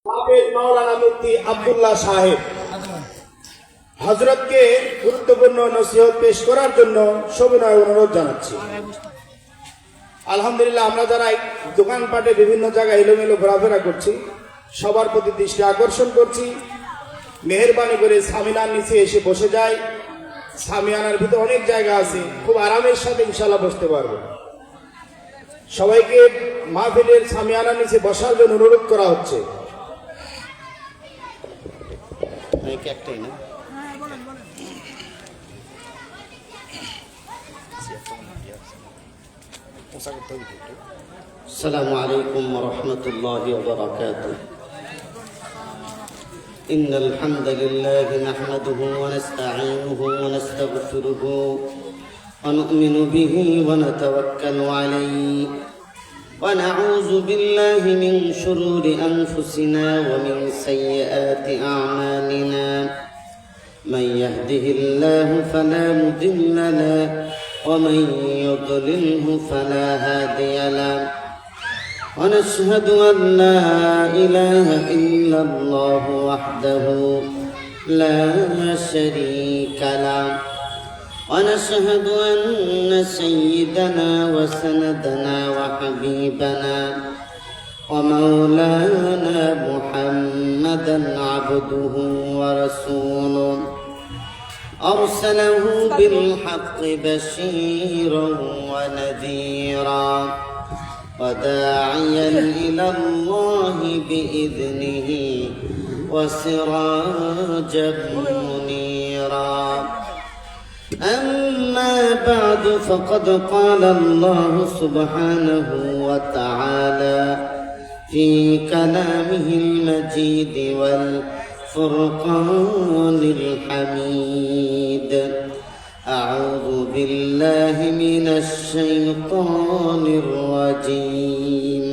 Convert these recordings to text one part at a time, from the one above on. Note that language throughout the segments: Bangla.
মাওলানা মুফতি আব্দুল্লাহ সাহেব হযরতকে গুরুত্বপূর্ণ নসিহত পেশ করার জন্য সবিনয় অনুরোধ জানাচ্ছি। আলহামদুলিল্লাহ, আমরা যারা দোকানপাটে বিভিন্ন জায়গায় এলোমেলো ঘোরাফেরা করছি, সবার প্রতি দৃষ্টি আকর্ষণ করছি, মেহেরবানি করে সামিনার নিচে এসে বসে যায়। সামিয়ানার ভিতরে অনেক জায়গা আছে, খুব আরামের সাথে ইনশাআল্লাহ বসতে পারবো। সবাইকে মাহফিলের সামিয়ানার নিচে বসার জন্য অনুরোধ করা হচ্ছে। السلام عليكم ورحمة الله وبركاته. إن الحمد لله نحمده ونستعينه ونستغفره ونؤمن به ونتوكل عليه ونعوذ بالله من شرور أنفسنا ومن سيئات أعمالنا. من يهده الله فلا مضل له ومن يضلله فلا هادي له. ونشهد أن لا إله إلا الله وحده لا شريك له. ونشهد أن سيدنا وسندنا وحبيبنا ومولانا محمدا عبده ورسوله أرسله بالحق بشيرا ونذيرا وداعيا إلى الله بإذنه وسراجا منيرا. أما بعد فقد قال الله سبحانه وتعالى في كلامه المجيد والفرقان الحميد: أعوذ بالله من الشيطان الرجيم.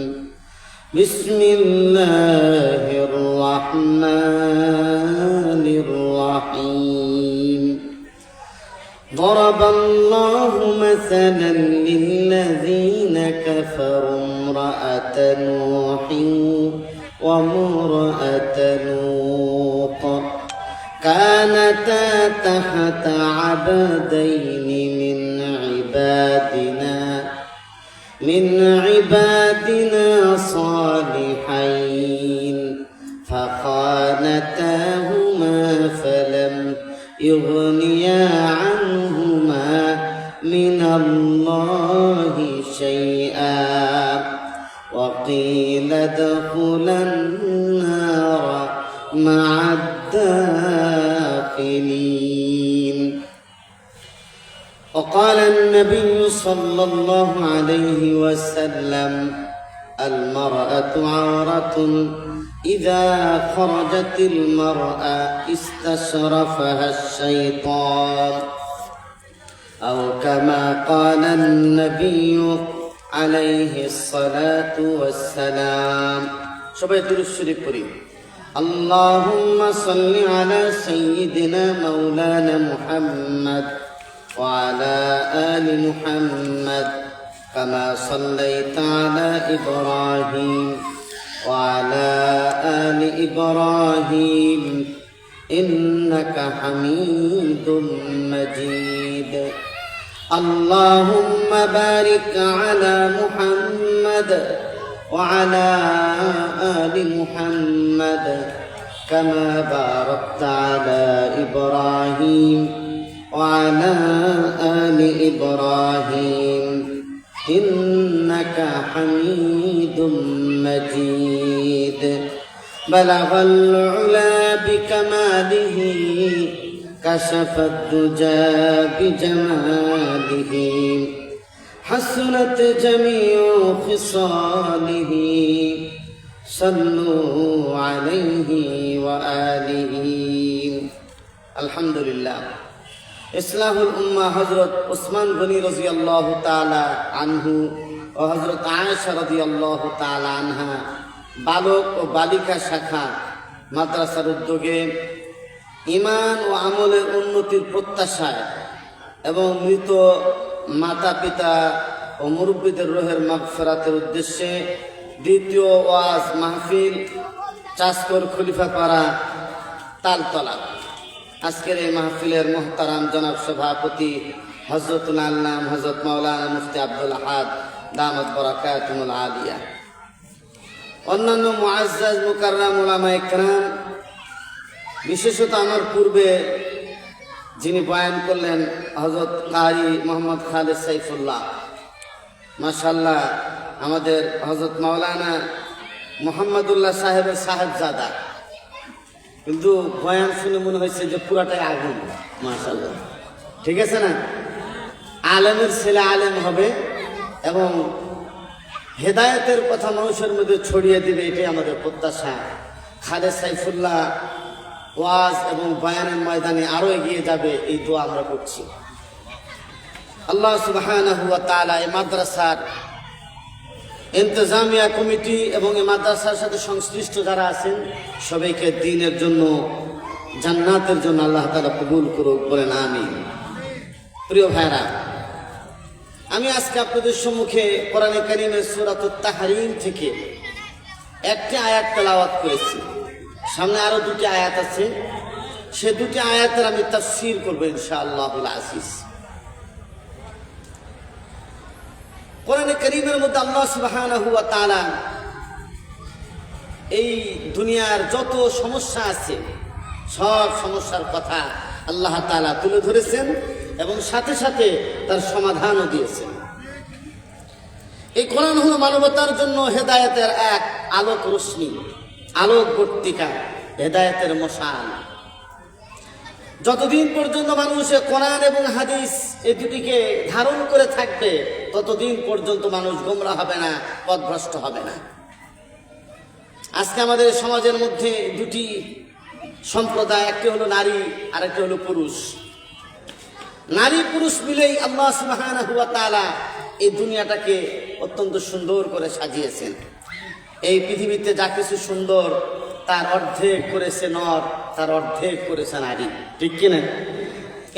بسم الله الرحمن الرحيم. ضرب الله مثلا للذين كفروا امرأة نوح وامرأة لوط كانتا تحت عبدين من عبادنا صالحين فخانتاهما فلم يغنيا عنهما من الله شيئا وقيل ادخلا النار مع الداخلين. وقال النبي صلى الله عليه وسلم: المرأة عورة إذا خرجت المرأة استشرفها الشيطان، أو كما قال النبي عليه الصلاة والسلام. সবাই দুরূদ শরীফ পড়ি। اللهم صل على سيدنا مولانا محمد وعلى آل محمد كما صليت على إبراهيم وعلى آل إبراهيم إنك حميد مجيد. اللهم بارك على محمد وعلى آل محمد كما باركت على إبراهيم وعلى آل إبراهيم إنك حميد مجيد. بلغ العلا بكماله كشف الدجى بجماله حسنت جميع خصاله صلوا عليه وآله. الحمد لله. ইসলাহুল উম্মাহ হযরত ওসমান গনি রাদিয়াল্লাহু তাআলা আনহু ও হযরত আয়েশা রাদিয়াল্লাহু তাআলা আনহা বালক ও বালিকা শাখা মাদ্রাসার উদ্যোগে ঈমান ও আমলের উন্নতির প্রত্যাশায় এবং মৃত মাতা পিতা ও মুরব্বীদের রুহের মাগফিরাতের উদ্দেশ্যে দ্বিতীয় ওয়াজ মাহফিল চাষকর খলিফাপাড়া তালতলা। আজকের এই মাহফিলের মোহতারাম জনাব সভাপতি হযরতুল আল্লাম হযরত মাওলানা মুফতি আব্দুল আহাদ দামাত বরাকাতুহুল আলিয়া, অন্যান্য মুআজ্জাজ মুকাররাম উলামায়ে কেরাম, বিশেষত আমার পূর্বে যিনি বয়ান করলেন হযরত কারি মোহাম্মদ খালেদ সাইফুল্লাহ, মাশাআল্লাহ আমাদের হযরত মাওলানা মুহাম্মদুল্লাহ সাহেবের সাহেবজাদা, কিন্তু বয়ান শুনে মনে হয়েছে যে পুরাটাই আগুন। মাশাআল্লাহ, ঠিক আছে না? আলেমের ছেলে আলেম হবে এবং হেদায়েতের কথা মানুষের মধ্যে ছড়িয়ে দিবে, এটাই আমাদের প্রত্যাশা। খালেদ সাইফুল্লাহ ওয়াজ এবং বয়ানের ময়দানে আরো এগিয়ে যাবে, এই দোয়া আমরা করছি। আল্লাহ সুবহানাহু ওয়া তাআলা এই মাদ্রাসার ইন্তেজামিয়া কমিটি এবং এই মাদ্রাসার সাথে সংশ্লিষ্ট যারা আছেন সবাইকে দ্বীনের জন্য, জান্নাতের জন্য আল্লাহ তাআলা কবুল করুক, বলেন আমিন। প্রিয় ভাইরা, আমি আজকে আপনাদের সম্মুখে কোরআনে কারীমের সূরাতুত তাহরীম থেকে একটি আয়াত তেলাওয়াত করেছি। সামনে আরো দুটি আয়াত আছে, সে দুটি আয়াতের আমি তাফসীর করব ইনশাআল্লাহুল আজিজ। কোরআনে কারীমের মধ্যে আল্লাহ সুবহানাহু ওয়া তাআলা এই দুনিয়ার যত সমস্যা আছে সব সমস্যার কথা আল্লাহ তাআলা তুলে ধরেছেন এবং সাথে সাথে তার সমাধানও দিয়েছেন। এই কোরআন হলো মানবতার জন্য হেদায়েতের এক আলোক রশ্মি, আলোক বর্তিকা, হেদায়েতের মশাল। যতদিন পর্যন্ত মানুষ কোরআন এবং হাদিস এই দুটিকে ধারণ করে থাকবে ততদিন পর্যন্ত মানুষ গোমরাহ হবে না, পথভ্রষ্ট হবে না। আজকে আমাদের সমাজের মধ্যে দুটি সম্প্রদায়, একটি হলো নারী আর একটি হলো পুরুষ। নারী পুরুষ মিলেই আল্লাহ সুবহানাহু ওয়া তাআলা এই দুনিয়াটাকে অত্যন্ত সুন্দর করে সাজিয়েছেন। এই পৃথিবীতে যা কিছু সুন্দর তার অর্ধেক করেছে নর, তার অর্ধেক করেছে নারী, ঠিক কিনা?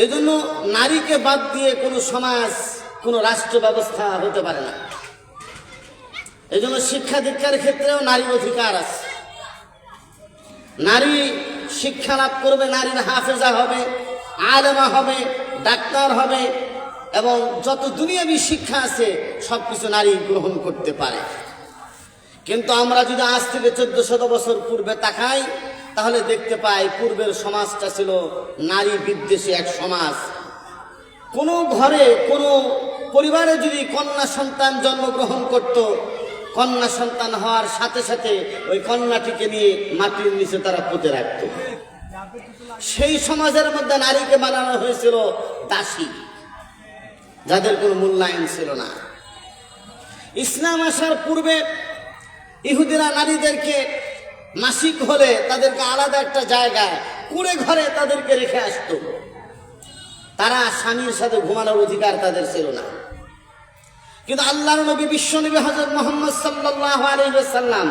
এই জন্য নারীকে বাদ দিয়ে কোনো সমাজ, কোনো রাষ্ট্র ব্যবস্থা হতে পারে না। এই জন্য শিক্ষা দীক্ষার ক্ষেত্রেও নারীর অধিকার আছে। নারী শিক্ষা লাভ করবে, নারীর হাফেজা হবে, আলেমা হবে, ডাক্তার হবে এবং যত দুনিয়াবী শিক্ষা আছে সবকিছু নারী গ্রহণ করতে পারে। কিন্তু আমরা যদি আজ থেকে 1400 বছর পূর্বে তাকাই তাহলে দেখতে পাই পূর্বের সমাজটা ছিল নারী বিদ্বেষী এক সমাজ। কোনো ঘরে, কোনো পরিবারে যদি কন্যা সন্তান জন্মগ্রহণ করত, কন্যা সন্তান হওয়ার সাথে সাথে ওই কন্যাটিকে নিয়ে মাটির নিচে তারা পুঁতে রাখত। সেই সমাজের মধ্যে নারীকে বানানো হয়েছিল দাসী, যাদের কোনো মূল্যায়ন ছিল না। ইসলাম আসার পূর্বে ইহুদিরা নারীদেরকে মাসিক হলে তাদেরকে আলাদা একটা জায়গায় কুঁড়ে ঘরে তাদেরকে রেখে আসতো। তারা স্বামীর সাথে ঘুমানোর অধিকার তাদের ছিল না। কিন্তু আল্লাহর নবী, বিশ্ব নবী হযরত মুহাম্মদ সাল্লাল্লাহু আলাইহি ওয়াসাল্লাম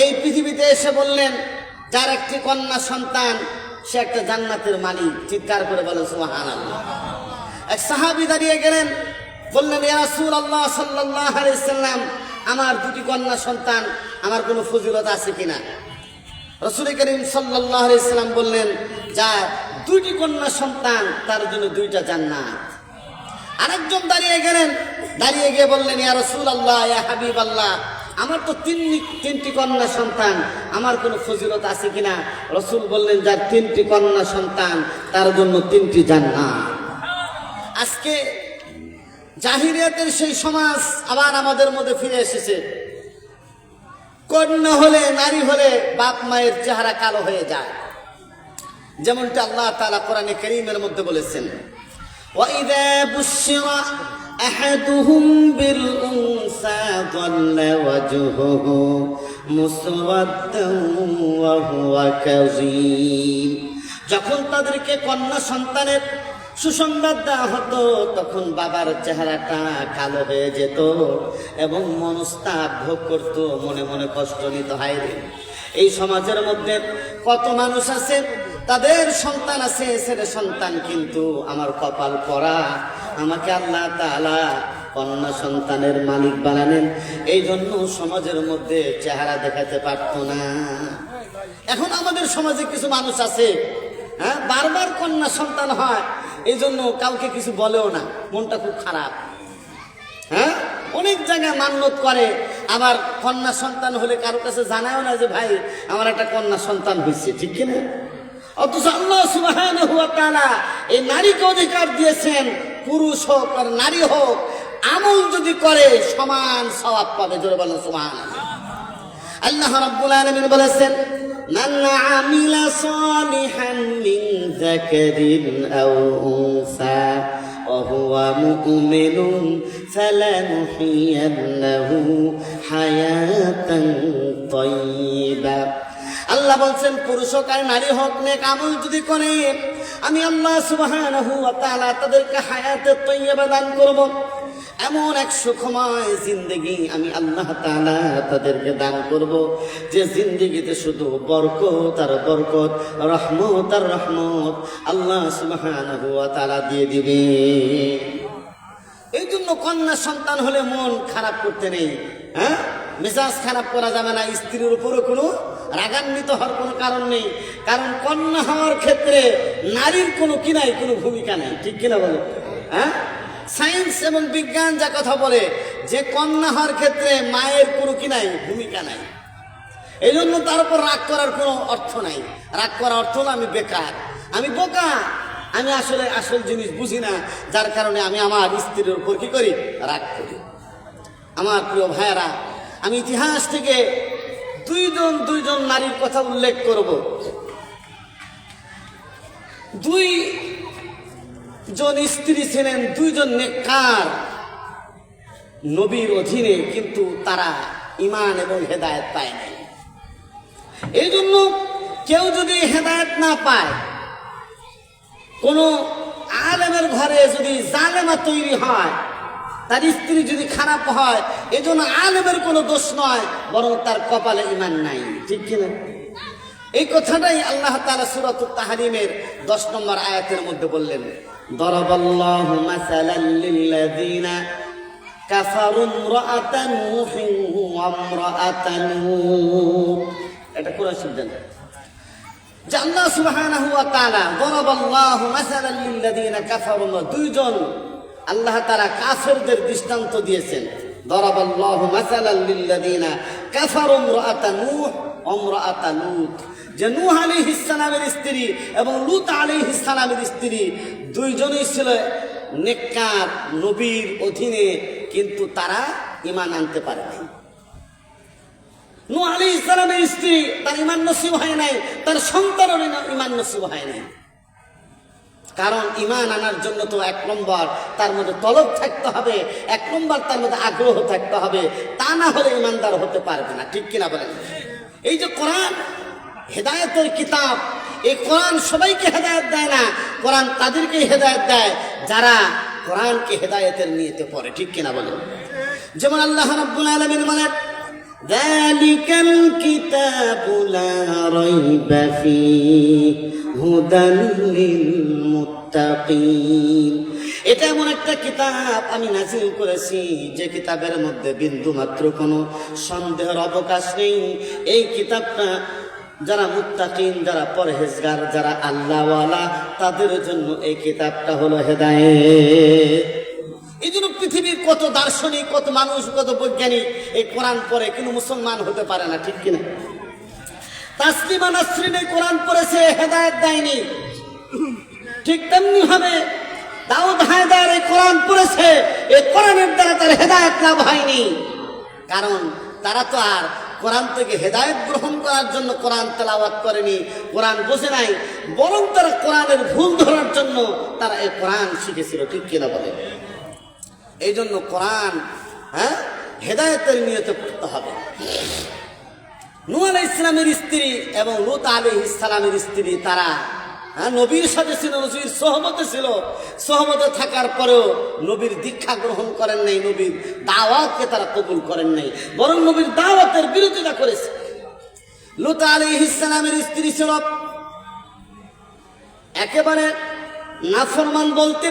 এই পৃথিবীতে এসে বললেন, যার একটি কন্যা সন্তান সে একটা জান্নাতের মালিক। চিৎকার করে বলেন সুবহানাল্লাহ। এক সাহাবী দাঁড়িয়ে গেলেন, বললেন, ইয়া রাসূলুল্লাহ সাল্লাল্লাহু আলাইহি ওয়াসাল্লাম, আমার দুটি কন্যা সন্তান, আমার কোনো ফজিলত আছে কিনা? রাসূল করিম সাল্লাল্লাহু আলাইহি ওয়াসাল্লাম বললেন, যার দুটি কন্যা সন্তান তার জন্য দুইটা জান্নাত। আরেকজন দাঁড়িয়ে গেলেন, দাঁড়িয়ে গিয়ে বললেন, ইয়া রাসূলুল্লাহ, ইয়া হাবিবাল্লাহ, আমার তো তিনটি কন্যা সন্তান, আমার কোনো ফজিলত আছে কিনা? রাসূল বললেন, যার 3টি কন্যা সন্তান তার জন্য 3টি জান্নাত। আজকে জাহিলিয়াতের সেই সমাজ আবার আমাদের মধ্যে ফিরে এসেছে। কন্যা হলে, নারী হলে বাপ মায়ের চেহারা কালো হয়ে যায়, যেমনটা আল্লাহ তাআলা কোরআনে কারীমের মধ্যে বলেছেন, وَإِذَا بُشِّرَ أَحَدُهُمْ بِالْأُنثَى ظَلَّ وَجْهُهُ مُسْوَدًّا وَهُوَ كَظِيمٌ। যখন তাদেরকে কন্যা সন্তানের সুসংবাদ দেওয়া হতো তখন বাবার চেহারাটা কালো হয়ে যেত এবং মনস্তাপ ভোগ করত, মনে মনে কষ্ট নিত। হায় রে, এই সমাজের মধ্যে কত মানুষ আছে তাদের সন্তান আছে, ছেলে সন্তান, কিন্তু আমার কপাল পড়া, আমাকে আল্লাহ তাআলা কন্যা সন্তানের মালিক বানালেন। এই জন্য সমাজের মধ্যে চেহারা দেখাতে পারতো না। এখন আমাদের সমাজে কিছু মানুষ আছে, হ্যাঁ, বারবার কন্যা সন্তান হয়, এই জন্য কাউকে কিছু বলেও না, মনটা খুব খারাপ। হ্যাঁ, অনেক জায়গায় মান্যত করে, আবার কন্যা সন্তান হলে কারো কাছে জানায়ও না যে ভাই আমার একটা কন্যা সন্তান হয়েছে, ঠিক কিনা? অথচ আল্লাহ সুবহানাহু ওয়া তাআলা এই নারীকে অধিকার দিয়েছেন, পুরুষ হোক আর নারী হোক, আমল যদি করে সমান সওয়াব পাবে। জোরে বলেন সুবহানাল্লাহ। আল্লাহ রাব্বুল আলামিন বলেছেন, মান আমিলা সালিহান মিন যাকারিন আও উনসা ওয়া হুয়া মুমিনুন ফালানুহিয়ান্নাহু হায়াতান তাইয়্যিবা। আল্লাহ বলছেন, পুরুষ হোক আর নারী হোক, নেক আমল যদি করে আমি আল্লাহ সুবহানাহু ওয়া তাআলা তাদেরকে হায়াতে তাইয়্যিবা দান করব। এমন এক সুখময় জিন্দেগি আমি আল্লাহ তাআলা তাদেরকে দান করব, যে জিন্দেগিতে শুধু বরকত আর বরকত, রহমত আর রহমত আল্লাহ সুবহানাহু ওয়া তাআলা দিয়ে দিবে। এই জন্য কন্যা সন্তান হলে মন খারাপ করতে নেই, হ্যাঁ, মেজাজ খারাপ করা যাবে না, স্ত্রীর উপরও কোনো রাগান্বিত হওয়ার কোনো কারণ নেই। কারণ কন্যা হওয়ার ক্ষেত্রে নারীর কোনো কি নাই, কোনো ভূমিকা নেই, ঠিক কিনা বলো? হ্যাঁ, সায়েন্স এবং বিজ্ঞান যা কথা বলে যে কন্যা হওয়ার ক্ষেত্রে মায়ের কোনো কি নাই, ভূমিকা নাই। এই জন্য তার উপর রাগ করার কোনো অর্থ নাই। রাগ করার অর্থ হলো আমি বেকার, আমি বোকা, আমি আসলে আসল জিনিস বুঝি না, যার কারণে আমি আমার স্ত্রীর উপর কি করি, রাগ করি। আমার প্রিয় ভাইয়েরা, আমি ইতিহাস থেকে দুইজন নারীর কথা উল্লেখ করব। দুইজন স্ত্রী ছিলেন, দুইজন নেককার নবীর অধীনে, কিন্তু তারা ঈমান এবং হেদায়েত পায় নাই। এই জন্য কেউ যদি হেদায়েত না পায়, কোন আলেমের ঘরে যদি জালেমা তৈরি হয়, তার স্ত্রী যদি খারাপ হয়, এই জন্য আলেমের কোনো দোষ নয়, বরং তার কপালে ঈমান নাই, ঠিক কিনা? এই কথাটাই আল্লাহ তাআলা সূরাতুত তাহরিমের 10 নম্বর আয়াতের মধ্যে বললেন, দরাবাল্লাহু মাসালাল লিল্লাযিনা কাফারু ইমরাআতান নূহিন ওয়া ইমরাআতান নূহ। এটা কোরআন শব্দ, যে আল্লাহ সুবহানাহু ওয়া তাআলা দরাবাল্লাহু মাসালাল লিল্লাযিনা কাফারু, দুইজন আল্লাহ তাআলা কাফেরদের দৃষ্টান্ত দিয়েছেন। দরাবাল্লাহু মাসালাল লিল্লাযিনা কাফারু ইমরাআতান নূহ ওয়া ইমরাআতান লূত, যে নূহ আলাইহিস সালামের স্ত্রী এবং লূত আলাইহিস সালামের স্ত্রী দুইজনই ছিল নেককার, নবীর অধীনে, কিন্তু তারা ঈমান আনতে পারে নাই। নূহ আলাইহিস সালামের স্ত্রী, তার ঈমান নসিব হয় নাই, তার সন্তানের ঈমান নসিব হয় নাই। কারণ ঈমান আনার জন্য তো 1 নম্বর তার মধ্যে তলব থাকতে হবে, 1 নম্বর তার মধ্যে আগ্রহ থাকতে হবে, তা না হলে ঈমানদার হতে পারবে না, ঠিক কিনা বলেন? এই যে কোরআন হেদায়েতের কিতাব, এই কোরআন সবাইকে হেদায়েত দেয় না, কোরআন তাদেরকেই হেদায়েত দেয় যারা কোরআনকে হেদায়েতের নিয়তে পড়ে, ঠিক কিনা বলেন? যেমন আল্লাহ রাব্বুল আলামিন বলেন, যালিকাল কিতাবু লা রাইবা ফীহি হুদাল লিল মুত্তাকিন। এটা এমন একটা কিতাব আমি নাযিল করেছি যে কিতাবের মধ্যে বিন্দু মাত্র কোনো সন্দেহের অবকাশ নেই। এই কিতাবটা যারা মুত্তাকিন, যারা পরহেজগার, যারা আল্লাহওয়ালা, তাদের জন্য এই কিতাবটা হলো হেদায়েত। এই জন্য পৃথিবীর কত দার্শনিক, কত মানুষ, কত বৈজ্ঞানিক এই কোরআন পড়ে, কিন্তু মুসলমান হতে পারে না, ঠিক কিনা? তাসলিমা নাসরিন এই কোরআন পড়েছে, হেদায়েত দেয়নি। ঠিক তেমনি ভাবে দাউদ হায়দার এই কোরআন পড়েছে, এই কোরআনের দ্বারা তার হেদায়েত লাভ হয়নি। কারণ তারা তো আর কোরআন থেকে হেদায়েত গ্রহণ করার জন্য কোরআন তেলাওয়াত করেনি, কোরআন বোঝে নাই, বরং তারা কোরআনের ভুল ধরার জন্য তারা এই কোরআন শিখেছিল, ঠিক কিনা বলে? এই জন্য কোরআন, হ্যাঁ, হেদায়েতের নিয়তে পড়তে হবে। নূহ আলাইহিস সালামের স্ত্রী এবং লূত আলাইহিস সালামের স্ত্রী, তারা নবীর সাথে ছিল, নবীর সোহবতে ছিল, সোহবতে থাকার পরেও নবীর দীক্ষা গ্রহণ করেন নাই, নবীর দাওয়াতকে তারা কবুল করেন নাই, বরং নবীর দাওয়াতের বিরোধিতা করেছে। লূত আলাইহিস সালামের স্ত্রী ছিল একেবারে নাফরমান বলতে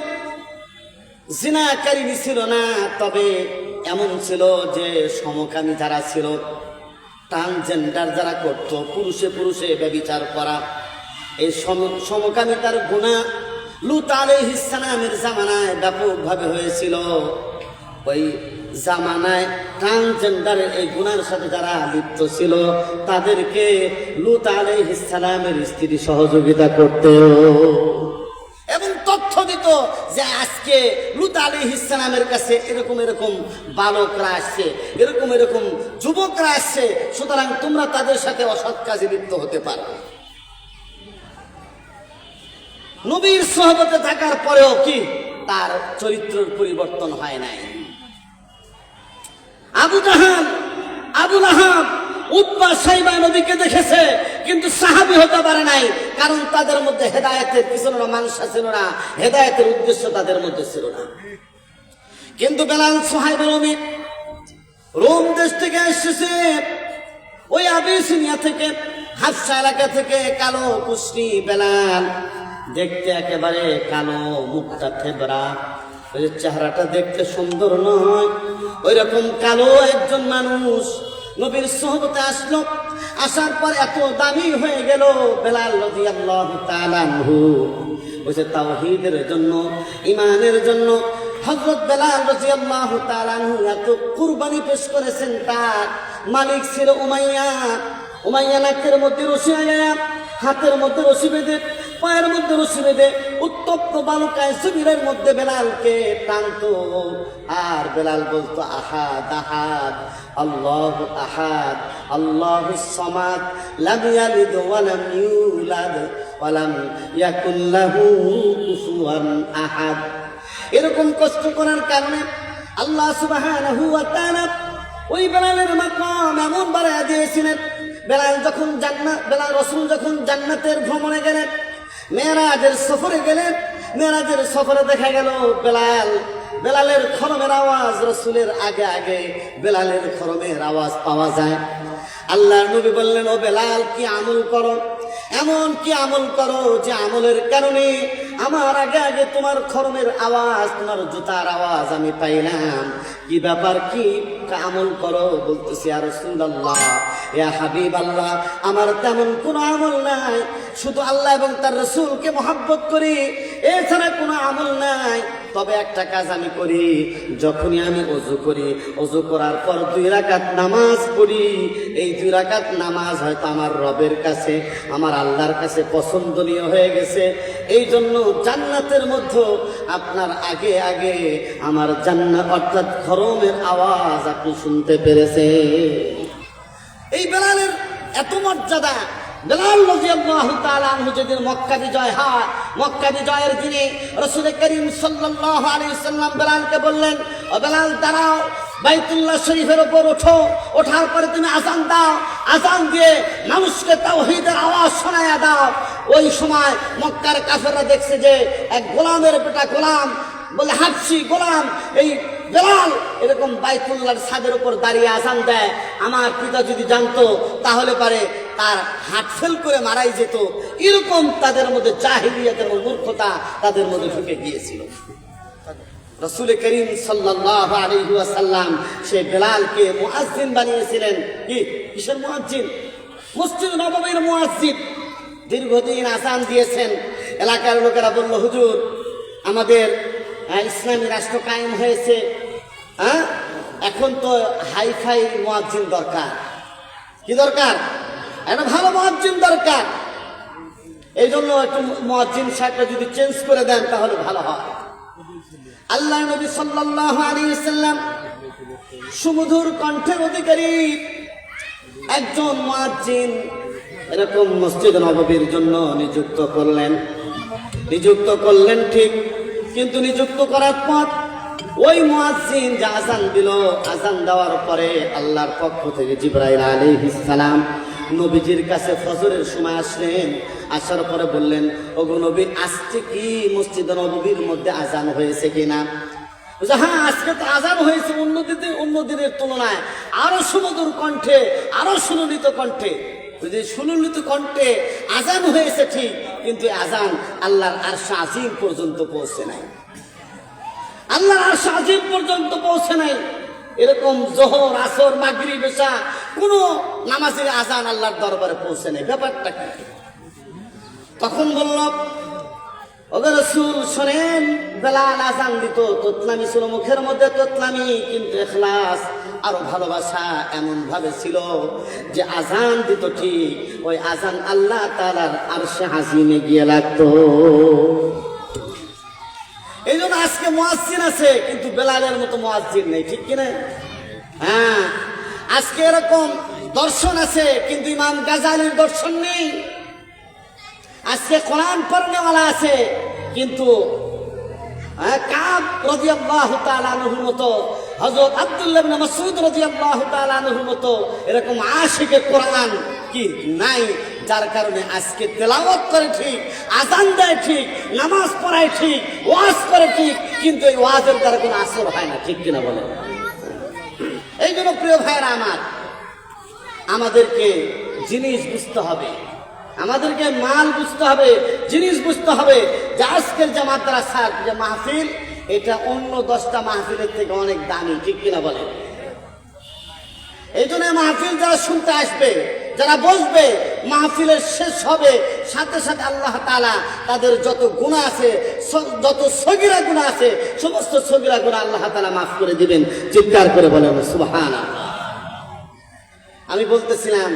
জিনাকারী ছিল না, তবে এমন ছিল যে সমকামী যারা ছিল, ট্রান্সজেন্ডার যারা করত, পুরুষে পুরুষে ব্যভিচার করা, এই সমকামিতার গুনাহ লূত আলাইহিস সালামের জামানায় ব্যাপকভাবে হয়েছিল। ওই জামানায় ট্রান্সজেন্ডারের এই গুনার সাথে যারা লিপ্ত ছিল তাদেরকে লূত আলাইহিস সালামের স্ত্রী সহযোগিতা করত এবং তথ্য দিত যে আজকে লূত আলাইহিস সালামের কাছে এরকম এরকম বালকরা আসছে, এরকম এরকম যুবকরা আসছে, সুতরাং তোমরা তাদের সাথে অসৎ কাজে লিপ্ত হতে পারো। নবীর সোহবতে থাকার পরেও কি তার চরিত্রের পরিবর্তন হয় নাই। আবু লাহাব, উতবা, সাইবা নবীকে দেখেছে কিন্তু সাহাবী হতে পারে নাই, কারণ তাদের মধ্যে হেদায়েতের কি ছিল না, মানসা ছিল না, হেদায়েতের উদ্দেশ্য তাদের মধ্যে ছিল না। কিন্তু বেলাল সুহাইব রুমি রোম দেশ থেকে এসেছে, ওই আবিসিনিয়া থেকে, হাবশা এলাকা থেকে, কালো কুষ্টি বেলাল, দেখতে একেবারে কালো, মুখটা থেবরা, ওই চেহারাটা দেখতে সুন্দর নয়, ওই রকম কালো একজন মানুষ নবীর সোহবতে আসলো। আসার পর এত দামি হয়ে গেল বেলাল রাদিয়াল্লাহু তাআলা আনহু। বলছে তাওহীদের জন্য, ঈমানের জন্য হযরত বেলাল রাদিয়াল্লাহু তাআলা আনহু এত কুরবানি পেশ করেছেন। তার মালিক ছিল উমাইয়া নাকের মধ্যে রশি লাগায়া, হাতের মধ্যে রশি বেঁধে, পায়ের মধ্যে রশি বেঁধে উত্তপ্ত বালুকায় শিবিরের মধ্যে বেলালকে টানতো। আর বেলাল বলতো আহাদ আহাদ, আল্লাহু আহাদ, আল্লাহুস সামাদ, লাম ইয়ালিদ ওয়া লাম ইউলাদ ওয়া লাম ইয়াকুল লাহু কুফুয়ান আহাদ। এরকম কষ্ট করার কারণে আল্লাহ সুবহানাহু ওয়া তাআলা ওই বেলালের মাকাম এমন বাড়ায় দিয়েছিলেন। বেলাল রাসূল যখন জান্নাতের ভ্রমণে গেলেন, মেরাজের সফরে গেলেন, মেরাজের সফরে দেখা গেল বেলালের খরমের আওয়াজ রাসূলের আগে আগে বেলালের খরমের আওয়াজ পাওয়া যায়। আল্লাহর নবী বললেন, ও বেলাল, কি আমল করো, এমন কি আমল করো যে আমলের কারণে আমার আগে আগে তোমার খরমের আওয়াজ, তোমার জুতার আওয়াজ আমি পাইলাম। কি ব্যাপার, কি আমল করো? বলতেছি, ইয়া রাসূলুল্লাহ, ইয়া হাবিবাল্লাহ, আমার তেমন কোনো আমল নাই, শুধু আল্লাহ এবং তার রাসূলকে মহব্বত করি, এছাড়া কোনো আমল নাই। তবে একটা কাজ আমি করি, যখনই আমি ওযু করি, ওযু করার পর 2 রাকাত নামাজ পড়ি। এই 2 রাকাত নামাজ হয়তো আমার রবের কাছে, আমার আল্লাহর কাছে পছন্দনীয় হয়ে গেছে। এই জন্য জান্নাতের মধ্যে আপনার আগে আগে আমার জান্নাত অর্থাৎ খরমের আওয়াজ আপনি শুনতে পেরেছেন। এই বেলালের এত মর্যাদা। বেলাল রাদিয়াল্লাহু তাআলা আনহু যেদিন মক্কা বিজয় হয়, মক্কা বিজয়ের দিনে রাসূল করিম সাল্লাল্লাহু আলাইহি ওয়াসাল্লাম বেলালকে বললেন, ও বেলাল, দাঁড়াও, বাইতুল্লাহ শরীফের উপর ওঠো, ওঠার পরে তুমি আযান দাও, আযান দিয়ে মানুষকে তাওহীদের আওয়াজ শোনায়া দাও। ওই সময় মক্কার কাফেররা দেখছে যে এক গোলামের বেটা, গোলাম বলে হাবশী গোলাম, এই বেলাল এরকম বাইতুল্লাহর ছাদের উপর দাঁড়িয়ে আযান দেয়। আমার পিতা যদি জানতো তাহলে পারে তার হাত ফেল করে মারাই যেত। এরকম তাদের মধ্যে জাহিলিয়াত এবং মূর্খতা তাদের মধ্যে ঢুকে গিয়েছিল। রাসূল করিম সাল্লাল্লাহু আলাইহি ওয়াসাল্লাম সেই বেলালকে মুয়াজ্জিন বানিয়েছিলেন। কিসের মুয়াজ্জিন? মসজিদ নববীর মুয়াজ্জিন। দীর্ঘদিন আযান দিয়েছেন। এলাকার লোকেরা বলল, হুজুর, আমাদের ইসলামী রাষ্ট্র কায়েম হয়েছে, এখন তো হাইফাই মুয়াজ্জিন দরকার। কি দরকার? একটা ভালো মুয়াজ্জিন দরকার। এই জন্য একটু মুয়াজ্জিন সাহেবটা যদি চেঞ্জ করে দেন তাহলে ভালো হয়। আল্লাহ নবী সাল্লাল্লাহু আলাইহি ওয়াসাল্লাম সুমধুর কণ্ঠের অধিকারী একজন মুয়াজ্জিন এরকম মসজিদ নববীর জন্য নিযুক্ত করলেন ঠিক, কিন্তু নিযুক্ত করার পর ওই মুয়াজ্জিন যে আযান দিল, আযান দেওয়ার পরে আল্লাহর পক্ষ থেকে জিবরাইল আলাইহিস সালাম নবীজির কাছে ফজরের সময় আসলেন। আসার পরে বললেন, ওগো নবী, আজকে কি মসজিদ নববীর মধ্যে আযান হয়েছে কিনা? হ্যাঁ, আজকে তো আযান হয়েছে অন্য দিনের তুলনায় আরো সুমধুর কণ্ঠে, আরো সুললিত কণ্ঠে। সুললিত কণ্ঠে আযান হয়েছে ঠিক, কিন্তু আযান আল্লাহর আরশ আজিম পর্যন্ত পৌঁছে নাই। আল্লাহর আরশ আজিম পর্যন্ত পৌঁছে নাই। এরকম জোহর, আসর, মাগরিব, এশা কোনো নামাজের আজান আল্লাহর দরবারে পৌঁছে নাই। ব্যাপারটা কি? তখন বলল, ওগো রাসূল শোনেন, বেলাল আজান দিত, তোতলামি ছিল মুখের মধ্যে তোতলামি, কিন্তু ইখলাস আরো ভালোবাসা এমন ভাবে ছিল যে আজান দিত ঠিক, ওই আজান আল্লাহ তাআলার আরশে আজিমে গিয়ে লাগতো। এই জন্য আজকে মুয়াজ্জিন আছে, কিন্তু বেলালের মতো মুয়াজ্জিন নেই, ঠিক কিনা? হ্যাঁ, আজকে এরকম দর্শন আছে, কিন্তু ইমাম গাজালির দর্শন নেই। আজকে কোরআন পড়নেওয়ালা আছে, কিন্তু কাব রাদিয়াল্লাহু তাআলা আনহুর মতো, হযরত আব্দুল্লাহ ইবনে মাসউদ রাদিয়াল্লাহু তাআলা আনহুর মতো এরকম আশিকে কোরআন কি নাই। যার কারণে আজকে তেলাওয়াত করে ঠিক, আজান দেয় ঠিক, নামাজ পড়ায় ঠিক, ওয়াজ করে ঠিক, কিন্তু এই ওয়াজের দ্বারা কোনো আসর হয় না, ঠিক কিনা বলেন? এই জন্য প্রিয় ভাইয়েরা আমার, আমাদেরকে জিনিস বুঝতে হবে, আমাদেরকে মাল বুঝতে হবে, জিনিস বুঝতে হবে যে আজকের যে মাদ্রাসার যে মাহফিল, এটা অন্য 10টা মাহফিলের থেকে অনেক দামি, ঠিক কিনা বলেন? এই জন্য মাহফিল যারা শুনতে আসবে, যারা বসবে, মাহফিলের শেষ হবে সাথে সাথে আল্লাহ তাআলা তাদের যত গুনাহ আছে, যত সগীরা গুনাহ আছে, সমস্ত সগীরা গুনাহ আল্লাহ তাআলা মাফ করে দিবেন। চিৎকার করে বলেন সুবহানাল্লাহ। আমি বলতেছিলাম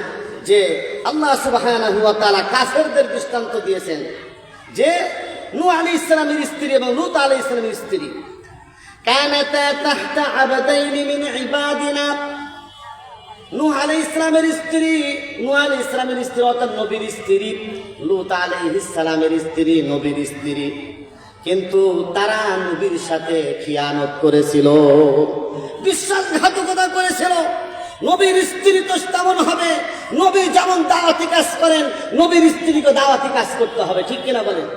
যে আল্লাহ সুবহানাহু ওয়া তাআলা কাফেরদের দৃষ্টান্ত দিয়েছেন যে নূহ আলাইহিস সালামের স্ত্রী এবং লূত আলাইহিস সালামের স্ত্রী কানাতা তাহতা আবদাইন মিন ইবাদিনা। নূহ আলাইহিস সালামের স্ত্রী, নূহ আলাইহিস সালামের স্ত্রী অর্থাৎ নবীর স্ত্রী, লূত আলাইহিস সালামের স্ত্রী নবীর স্ত্রী, কিন্তু তারা নবীর সাথে খিয়ানত করেছিল, বিশ্বাসঘাতকতা করেছিল। নবীর স্ত্রী তো তেমন হবে, নবী যেমন দাওয়াতি কাজ করেন, নবীর স্ত্রীকে দাওয়াতি কাজ করতে হবে, ঠিক কিনা বলেন?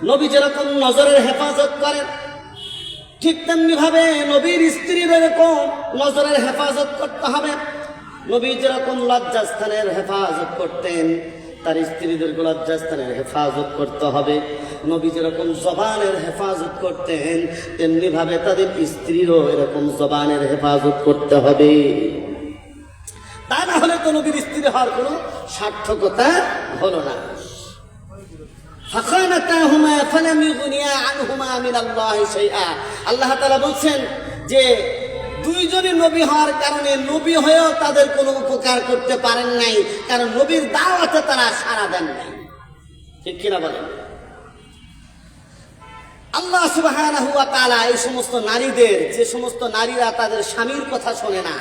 নবী যেরকম নজরের হেফাজত করেন, ঠিক তেমনি ভাবে নবীর স্ত্রীর এরকম নজরের হেফাজত করতে হবে। নবী যেরকম লজ্জাস্থানের হেফাজত করতেন, তার স্ত্রীদেরকে লজ্জাস্থানের হেফাজত করতে হবে। নবী যেরকম জবানের হেফাজত করতেন, তেমনি ভাবে তাদের স্ত্রীরও এরকম জবানের হেফাজত করতে হবে। তা না হলে তো নবীর স্ত্রী হওয়ার কোনো সার্থকতা হলো না। আল্লাহ তাআলা বলছেন যে দুইজনই নবী হওয়ার কারণে নবী হয়েও তাদের কোনো উপকার করতে পারেন নাই, কারণ নবীর দাওয়াতে তারা সাড়া দেন নাই, ঠিক কিনা বলেন? আল্লাহ সুবহানাহু ওয়া তাআলা এই সমস্ত নারীদের, যে সমস্ত নারীরা তাদের স্বামীর কথা শোনে না,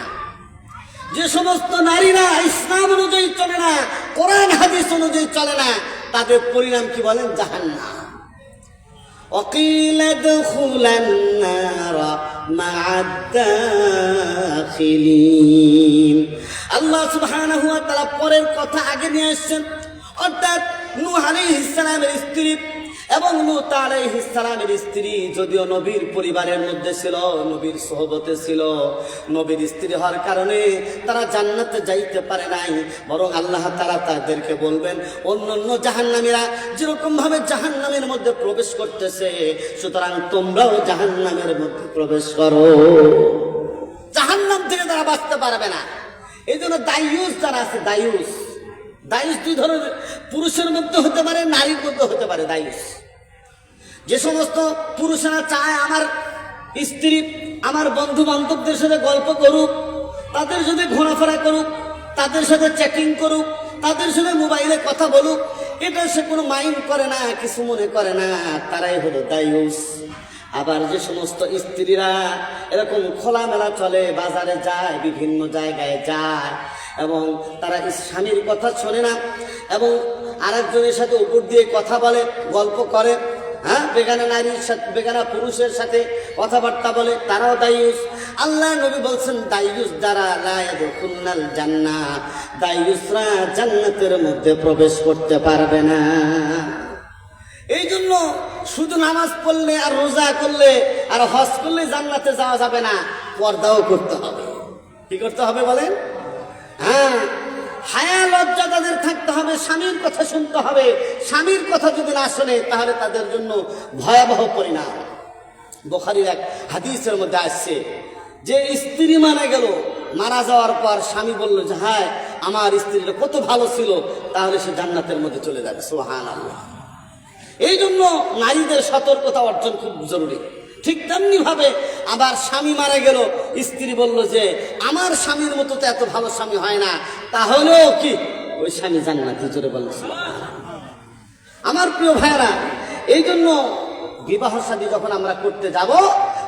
যে সমস্ত নারীরা ইসলাম অনুযায়ী চলে না, কোরআন হাদিস অনুযায়ী চলে না, তাদের পরিণাম কি বলেন? জাহান্নাম। وقيل ادخلا النار مع الداخلين। আল্লাহ সুবহানাহু ওয়া তাআলা পরের কথা আগে নিয়ে আসছেন, অর্থাৎ নূহ আলাইহিস সালামের স্ত্রী এবং লূত আলাইহিস সালামের স্ত্রী যদিও নবীর পরিবারের মধ্যে ছিল, নবীর সোহবতে ছিল, নবীর স্ত্রী হওয়ার কারণে তারা জান্নাতে যাইতে পারে নাই, বরং আল্লাহ তাআলা তাদেরকে বলবেন অন্যান্য জাহান্নামীরা যেরকম ভাবে জাহান্নামের মধ্যে প্রবেশ করতেছে, সুতরাং তোমরাও জাহান্নামের মধ্যে প্রবেশ করো। জাহান্নাম থেকে তারা বাঁচতে পারবে না। এই জন্য দায়ুস যারা আছে, দায়ুস দুই ধরনের, পুরুষের মধ্যে হতে পারে, নারীর মধ্যে হতে পারে। দায়ুস যে সমস্ত পুরুষেরা চায় আমার স্ত্রী আমার বন্ধু বান্ধবদের সাথে গল্প করুক, তাদের সাথে ঘোরাফেরা করুক, তাদের সাথে চ্যাটিং করুক, তাদের সাথে মোবাইলে কথা বলুক, এটা সে কোনো মাইন্ড করে না, কিছু মনে করে না, তারাই হলো দায়ুস। আবার যে সমস্ত স্ত্রীরা এরকম খোলামেলা চলে, বাজারে যায়, বিভিন্ন জায়গায় যায় এবং তারা স্বামীর কথা শোনে না এবং আরেকজনের সাথে উপর দিয়ে কথা বলে, গল্প করে, হ্যাঁ, বেগানা নারীর সাথে, বেগানা পুরুষের সাথে কথাবার্তা বলে, তারাও দায়ুস। আল্লাহ নবী বলছেন দায়ুস দ্বারা লা ইয়াদখুলুল জান্নাহ, দায়ুসরা জান্নাতের মধ্যে প্রবেশ করতে পারবে না। এই জন্য শুধু নামাজ পড়লে আর রোজা করলে আর হজ করলে জান্নাতে যাওয়া যাবে না, পর্দাও করতে হবে। কি করতে হবে বলেন? হ্যাঁ, হায়া লজ্জা তাদের থাকতে হবে, স্বামীর কথা শুনতে হবে। স্বামীর কথা যদি না শোনে তাহলে তাদের জন্য ভয়াবহ পরিণাম। বুখারীর এক হাদিসের মধ্যে আসছে যে স্ত্রী মারা গেল, মারা যাওয়ার পর স্বামী বলল যে হ্যাঁ আমার স্ত্রীটা কত ভালো ছিল, তাহলে সে জান্নাতের মধ্যে চলে যাবে। সুবহানাল্লাহ। এই জন্য নারীদের সতর্কতা অর্জন খুব জরুরি। ঠিক তেমনি ভাবে আবার স্বামী মারা গেল, স্ত্রী বলল যে আমার স্বামীর মতো তো এত ভালো স্বামী হয় না, তাহলেও কি ওই স্বামী জান্নাতি। জোরে বলল সুবহানাল্লাহ। আমার প্রিয় ভাইরা, এই জন্য বিবাহ শাদী যখন আমরা করতে যাব,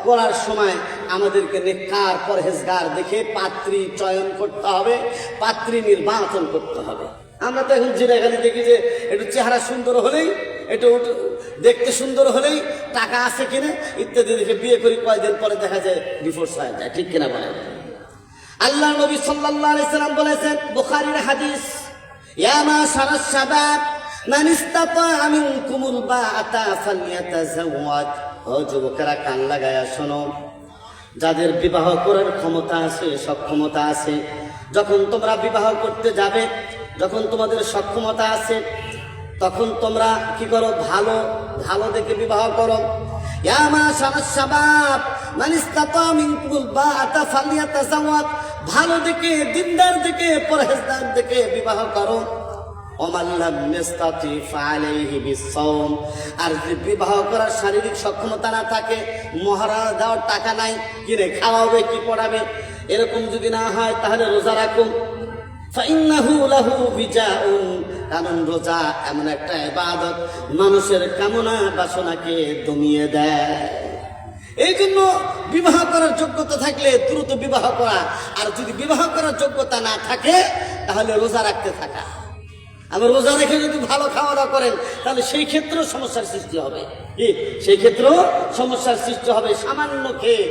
করার সময় আমাদেরকে নেককার পরহেজগার দেখে পাত্রী চয়ন করতে হবে, পাত্রী নির্বাচন করতে হবে। আমরা তো এখন জিরাগালি দেখি যে একটু চেহারা সুন্দর হলেই, একটু দেখতে সুন্দর হলেই, টাকা আছে কিনা ইত্যাদি দেখে বিয়ে করি, কয়েকদিন পরে দেখা যায় ডিভোর্স হয়ে যায়। ঠিক কিনা বলেন? আল্লাহ নবী সাল্লাল্লাহু আলাইহি সাল্লাম বলেছেন, বুখারীর হাদিস, ইয়া মাশারাশ শাবাব মান ইসতাতা মিনকুমুল বাআতা ফালইয়াতাযাওয়াজ। ও যুবকেরা কান লাগায়া শোনো, যাদের বিবাহ করার ক্ষমতা আছে, সক্ষমতা আছে, যখন তোমরা বিবাহ করতে যাবে, যখন তোমাদের সক্ষমতা আছে, তখন তোমরা কি করো? ভালো ভালো দেখে বিবাহ করো। ইয়া মাশারাশ শাবাব মান ইসতাতা মিনকুমুল বাআতা ফালইয়াতাযাওয়াজ। ভালো দেখে, দিনদার দেখে, পরহেজগার দেখে বিবাহ করো। ওমান লাম ইসতাতি ফাআলাইহি বিসসাওম। আর যদি বিবাহ করার শারীরিক সক্ষমতা না থাকে, মহারা দেওয়ার টাকা নাই, কিনে খাওয়াবে কি পড়াবে, এরকম যদি না হয় তাহলে রোজা রাখুন। ফাইন্নাহু লাহু বিজাউন। কারণ রোজা এমন একটা ইবাদত, মানুষের কামনা বাসনাকে দমিয়ে দেয়। এই জন্য বিবাহ করার যোগ্যতা থাকলে দ্রুত বিবাহ করা, আর যদি বিবাহ করার যোগ্যতা না থাকে তাহলে রোজা রাখতে থাকা। আবার রোজা রেখে যদি ভালো খাওয়া দাওয়া করেন তাহলে সেই ক্ষেত্রেও সমস্যার সৃষ্টি হবে। কি? সেই ক্ষেত্রেও সমস্যার সৃষ্টি হবে। সামান্য খেয়ে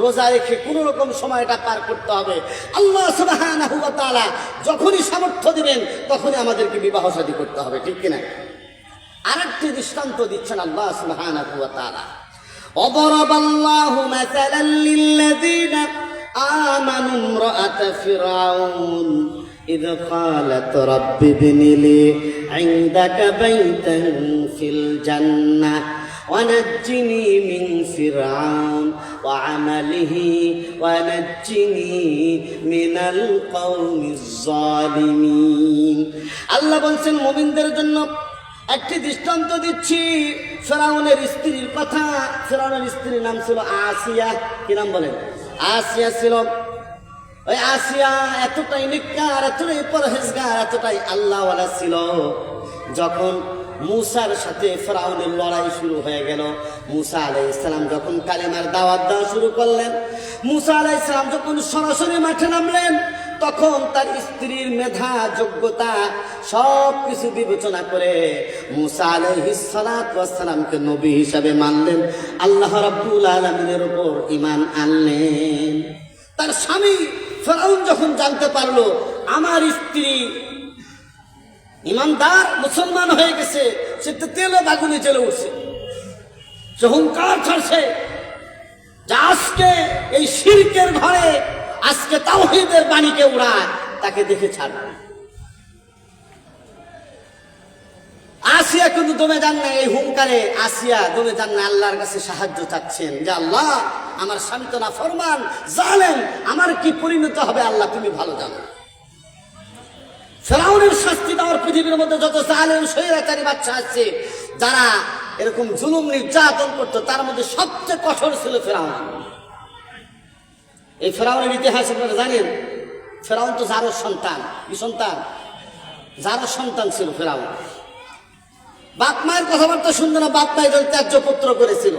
রোজা রেখে কোন রকম সময়টা পার করতে হবে। আল্লাহ সুবহানাহু ওয়া তাআলা যখনই সামর্থ্য দিবেন তখনই আমাদেরকে বিবাহ শাদী করতে হবে। ঠিক কিনা? আরেকটি দৃষ্টান্ত দিচ্ছেন আল্লাহ সুবহানাহু ওয়া তাআলা। ওয়াদারাবাল্লাহু মাসালান লিল্লাযীনা আমানু ইমরাআতা ফিরআউন إذ قالت رب ابن لي عندك بيتا في الجنة ونجني من فرعون وعمله ونجني من القوم الظالمين। আল্লাহ বলছেন মুমিনদের জন্য একটি দৃষ্টান্ত দিচ্ছি ফেরাউনের স্ত্রীর কথা। ফেরাউনের স্ত্রীর নাম ছিল আসিয়া। কি নাম বলেন? আসিয়া ছিল। ওই আসিয়া এতটাই নেককার, এতটাই পরহেজগার, এতটাই আল্লাহওয়ালা ছিল, যখন মুসার সাথে ফেরাউনের লড়াই শুরু হয়ে গেল, মুসা আলাইহিস সালাম যখন কালেমার দাওয়াত দেওয়া শুরু করলেন, মুসা আলাইহিস সালাম যখন সরাসরি মাঠে নামলেন, তখন তার স্ত্রীর মেধা, যোগ্যতা সব কিছু বিবেচনা করে মুসা আলাইহিস সালামকে নবী হিসাবে মানলেন, আল্লাহ রাব্বুল আলামিনের উপর ঈমান আনলেন। তার স্বামী ফেরাউন যখন জানতে পারলো আমার স্ত্রী ইমানদার মুসলমান হয়ে গেছে, সে তো তেলে বাগুনে চলে উঠছে, সে হুঙ্কার ছাড়ছে যে আজকে এই শিরকের ঘরে আজকে তাওহীদের বাণীকে উড়ায়, তাকে দেখে ছাড়বে। আসিয়া কিন্তু দমে যান না, এই হুঙ্কারে আসিয়া দমে যান না, আল্লাহর কাছে সাহায্য চাচ্ছেন যে আল্লাহ আমার স্বামী তো নাফরমান, জালেম, আমার কি পরিণত হবে আল্লাহ তুমি ভালো জানো। ফেরাউনের শাস্তি দেওয়ার পৃথিবীর মধ্যে যত জালেম স্বৈরাচারী বাচ্চা আছে, যারা এরকম জুলুম নির্যাতন করতো, তার মধ্যে সবচেয়ে কঠোর ছিল ফেরাউন। এই ফেরাউনের ইতিহাস আপনারা জানেন। ফেরাউন তো জারোর সন্তান। কি সন্তান? জারোর সন্তান ছিল ফেরাউন। বাপ মায়ের কথাবার্তা শুনতো না, বাপ মা একজন ত্যায্য পুত্র করেছিল।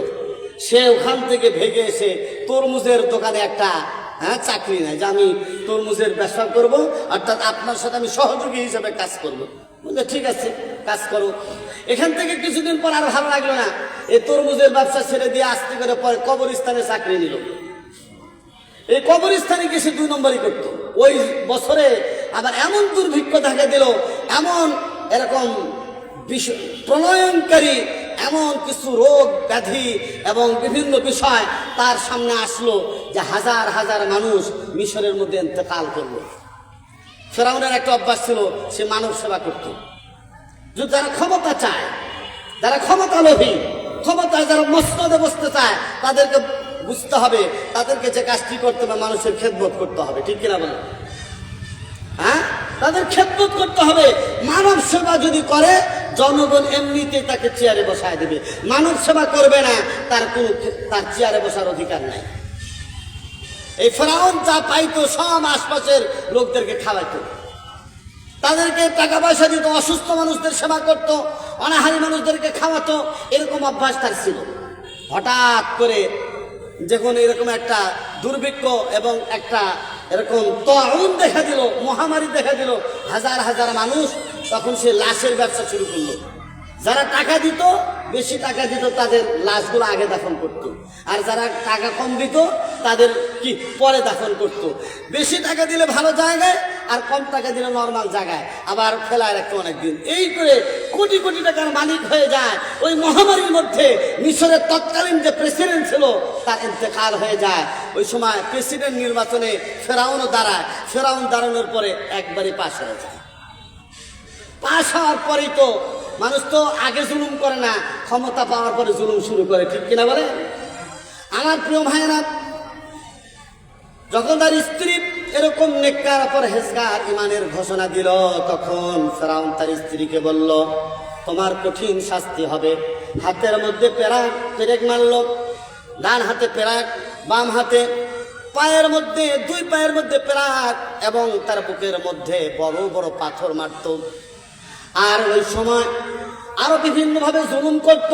সে ওখান থেকে ভেগে এসে তরমুজের দোকানে একটা চাকরি নেয়, যে আমি তরমুজের ব্যবসা করব, অর্থাৎ আপনার সাথে আমি সহযোগী হিসেবে কাজ করব। বললে ঠিক আছে কাজ করো। এখান থেকে কিছুদিন পর আর ভালো লাগলো না, এই তরমুজের ব্যবসা ছেড়ে দিয়ে আস্তে করে পরে কবরস্থানে চাকরি নিল। এই কবরস্থানে গিয়ে সে 2 নম্বরই করতো। ওই বছরে আবার এমন দুর্ভিক্ষ দেখা দিল, এরকম প্রলয়ঙ্কারী এমন কিছু রোগ ব্যাধি এবং বিভিন্ন বিষয় তার সামনে আসলো, যে হাজার হাজার মানুষ মিশরের মধ্যে ইন্তেকাল করলো। ফেরাউনের একটা অভ্যাস ছিল, সে মানব সেবা করত। যদি যারা ক্ষমতা চায়, যারা ক্ষমতা লোভী, ক্ষমতায় যারা মসনদে বসতে চায় তাদেরকে বুঝতে হবে, তাদেরকে যে কাজটি করতে হবে মানুষের খেদমত করতে হবে, ঠিক কিনা বলেন? হ্যাঁ, তাদের খেদমত করতে হবে। মানব সেবা যদি করে জনগণ এমনিতেই তাকে চেয়ারে বসায় দেবে। মানব সেবা করবে না, তার চেয়ারে বসার অধিকার নাই। এই ফেরাউন যা পাইতো সব আশপাশের লোকদেরকে খাওয়াইতো, তাদেরকে টাকা পয়সা দিত, অসুস্থ মানুষদের সেবা করত, অনাহারী মানুষদেরকে খাওয়াতো, এরকম অভ্যাস তার ছিল। হঠাৎ করে যখন এরকম একটা দুর্ভিক্ষ এবং একটা এরকম তাউন দেখা দিল, মহামারী দেখা দিল, হাজার হাজার মানুষ, তখন সে লাশের ব্যবসা শুরু করলো। যারা টাকা দিত, বেশি টাকা দিত, তাদের লাশগুলো আগে দাফন করত, আর যারা টাকা কম দিত তাদের কি পরে দাফন করত। বেশি টাকা দিলে ভালো জায়গায়, আর কম টাকা দিলে নর্মাল জায়গায়, আবার ফেলায় রাখতো অনেকদিন। এই করে কোটি কোটি টাকার মালিক হয়ে যায়। ওই মহামারীর মধ্যে মিশরের তৎকালীন যে প্রেসিডেন্ট ছিল তার ইন্তেকাল হয়ে যায়। ওই সময় প্রেসিডেন্ট নির্বাচনে ফেরাউনও দাঁড়ায়। ফেরাউন দাঁড়ানোর পরে একবারই পাশ হয়ে যায়। পাশ হওয়ার পরেই তো মানুষ তো আগে জুলুম করে না, ক্ষমতা পাওয়ার পরে জুলুম শুরু করে, ঠিক কিনা বলে? আমার প্রিয় ভাইয়েরা, যখন তার স্ত্রী এরকম নেককার পরহেজগার ইমানের ঘোষণা দিল, তখন ফেরাউন তার স্ত্রীকে বলল, তোমার কঠিন শাস্তি হবে। হাতের মধ্যে পেরেক মারল, ডান হাতে পেরাক, বাম হাতে, পায়ের মধ্যে, দুই পায়ের মধ্যে পেরাক, এবং তার বুকের মধ্যে বড় বড় পাথর মারত। আর ওই সময় আরো বিভিন্ন ভাবে জুলুম করত।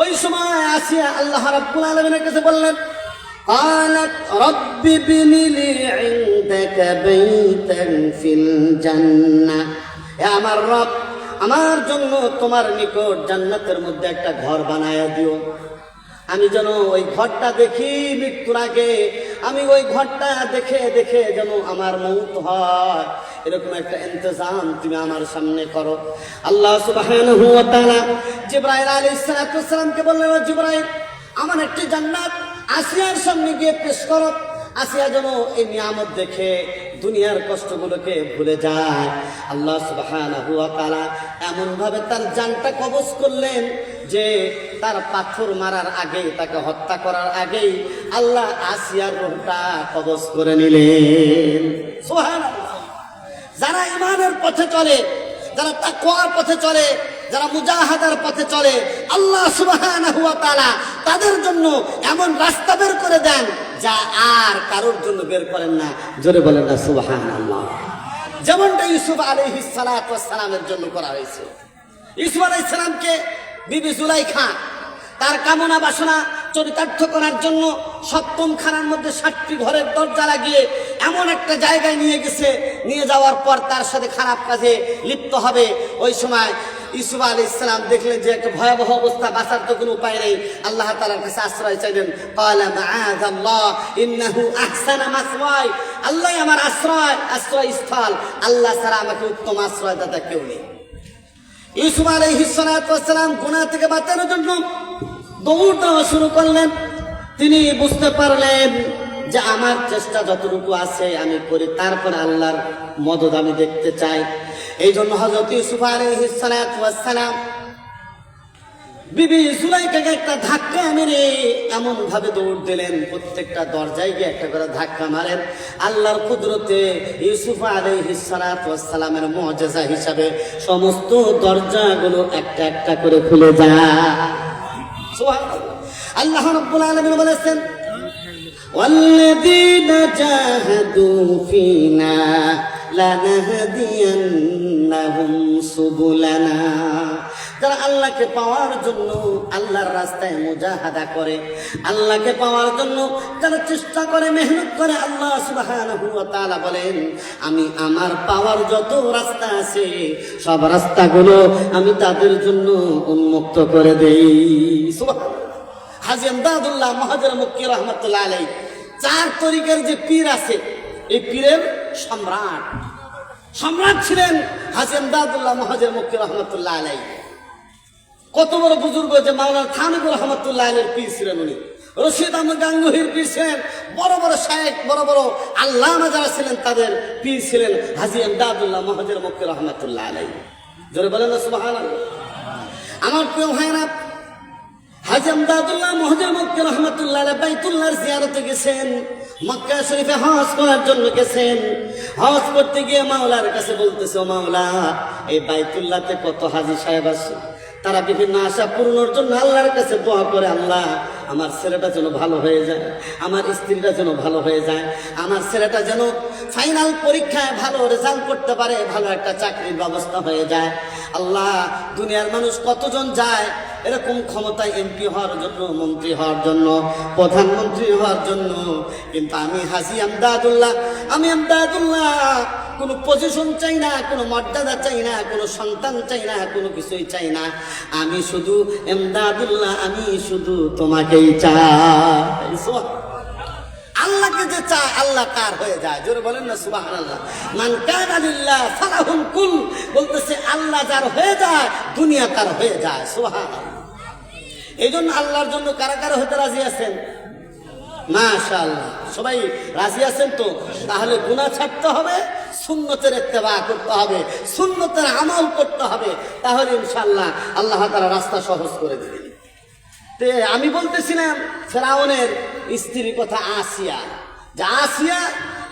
ওই সময় আসিয়া আল্লাহ রাব্বুল আলামিনের কাছে বললেন, قالت رب ابن لي عندك بيتا في الجنة, হে আমার রব, আমার জন্য তোমার নিকট জান্নাতের মধ্যে একটা ঘর বানায়া দিও। আমি যেন ওই ঘরটা দেখি মৃত্যুর আগে, আমি ওই ঘরটা দেখে দেখে যেন আমার মৌত হয়, এরকম একটা ইন্তজাম তুমি আমার সামনে করো। আল্লাহ সুবহানাহু ওয়া তাআলা জিবরাইল আলাইহিস সালামকে বললেন, জিবরাইল, আমার একটি জান্নাত আসিয়ার সামনে গিয়ে পেশ করো। আসিয়া যেন এই নিয়ামত দেখে দুনিয়ার কষ্টগুলোকে ভুলে যায়। আল্লাহ সুবহানাহু ওয়া তাআলা এমন ভাবে তার জানটা কবজ করলেন যে তার পাথর মারার আগে, তাকে হত্যা করার আগেই আল্লাহ আসিয়ার রূহটা কবজ করে নিলেন। সুবহানাল্লাহ। যারা ইমানের পথে চলে, যারা তাকওয়ার পথে চলে, যারা মুজাহাদার পথে চলে, আল্লাহ সুবহানাহু ওয়া তাআলা তাদের জন্য এমন রাস্তা বের করে দেন যা আর কারোর জন্য বের করেন না। জোরে বলেন না সুবহানাল্লাহ। যেমনটা ইউসুফ আলাইহিস সালাতু ওয়াস সালামের জন্য করা হয়েছে। ইউসুফ আলাইহিস সালামকে বিবি জুলাইখা তার কামনা বাসনা চরিতার্থ করার জন্য সপ্তম খানার মধ্যে 7টি ঘরের দরজা লাগিয়ে এমন একটা জায়গায় নিয়ে গেছে। নিয়ে যাওয়ার পর তার সাথে খারাপ কাজে লিপ্ত হবে। ওই সময় ইউসুফ আলাইহিস সালাম দেখলেন যে একটা ভয়াবহ অবস্থা, বাঁচার তো কোনো উপায় নেই। আল্লাহ তাআলার কাছে আশ্রয় চাইলেন। ক্বালা মাআযাল্লাহ ইন্নাহু আহসানা মাসওয়াই, আল্লাহ আমার আশ্রয়স্থল, আল্লাহ ছাড়া আমাকে উত্তম আশ্রয়দাতা কেউ নেই। ইউসুফ আলাইহিস সালাম গুনাহ থেকে বাঁচানোর জন্য দৌড় দেওয়া শুরু করলেন। তিনি বুঝতে পারলেন যে আমার চেষ্টা যতটুকু আছে আমি করি, তারপর আল্লাহর মদদ আমি দেখতে চাই। এই জন্য হযরত ইউসুফ আলাইহিস সালাম বিবি জুলাইখাকে একটা ধাক্কা মেরে এমন ভাবে দৌড় দিলেন, প্রত্যেকটা দরজায় গিয়ে একটা করে ধাক্কা মারেন। আল্লাহর কুদরতে ইউসুফ আলাইহিস সালামের মুআজিজা হিসাবে সমস্ত দরজাগুলো একটা একটা করে খুলে যায়। সুবহানাল্লাহ। আল্লাহ রাব্বুল আলামিন বলেছেন, ওয়াল্লাযীনা জাহাদু ফীনা লানাহদিয়ান্নাহুম সুবুলানা, যারা আল্লাহকে পাওয়ার জন্য আল্লাহর রাস্তায় মুজাহাদা করে, আল্লাহকে পাওয়ার জন্য যারা চেষ্টা করে, মেহনত করে, আল্লাহ সুবহানাহু ওয়া তাআলা বলেন, আমি আমার পাওয়ার যত রাস্তা আছে সব রাস্তাগুলো আমি তাদের জন্য উন্মুক্ত করে দেই। সুবহানাল্লাহ। হাজী আমদাদুল্লাহ মুহাজির মক্কি রাহমাতুল্লাহ আলাইহি 4 তরিকার যে পীর আছে, এই পীরের সম্রাট ছিলেন হাজী আমদাদুল্লাহ মুহাজির মক্কি রাহমাতুল্লাহ আলাইহি। কত বড় বুজুর্গ যে মাওলানা থানভী রাহমাতুল্লাহ আলাইহির পীর ছিলেন উনি। রশিদ আহমদ গাঙ্গুহির পীর ছিলেন। বড় বড় শায়েখ, বড় বড় আল্লামা যারা ছিলেন তাদের পীর ছিলেন হাজী আমদাদুল্লাহ মুহাজির মক্কি রাহমাতুল্লাহ আলাইহি। জোরে বলেন না সুবহানাল্লাহ। আমার প্রিয় ভাইরা, হাজী আমদাদুল্লাহ মুহাজির মক্কি রহমাতুল্লাহ আলাইহি বাইতুল্লাহর জিয়ারতে গেছেন, মক্কা শরীফে হজ করার জন্য গেছেন। হজ করতে গিয়ে মাওলার কাছে বলতেছে, ও মাওলা, এই বাইতুল্লাহতে কত হাজী সাহেব আছে, তারা বিভিন্ন আশা পূরণের জন্য আল্লাহর কাছে দোয়া করে, আল্লাহ আমার ছেলেটা যেন ভালো হয়ে যায়, আমার স্ত্রীটা যেন ভালো হয়ে যায়, আমার ছেলেটা যেন ফাইনাল পরীক্ষায় ভালো রেজাল্ট করতে পারে, ভালো একটা চাকরির ব্যবস্থা হয়ে যায়। আল্লাহ, দুনিয়ার মানুষ কতজন যায় এরকম ক্ষমতায় এমপি হওয়ার জন্য, মন্ত্রী হওয়ার জন্য, প্রধানমন্ত্রী হওয়ার জন্য, কিন্তু আমি হাজী আমদাদুল্লাহ, আমি আমদাদুল্লাহ কোনো পজিশন চাই না, কোনো মর্যাদা চাই না, কোনো সন্তান চাই না, কোনো কিছুই চাই না। আমি শুধু আমদাদুল্লাহ, আমি শুধু তোমাকেই চাই। আল্লাহকে যে চায় আল্লাহ তার হয়ে যায়। জোরে বলেন না সুবহানাল্লাহ। মান কানা লিল্লাহ ফালাহুল কুল, বলতেছে আল্লাহ যার হয়ে যায় দুনিয়া তার হয়ে যায়। সুবহানাল্লাহ। এই জন্য আল্লাহর জন্য কারা কারা হতে রাজি আছেন? মাশাআল্লাহ, সবাই রাজি আছেন তো? তাহলে গুনাহ ছাড়তে হবে, সুন্নতের ইত্তেবা করতে হবে, সুন্নতের আমল করতে হবে, তাহলে ইনশাআল্লাহ আল্লাহ তাআলা রাস্তা সহজ করে দিবেন। তে আমি বলতেছিলাম ফেরাউনের স্ত্রীর কথা, আসিয়া। যে আসিয়া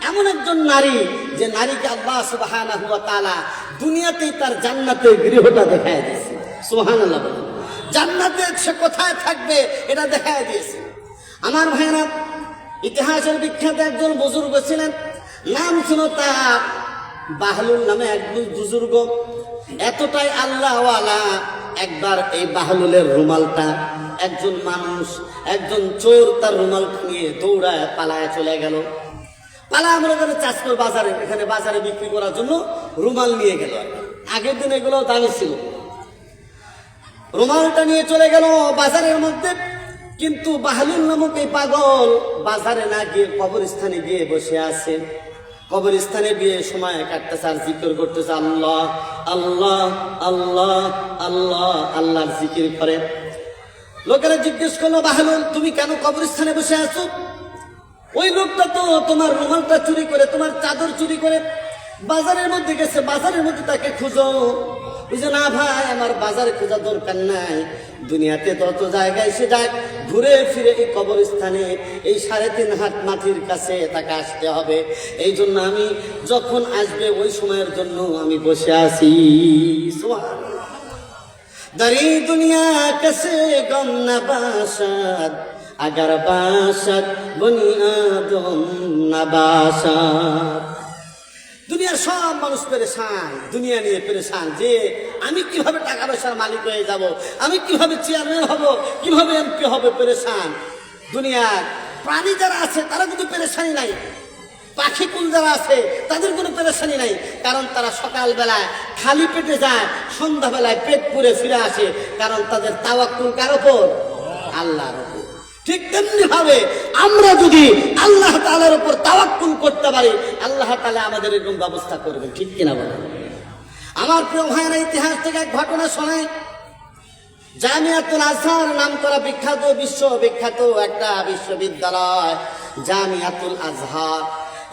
এমন একজন নারী, যে নারীকে আল্লাহ সুবহানাহু ওয়া তাআলা দুনিয়াতেই তার জান্নাতের গৃহটা দেখায় দিয়েছে। সুবহানাল্লাহ। জান্নাতে সে কোথায় থাকবে এটা দেখায় দিয়েছে। আমার ভাইরা, ইতিহাসের বিখ্যাত একজন বুজুর্গ ছিলেন, নাম ছিল তার বাহলুল নামে এক বুজুর্গ। এতটাই আল্লাহওয়ালা, একবার এই বাহলুলের রুমালটা একজন মানুষ, একজন চোর তার রুমালটা নিয়ে দৌড়ায় পালায় চলে গেল। পালা আমরা এখানে চাষকর বাজারে, এখানে বাজারে বিক্রি করার জন্য রুমাল নিয়ে গেল। আগের দিন এগুলো দামি ছিল। রুমালটা নিয়ে চলে গেল বাজারের মধ্যে, কিন্তু বাহলুল নামক এই পাগল বাজারে না গিয়ে কবরস্থানে গিয়ে বসে আছে। কবরস্থানে গিয়ে সময় কাটতেছে আর জিকির করতেছে, আল্লাহ আল্লাহ আল্লাহ আল্লাহ, আল্লাহর জিকির করে। লোকেরা জিজ্ঞেস করলো, বাহলুল তুমি কেন কবরস্থানে বসে আছো? ওই লোকটা তো তোমার রুমালটা চুরি করে, তোমার চাদর চুরি করে বাজারের মধ্যে গেছে, বাজারের মধ্যে তাকে খুঁজো। বুঝে না ভাই, আমার বাজারে খোঁজার দরকার নাই, দুনিয়াতে তত জায়গায় সে যায়, ঘুরে ফিরে এই কবরস্থানে এই 3.5 হাত মাটির কাছে তাকে আসতে হবে। এই জন্য আমি যখন আসবে ওই সময়ের জন্য আমি বসে আছি। দারি দুনিয়া কাছে গম না বাসাদ, আগার বাসাদ বনি আদম না বাসাদ। দুনিয়ার সব মানুষ পেরেশান, দুনিয়া নিয়ে পেরেশান, যে আমি কিভাবে টাকা পয়সার মালিক হয়ে যাব, আমি কিভাবে চেয়ারম্যান হব, কিভাবে এমপি হবে, পেরেশান। দুনিয়ার প্রাণী যারা আছে তারা কিন্তু পেরেশানি নাই, পাখিকুল যারা আছে তাদের কোনো পেরেশানি নাই, কারণ তারা সকালবেলায় খালি পেটে যায়, সন্ধ্যাবেলায় পেট পুরে ফিরে আসে, কারণ তাদের তাওয়াক্কুল কার উপর? আল্লাহর উপর। ঠিক তেমনি ভাবে আমরা যদি আল্লাহ তাআলার উপর তাওয়াক্কুল করতে পারি, আল্লাহ তাআলা আমাদের এরকম ব্যবস্থা করবেন। ঠিক কিনা বলেন? আমার প্রিয় ভাইয়েরা, ইতিহাস থেকে এক ঘটনা শোনাই। জামিয়াতুল আজহার নাম করা বিখ্যাত, বিশ্ববিখ্যাত একটা বিশ্ববিদ্যালয় জামিয়াতুল আজহার।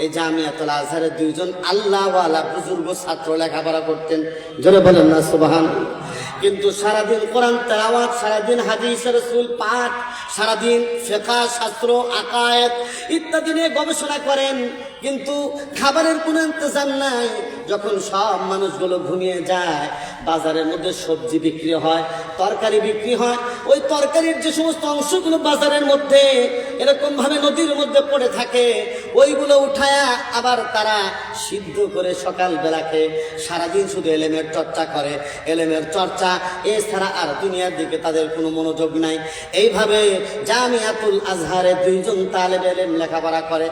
এই জামিয়াতুল আজহারের 2 জন আল্লাহওয়ালা বুজুর্গ ছাত্র লেখাপড়া করতেন। জোরে বলেন না সুবহানাল্লাহ। কিন্তু সারাদিন কোরআন তেলাওয়াত, সারাদিন হাদিস রাসূল পাঠ, সারাদিন ফিকহ শাস্ত্র, আকায়েদ ইত্যাদি নিয়ে গবেষণা করেন, কিন্তু খাবারের কোনো ইন্তজাম নাই। যখন সব মানুষগুলো ঘুমিয়ে যায়, বাজারের মধ্যে সবজি বিক্রি হয়, তরকারি বিক্রি হয়, ওই তরকারির যে সমস্ত অংশগুলো বাজারের মধ্যে এরকম ভাবে নদীর মধ্যে পড়ে থাকে, ওইগুলো উঠায়া আবার তারা সিদ্ধ করে সকালবেলা খেয়ে সারাদিন শুধু এলেমের চর্চা করে। এলেমের চর্চা এছাড়া আর দুনিয়ার দিকে তাদের কোনো মনোযোগ নাই। এইভাবে জামিয়াতুল আজহারে 2 জন তালেবে ইলম লেখাপড়া করে।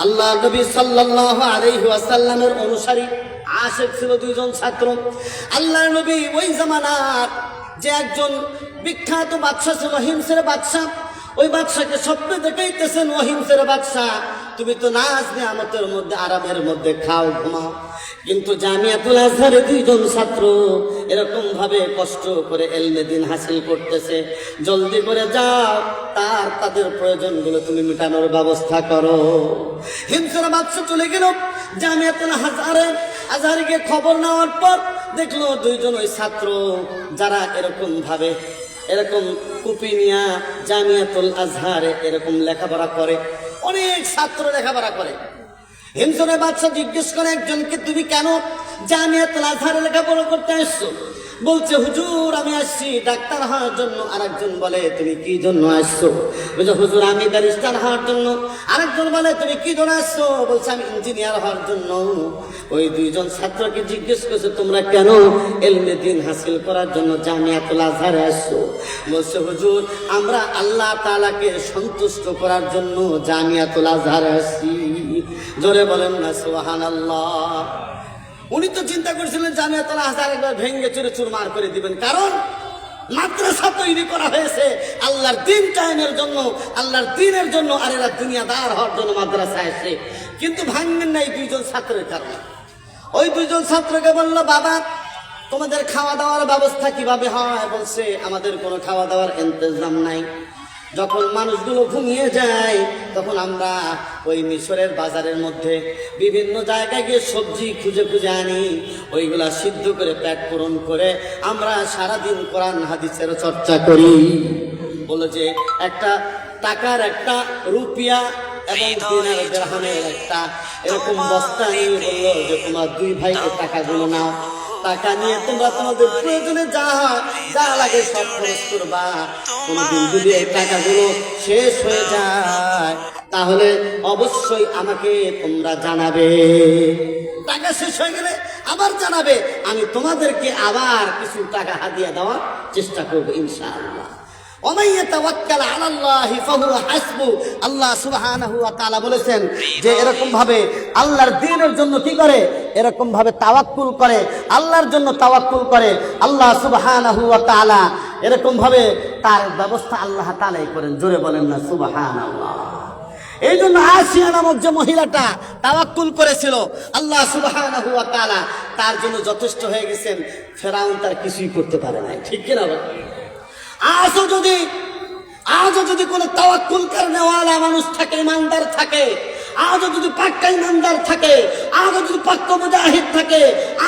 আল্লাহ নবী সাল্লাল্লাহু আলাইহি ওয়াসাল্লামের অনুসারী আশিক ছিল 2 জন ছাত্র। আল্লাহ নবী ওই জামানার যে একজন বিখ্যাত বাদশা ছিল, হিমসের বাদশা, ওই বাদশাকে স্বপ্নে দেখাইতেছেন, ও হিমসের বাদশা, তুমি তো নাজ নিয়ামতের মধ্যে আরামের মধ্যে খাও ঘুমাও, কিন্তু জামিয়াতুল আজহারে 2 জন ছাত্র এরকম ভাবে কষ্ট করে ইলমে দ্বীন হাসিল করতেছে, জলদি করে যাও, তাদের প্রয়োজনগুলো তুমি মেটানোর ব্যবস্থা করো। হিমসের বাদশা চলে গেল জামিয়াতুল আজহারে খবর নেওয়ার পর দেখলো 2 জন ওই ছাত্র যারা এরকম ভাবে এরকম কুপিনিয়া জামিয়াতুল আজহারে এরকম লেখাপড়া করে, অনেক ছাত্র লেখাপড়া করে। হিমসনের বাদশা জিজ্ঞেস করে একজনকে, তুমি কেন জামিয়াতুল আজহারে লেখাপড়া করতে আসছো? বলছে, হুজুর আমি আসছি ডাক্তার হওয়ার জন্য। আরেকজন বলে, তুমি কি জন্য আসছো? বলছে, হুজুর আমি ব্যারিস্টার হওয়ার জন্য। আরেকজন বলে, তুমি কি জন্য আসছো? বলছে, আমি ইঞ্জিনিয়ার হওয়ার জন্য। ওই দুইজন ছাত্রকে জিজ্ঞেস করছে, তোমরা কেন ইলমে দ্বীন হাসিল করার জন্য জামিয়াতুল আজহারে আসছো? বলছে, হুজুর আমরা আল্লাহ তাআলাকে সন্তুষ্ট করার জন্য জামিয়াতুল আজহারে আসছি। জোরে বলেন না সুবহানাল্লাহ। উনি তো চিন্তা করেছিলেন জামিয়াতুল আজহার একবার ভেঙ্গে চুরে চুরমার করে দিবেন, কারণ মাদ্রাসা তৈরি করা হয়েছে আল্লাহর দ্বীন কায়েমের জন্য, আল্লাহর দ্বীনের জন্য, আর এরা দুনিয়াদার হওয়ার জন্য মাদ্রাসা এসে। কিন্তু ভাঙবেন না এই দুইজন ছাত্রের কারণে। ওই দুইজন ছাত্রকে বললো, বাবা তোমাদের খাওয়া দাওয়ার ব্যবস্থা কিভাবে হয়? বলছে, আমাদের কোনো খাওয়া দাওয়ার ইন্তজাম নাই। যখন মানুষগুলো ঘুমিয়ে যায় তখন আমরা ওই মিশরের বাজারের মধ্যে বিভিন্ন জায়গায় গিয়ে সবজি খুঁজে খুঁজে আনি, ওইগুলা সিদ্ধ করে পেট পূরণ করে আমরা সারাদিন কোরআন হাদিসের চর্চা করি। বললো যে একটা টাকার একটা রুপিয়া এবং দিনার দিরহামের একটা এরকম বস্তা নিয়ে বললো যে তোমার দুই ভাইকে টাকাগুলো নাও, টাকা নিয়ে তোমরা তোমাদের প্রয়োজনে যা লাগে সব খরচ করবা। কোনদিন যদি এই টাকাগুলো শেষ হয়ে যায় তাহলে অবশ্যই আমাকে তোমরা জানাবে। টাকা শেষ হয়ে গেলে আবার জানাবে, আমি তোমাদেরকে আবার কিছু টাকা হাদিয়া দেওয়ার চেষ্টা করবো ইনশাআল্লাহ। আল্লাহ সুবহানাহু ওয়া তাআলা বলেছেন যে এরকম ভাবে আল্লাহর দ্বীনের জন্য কি করে, এরকম ভাবে তাওয়াক্কুল করে, আল্লাহর জন্য তাওয়াক্কুল করে আল্লাহ সুবহানাহু ওয়া তাআলা এরকম ভাবে তার ব্যবস্থা আল্লাহ তাআলাই করেন। জোরে বলেন না সুবহানাল্লাহ। এই জন্য আসিয়া নামক যে মহিলাটা তাওয়াক্কুল করেছিল, আল্লাহ সুবহানাহু ওয়া তাআলা তার জন্য যথেষ্ট হয়ে গেছেন। ফেরাউন তার কিছুই করতে পারে নাই, ঠিক কিনা? আজও যদি কোন তাওয়াক্কুল করনেওয়ালা মানুষ থাকে, ইমানদার থাকে, আজও যদি পাক্কা ইমানদার থাকে, আজও যদি পাক্কা মুজাহিদ থাকে,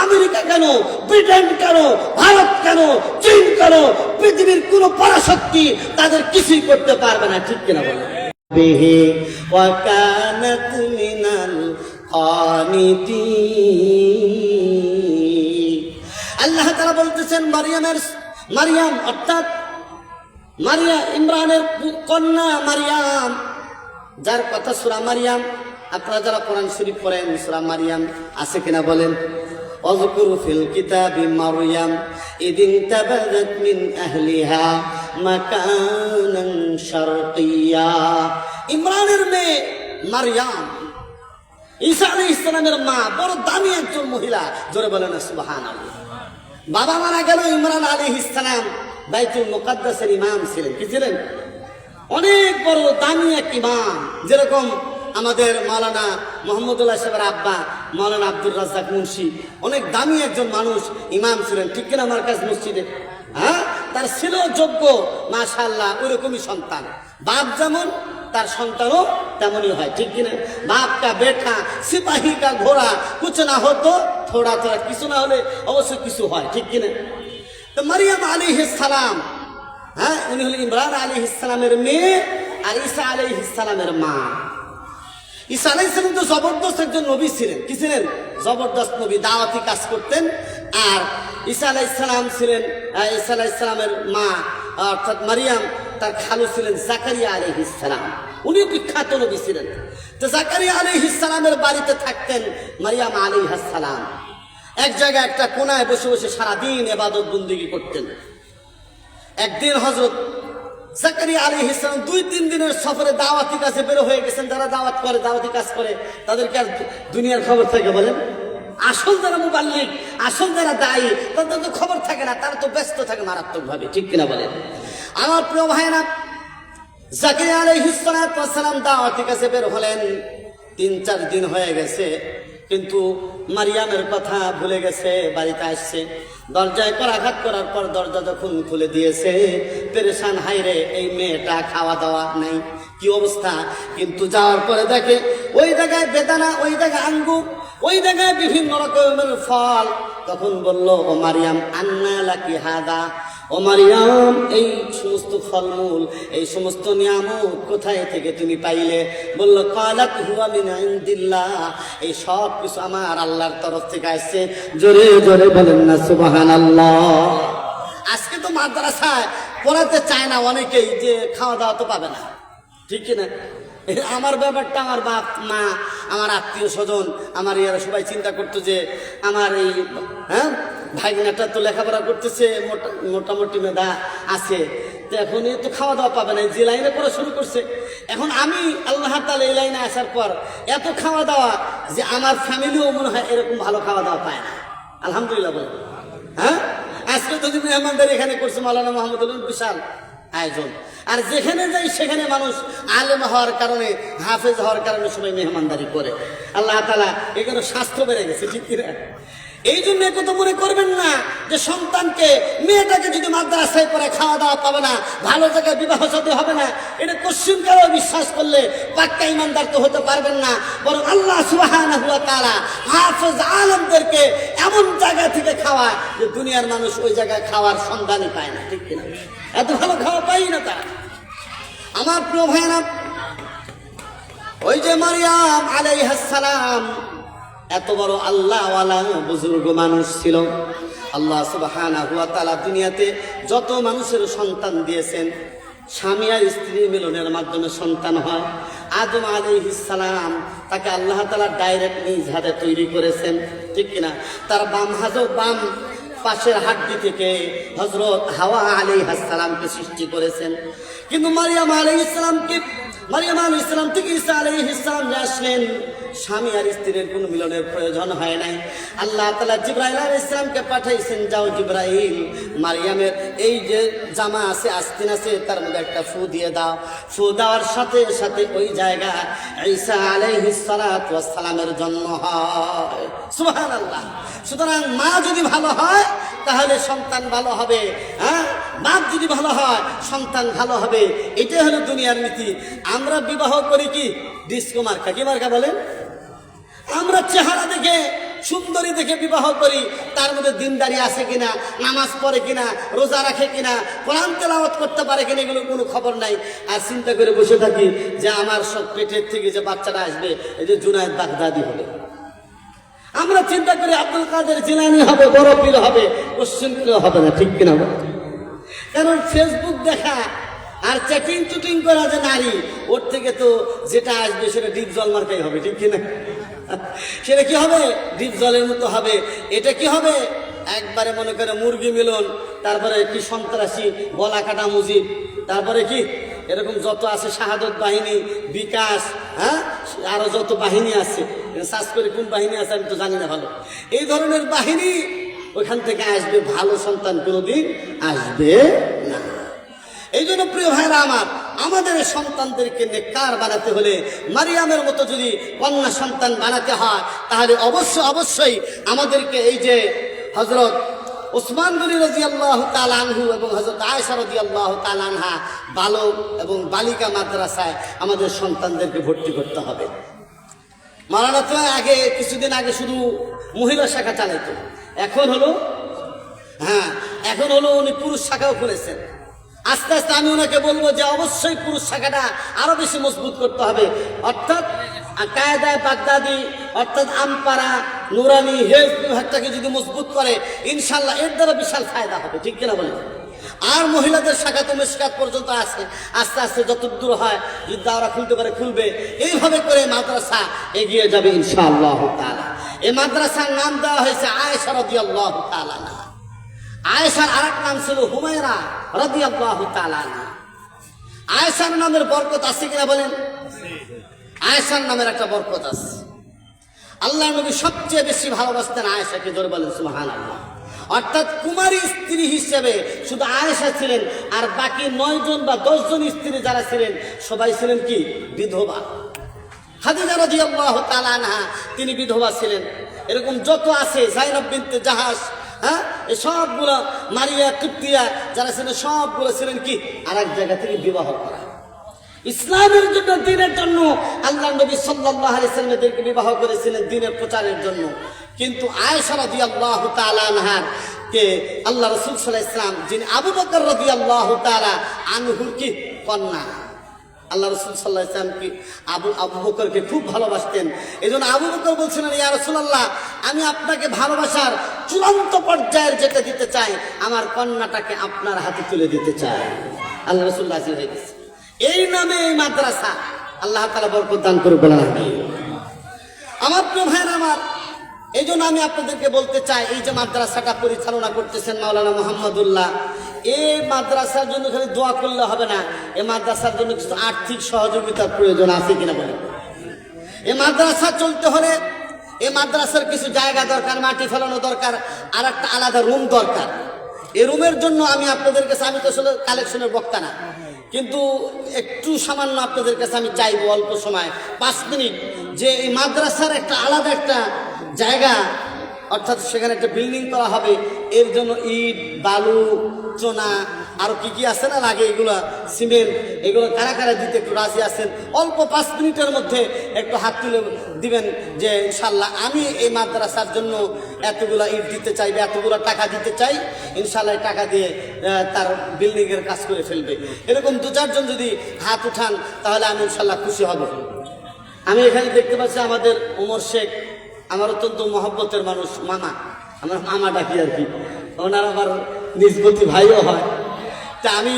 আমেরিকা কেন, ব্রিটেন কেন, ভারত কেন, চীন কেন, পৃথিবীর কোন পরাশক্তি তাদের কিছুই করতে পারবে না, ঠিক কিনা বলেন? ওয়া কানাত মিনাল কানিতিন। আল্লাহ তাআলা বলতেছেন মারিয়াম অর্থাৎ ইমরানের কন্যা মারিয়াম, যার কথা সূরা মারিয়াম, আপনারা যারা কোরআন শরীফ পড়েন সূরা মারিয়াম আছে কিনা বলেন? ওয়াযকুরু ফিল কিতাবি মারইয়াম ইদিন তাবাযাত মিন আহলিহা মাকানান শারকিয়া। ইমরানের মেয়ে মারিয়াম, ঈসা আলাইহিস সালামের মা, বড় দামি একজন মহিলা। জোরে বলেন সুবহানাল্লাহ। বাবা মারা গেল, ইমরান আলাইহিস সালাম বাইতুল মুকাদ্দাসের ইমাম ছিলেন। কি ছিলেন? অনেক বড় দামি এক ইমাম। যেরকম আমাদের মাওলানা মোহাম্মদুল্লাহ সাহেবের আব্বা মাওলানা আব্দুর রাজ্জাক মুন্সি অনেক দামি একজন মানুষ, ইমাম ছিলেন, ঠিক কিনা? মার্কাজ মসজিদে তার ছিল যোগ্য, মাশাআল্লাহ, ওইরকমই সন্তান। বাপ যেমন তার সন্তানও তেমনই হয়, ঠিক কিনা? বাপ কা বেটা সিপাহী কা ঘোড়া, কুছ না হতো থোড়া থোড়া, কিছু না হলে অবশ্য কিছু হয়, ঠিক কিনা? তো মারিয়াম আলাইহিস সালাম, উনি হলেন ইমরান আলাইহিস সালামের মেয়ে আর ঈসা আলাইহিস সালামের মা। ঈসা আলাইহিস সালাম তো জবরদস্ত একজন নবী ছিলেন। কি ছিলেন? জবরদস্ত নবী, দাওয়াতি কাজ করতেন। আর ঈসা আলাইহিস সালাম ছিলেন, ঈসা আলাইহিস সালামের মা অর্থাৎ মারিয়াম, তার খালু ছিলেন জাকারিয়া আলাইহিস সালাম, উনি বিখ্যাত নবী ছিলেন। তো জাকারিয়া আলাইহিস সালামের বাড়িতে থাকতেন মারিয়াম আলাইহিস সালাম। এক জায়গায় একটা কোনায় বসে বসে সারাদিন ইবাদত বন্দেগী করতেন। একদিন হযরত জাকারিয়া আলাইহিস সালাম 2-3 দিনের সফরে দাওয়াতি কাজে বের হয়ে গেছেন। যারা দাওয়াত করে, দাওয়াতি কাজ করে, তাদেরকে আর দুনিয়ার খবর থাকে বলেন? আসল যারা মুবাল্লিগ, আসল যারা দায়ী, তাদের তো খবর থাকে না, তারা তো ব্যস্ত থাকে মারাত্মকভাবে, ঠিক কিনা বলেন? আমার প্রিয় ভাইরা, জাকারিয়া আলাইহিস সালাম দাওয়াতি কাজে বের হলেন। 3-4 দিন হয়ে গেছে, কিন্তু মারিয়ামের কথা ভুলে গেছে। বাড়িতে আসছে, দরজায় করাঘাত করার পর দরজা যখন খুলে দিয়েছে, পেরেশান, হাইরে এই মেয়েটা, খাওয়া দাওয়া নাই, কি অবস্থা। কিন্তু যাওয়ার পরে দেখে ওই জায়গায় বেদানা, ওই জায়গায় আঙ্গুর, ওই জায়গায় বিভিন্ন রকমের ফল। তখন বলল, ও মারিয়াম, আন্না লাকি হাদা, ও মারিয়াম, এই সমস্ত ফলমূল, এই সমস্ত নিয়ামত কোথায় থেকে তুমি পাইলে? বলল কালাত হুয়া মিন ইনদিল্লাহ, এই সব কিছু আমার আল্লাহর তরফ থেকে আসছে। জোরে জোরে বলেন না সুবহানাল্লাহ। আজকে তো মাদ্রাসায় পড়াতে চায় না অনেকেই, যে খাওয়া দাওয়া তো পাবে না, ঠিক কিনা? আমার ব্যাপারটা আমার বাপ মা, আমার আত্মীয় স্বজন, আমার ইয়ারা সবাই চিন্তা করতো যে আমার এই ভাগিনাটা তো লেখাপড়া করতেছে, মোটামুটি মেধা আছে, তো এখন তো খাওয়া দাওয়া পাবে না, যে লাইনে পড়া শুরু করছে। এখন আমি আল্লাহ তাআলা এই লাইনে আসার পর এত খাওয়া দাওয়া যে আমার ফ্যামিলিও মনে হয় এরকম ভালো খাওয়া দাওয়া পায় না। আলহামদুলিল্লাহ বলে। আজকে যদি মেহমানদারি এখানে করছে মাওলানা মাহমুদুল, বিশাল আয়োজন। আর যেখানে যাই সেখানে মানুষ আলেম হওয়ার কারণে, হাফেজ হওয়ার কারণে সবাই মেহমানদারি করে। আল্লাহ তাআলা এখানে স্বাস্থ্য বেড়ে গেছে, ঠিক কিনা? এই জন্য একথা মনে করবেন না যে সন্তানকে, মেয়েটাকে যদি মাদ্রাসায় পড়ে খাওয়া দাওয়া পাবে না, ভালো জায়গায় বিবাহ সাথী হবে না, এটা কোশ্চিনকারও বিশ্বাস করলে পাক্কা ইমানদার তো হতে পারবেন না। বরং আল্লাহ সুবহানাহু ওয়া তাআলা হাফেজ আলেমদেরকে এমন জায়গা থেকে খাওয়ায় যে দুনিয়ার মানুষ ওই জায়গায় খাওয়ার সন্ধানই পায় না, ঠিক কিনা? এত ভালো খাওয়া পাই না তারা। আমার প্রিয় ভাইরা, ওই যে মারিয়াম আলাইহিস সালাম এত বড় আল্লাহওয়ালা বুজুর্গ মানুষ ছিল। আল্লাহ সুবহানাহু ওয়া তাআলা দুনিয়াতে যত মানুষের সন্তান দিয়েছেন, স্বামী আর স্ত্রী মিলনের মাধ্যমে সন্তান হয়। আদম আলাইহিস সালাম, তাকে আল্লাহ তাআলা ডাইরেক্ট নিজ হাতে তৈরি করেছেন, ঠিক কিনা? তার বাম পাশের হাড্ডি থেকে হযরত হাওয়া আলাইহিস সালামকে সৃষ্টি করেছেন। কিন্তু মারিয়াম আলাইহিস সালাম থেকে ঈসা আলাইহিস সালাম যে আসলেন, স্বামী আর স্ত্রীর কোনো মিলনের প্রয়োজন হয় নাই। আল্লাহ তাআলা জিবরাইল আলাইহিস সালামকে পাঠাইছেন, যাও জিবরাইল, মারিয়ামের এই যে জামা আছে, আস্তিন আছে, তার মধ্যে একটা ফু দিয়ে দাও। ফু দেওয়ার সাথে সাথে ওই জায়গা ঈসা আলাইহিস সালাতু ওয়াস সালামের জন্ম হয়। সুবহানাল্লাহ। সুতরাং মা যদি ভালো হয় তাহলে সন্তান ভালো হবে, বাপ যদি ভালো হয় সন্তান ভালো হবে। এটাই হলো দুনিয়ার নীতি। আমরা বিবাহ করি কি ডিস্কো মার্কা, কি মার্কা বলেন? আমরা চেহারা দেখে, সুন্দরী দেখে বিবাহ করি, তার মধ্যে দিনদারি আছে কিনা, নামাজ পড়ে কিনা, রোজা রাখে কিনা, কোরআন তেলাওয়াত করতে পারে কিনা, এগুলো কোনো খবর নাই। আর চিন্তা করে বসে থাকি যে আমার সব পেটের থেকে যে বাচ্চাটা আসবে, এই যে জুনায়েদ বাগদাদি হবে। আমরা চিন্তা করি আব্দুল কাদের জিলানী হবে, বড় পীর হবে, কোশ্চেন হবে না, ঠিক কিনা? কারণ ফেসবুক দেখা আর চ্যাটিং করা যে নারী, ওর থেকে তো যেটা আসবে সেটা ডিপ জল মার্কাই হবে, ঠিক কিনা? সেটা কি হবে? ডিপ জলের মতো হবে। এটা কি হবে? একবারে মনে করে মুরগি মিলন, তারপরে কি সন্ত্রাসী, গলা কাটা মুজিব, তারপরে কি এরকম যত আছে, শাহাদত বাহিনী, বিকাশ, আরো যত বাহিনী আছে, সার্চ করে কোন বাহিনী আছে আমি তো জানি না ভালো। এই ধরনের বাহিনী ওইখান থেকে আসবে, ভালো সন্তান কোনোদিন আসবে না। এই জন্য প্রিয় ভাইরা আমার, আমাদের সন্তানদেরকে নেককার বানাতে হলে, মারিয়ামের মতো যদি কন্যা সন্তান বানাতে হয়, তাহলে অবশ্যই আমাদেরকে এই যে হযরত ওসমান গনি রাদিয়াল্লাহু তাআলা আনহু এবং হযরত আয়েশা রাদিয়াল্লাহু তাআলা আনহা বালক এবং বালিকা মাদ্রাসায় আমাদের সন্তানদেরকে ভর্তি করতে হবে। মাওলানা তো কিছুদিন আগে শুধু মহিলা শাখা চালাইতো, এখন হলো উনি পুরুষ শাখাও খুলেছেন। আস্তে আস্তে আমি ওনাকে বলবো যে অবশ্যই পুরুষ শাখাটা আরো বেশি মজবুত করতে হবে। অর্থাৎ কায়দায় বাগদাদি, অর্থাৎ আমপাড়া, নুরানি, হেলথ বিভাগটাকে যদি মজবুত করে, ইনশাল্লাহ এর দ্বারা বিশাল ফায়দা হবে, ঠিক কিনা বলেন? আর মহিলাদের শাখা তো মিশকাত পর্যন্ত আছে, আস্তে আস্তে যত দূর হয় যদি দাওরা খুলতে পারে খুলবে। এইভাবে করে মাদ্রাসা এগিয়ে যাবে ইনশাআল্লাহ তাআলা। এই মাদ্রাসার নাম দেওয়া হয়েছে আয়েশা রাদিয়াল্লাহু তাআলা আনহা। আয়েশার আরেক নাম ছিল হুমায়রা রাদিয়াল্লাহু তাআলা আনহা। আয়েশার নামের বরকত আছে কিনা বলেন? আয়েশার নামের একটা বরকত আছে। আল্লাহর নবী সবচেয়ে বেশি ভালোবাসতেন আয়েশাকে, জোরে বলেন সুবহানাল্লাহ। অর্থাৎ কুমারী স্ত্রী হিসেবে শুধু আয়েশা ছিলেন, আর বাকি 9 জন বা 10 জন স্ত্রী যারা ছিলেন সবাই ছিলেন কি? বিধবা। খাদিজা রাদিয়াল্লাহু তাআলা আনহা তিনি বিধবা ছিলেন। এরকম যত আছে, যায়নব বিনতে জাহাশ, এই সবগুলো, মারিয়া কিপ্তিয়া যারা ছিলেন, সবগুলো ছিলেন কি? আরেক জায়গা থেকে বিবাহ করা। ইসলামের জন্য, দ্বীনের জন্য আল্লাহর নবী সাল্লাল্লাহু আলাইহি ওয়াসাল্লাম এদেরকে বিবাহ করেছিলেন দ্বীনের প্রচারের জন্য। কিন্তু আয়েশা রাদিয়াল্লাহু তাআলা আনহার কে আল্লাহ রাসূল সাল্লাল্লাহু আলাইহি ওয়াসাল্লাম যিনি আবু বকর রাদিয়াল্লাহু তাআলা আনহুর কি কন্যা, আল্লাহ রাসূল সাল্লাল্লাহু আলাইহি ওয়াসাল্লাম কি আবু বকরকে খুব ভালোবাসতেন। এজন্য আবু বকর বলছিলেন, ইয়া রাসূলুল্লাহ, আমি আপনাকে ভালোবাসার চূড়ান্ত পর্যায়ের যেতে দিতে চাই, আমার কন্যাটাকে আপনার হাতে তুলে দিতে চাই। আল্লাহ রাসূল রাজি হয়ে গেছে। এই নামে এই মাদ্রাসা, আল্লাহ তাআলা বরকত দান করে বলেন আমিন। আমার প্রিয় ভাইরা আমার, এই জন্য আমি আপনাদেরকে বলতে চাই, এই যে মাদ্রাসাটা পরিচালনা করতেছেন মাওলানা মুহাম্মদুল্লাহ, এই মাদ্রাসার জন্য খালি দোয়া করলে হবে না, এই মাদ্রাসার জন্য কিছু আর্থিক সহযোগিতার প্রয়োজন আছে কিনা বলেন। এই মাদ্রাসা চলতে হলে এই মাদ্রাসার কিছু জায়গা দরকার, মাটি ফেলানো দরকার, আর একটা আলাদা রুম দরকার। এই রুমের জন্য আমি আপনাদের কাছে, আমি তো আসলে কালেকশনের বক্তা না, কিন্তু একটু সামান্য আপনাদের কাছে আমি চাইবো অল্প সময় 5 মিনিট, যে এই মাদ্রাসার একটা আলাদা একটা জায়গা, অর্থাৎ সেখানে একটা বিল্ডিং করা হবে, এর জন্য ইট, বালু, চোনা, আরো কি কি আছে না লাগে, এগুলো সিমেন্ট, এগুলো কারা কারা দিতে একটু রাজি আছেন? অল্প 5 মিনিটের মধ্যে একটু হাত তুলে দিবেন যে ইনশাল্লাহ আমি এই মাদ্রাসার জন্য এতগুলো ইট দিতে চাই বা এতগুলো টাকা দিতে চাই, ইনশাল্লাহ এই টাকা দিয়ে তার বিল্ডিং এর কাজ করে ফেলবে। এরকম 2-4 জন যদি হাত উঠান তাহলে আমি ইনশাল্লাহ খুশি হব। আমি এখানে দেখতে পাচ্ছি আমাদের ওমর শেখ, আমার অত্যন্ত মহব্বতের মানুষ, মামা, আমার মামা ডাকি আর কি, ওনার আমার নিজবতী ভাইও হয়। তা আমি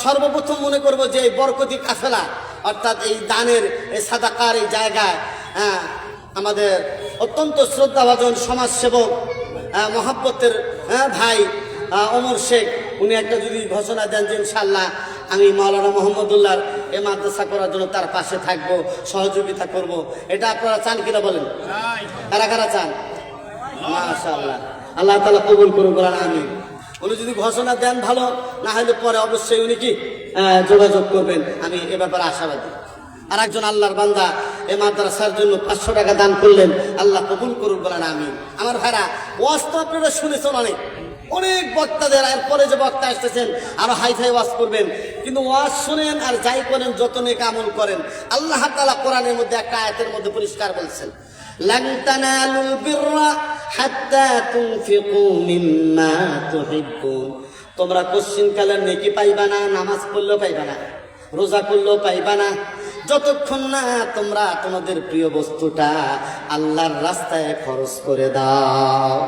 সর্বপ্রথম মনে করব যে এই বরকতি কাফেলা, অর্থাৎ এই দানের, এই সাদাকার এই জায়গায় আমাদের অত্যন্ত শ্রদ্ধাভাজন সমাজসেবক মহব্বতের ভাই ওমর শেখ, উনি একটা যদি ঘোষণা দেন যে ইনশাল্লাহ আমি মাওলানা মুহাম্মদুল্লাহর এই মাদ্রাসা করার জন্য তার পাশে থাকব, সহযোগিতা করব, এটা আপনারা চান কিনা বলেন? কারা কারা চান? মাশাআল্লাহ, আল্লাহ তাআলা কবুল করুন, বলেন আমিন। উনি যদি ঘোষণা দেন ভালো, না হলে পরে অবশ্যই উনি কি যোগাযোগ করবেন, আমি এ ব্যাপারে আশাবাদী। আর একজন আল্লাহর বান্দা এই মাদ্রাসার জন্য 500 টাকা দান করলেন, আল্লাহ কবুল করুন, বলেন আমিন। আমার ভাইরা, ওয়াজ তো আপনারা শুনেছেন অনেক বক্তাদের, এরপরে যে বক্তা আসতেছেন আরো হাইফাই ওয়াজ করবেন, কিন্তু ওয়াজ শুনেন আর যাই করেন, যত নেক আমল করেন, আল্লাহ তাআলা কোরআনের মধ্যে একটা আয়াতের মধ্যে পরিষ্কার বলছেন, লান তানালুল বিররা হাত্তা তুনফিকু মিম্মা তুহিব্বুন। তোমরা কোশ্চিনকালের নেকি পাইবা না, নামাজ পড়লেও পাইবা না, রোজা করলেও পাইবা না, যতক্ষণ না তোমরা তোমাদের প্রিয় বস্তুটা আল্লাহর রাস্তায় খরচ করে দাও।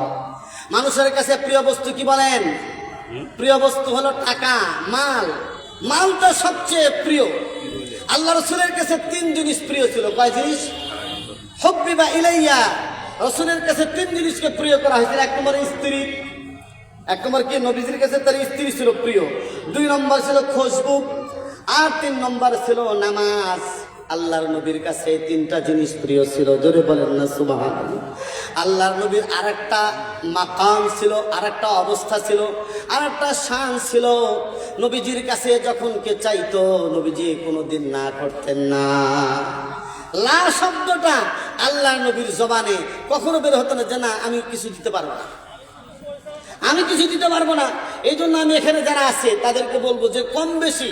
মানুষের কাছে প্রিয় বস্তু কি বলেন? প্রিয় বস্তু হলো টাকা, মাল। মালটা সবচেয়ে প্রিয়। আল্লাহ রাসূলের কাছে 3 জিনিস প্রিয় ছিল। কয় জিনিস? হুব্বিবা ইলাইয়া, রাসূলের কাছে 3 জিনিসকে প্রিয় করা হয়েছিল। 1 নম্বর স্ত্রী, 1 নম্বর কি নবীজির কাছে তার স্ত্রী ছিল প্রিয়, 2 নম্বর ছিল খুশবু, আর 3 নম্বর ছিল নামাজ। আল্লাহর নবীর কাছে 3টা জিনিস প্রিয় ছিল। জোরে বলেন না সুবহানাল্লাহ। আল্লাহর নবীর আরেকটা মাকাম ছিল, আরেকটা অবস্থা ছিল, আরেকটা শান ছিল। নবীজির কাছে যখন কে চাইতো, নবীজি কোনোদিন না করতেন না। লা শব্দটা আল্লাহর নবীর জবানে কখনো বের হতো না যে না আমি কিছু দিতে পারবো না, আমি কিছু দিতে পারবো না। এই জন্য আমি এখানে যারা আছে তাদেরকে বলবো যে কম বেশি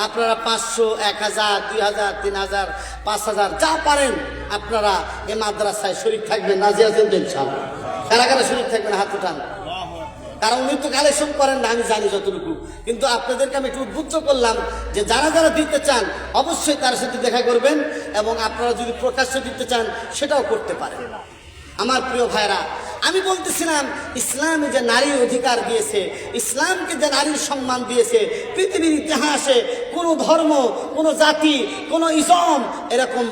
আপনারা 500, 1000, 2000, 3000, 5000 যা পারেন আপনারা এই মাদ্রাসায় শরীক থাকবেন। রাজি আছেন তো ইনশাআল্লাহ? কারা কারা শরীক থাকবেন হাত উঠান। কারণ উনি তো কালেকশন করেন না, আমি জানি যতটুকু, কিন্তু আপনাদেরকে আমি একটু উদ্বুদ্ধ করলাম যে যারা যারা দিতে চান অবশ্যই তার সাথে দেখা করবেন, এবং আপনারা যদি প্রকাশ্যে দিতে চান সেটাও করতে পারেন। আমার প্রিয় ভাইরা, আমি বলতেছিলাম ইসলামে যে নারীর অধিকার দিয়েছে, ইসলামকে যে নারীর সম্মান দিয়েছে, পৃথিবীর ইতিহাসে কোনো ধর্ম, কোনো জাতি, কোনো ইসম এরকম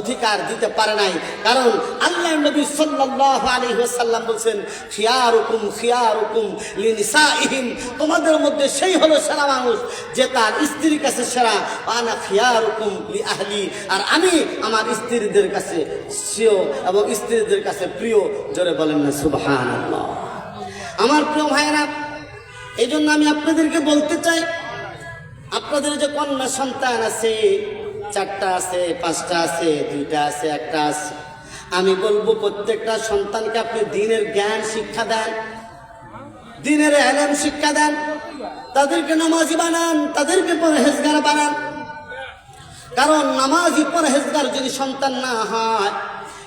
অধিকার দিতে পারে নাই। কারণ আল্লাহ নবী সাল্লাল্লাহু আলাইহি ওয়াসাল্লাম বলেন, খিয়ারুকুম খিয়ারুকুম লিনিসাইহিম, তোমাদের মধ্যে সেই হলো সেরা মানুষ যে তার স্ত্রীর কাছে সেরা। আনা খিয়ারুকুম লি আহলি, আর আমি আমার স্ত্রীদের কাছে শ্রেয় এবং স্ত্রীদের কাছে প্রিয়। জোরে বলেন না সুবহানাল্লাহ। আমার প্রিয় ভাইরা, এই জন্য আমি আপনাদেরকে বলতে চাই, আপনাদের যে কন্যা সন্তান আছে, 4টা আছে, 5টা আছে, 2টা আছে, 1টা আছে, আমি বলবো প্রত্যেকটা সন্তানকে আপনি দ্বীনের জ্ঞান শিক্ষা দেন, দ্বীনের ইলম শিক্ষা দেন, তাদেরকে নামাজি বানান, তাদেরকে পরহেজগার বানান। কারণ নামাজি পরহেজগার যদি সন্তান না হয়,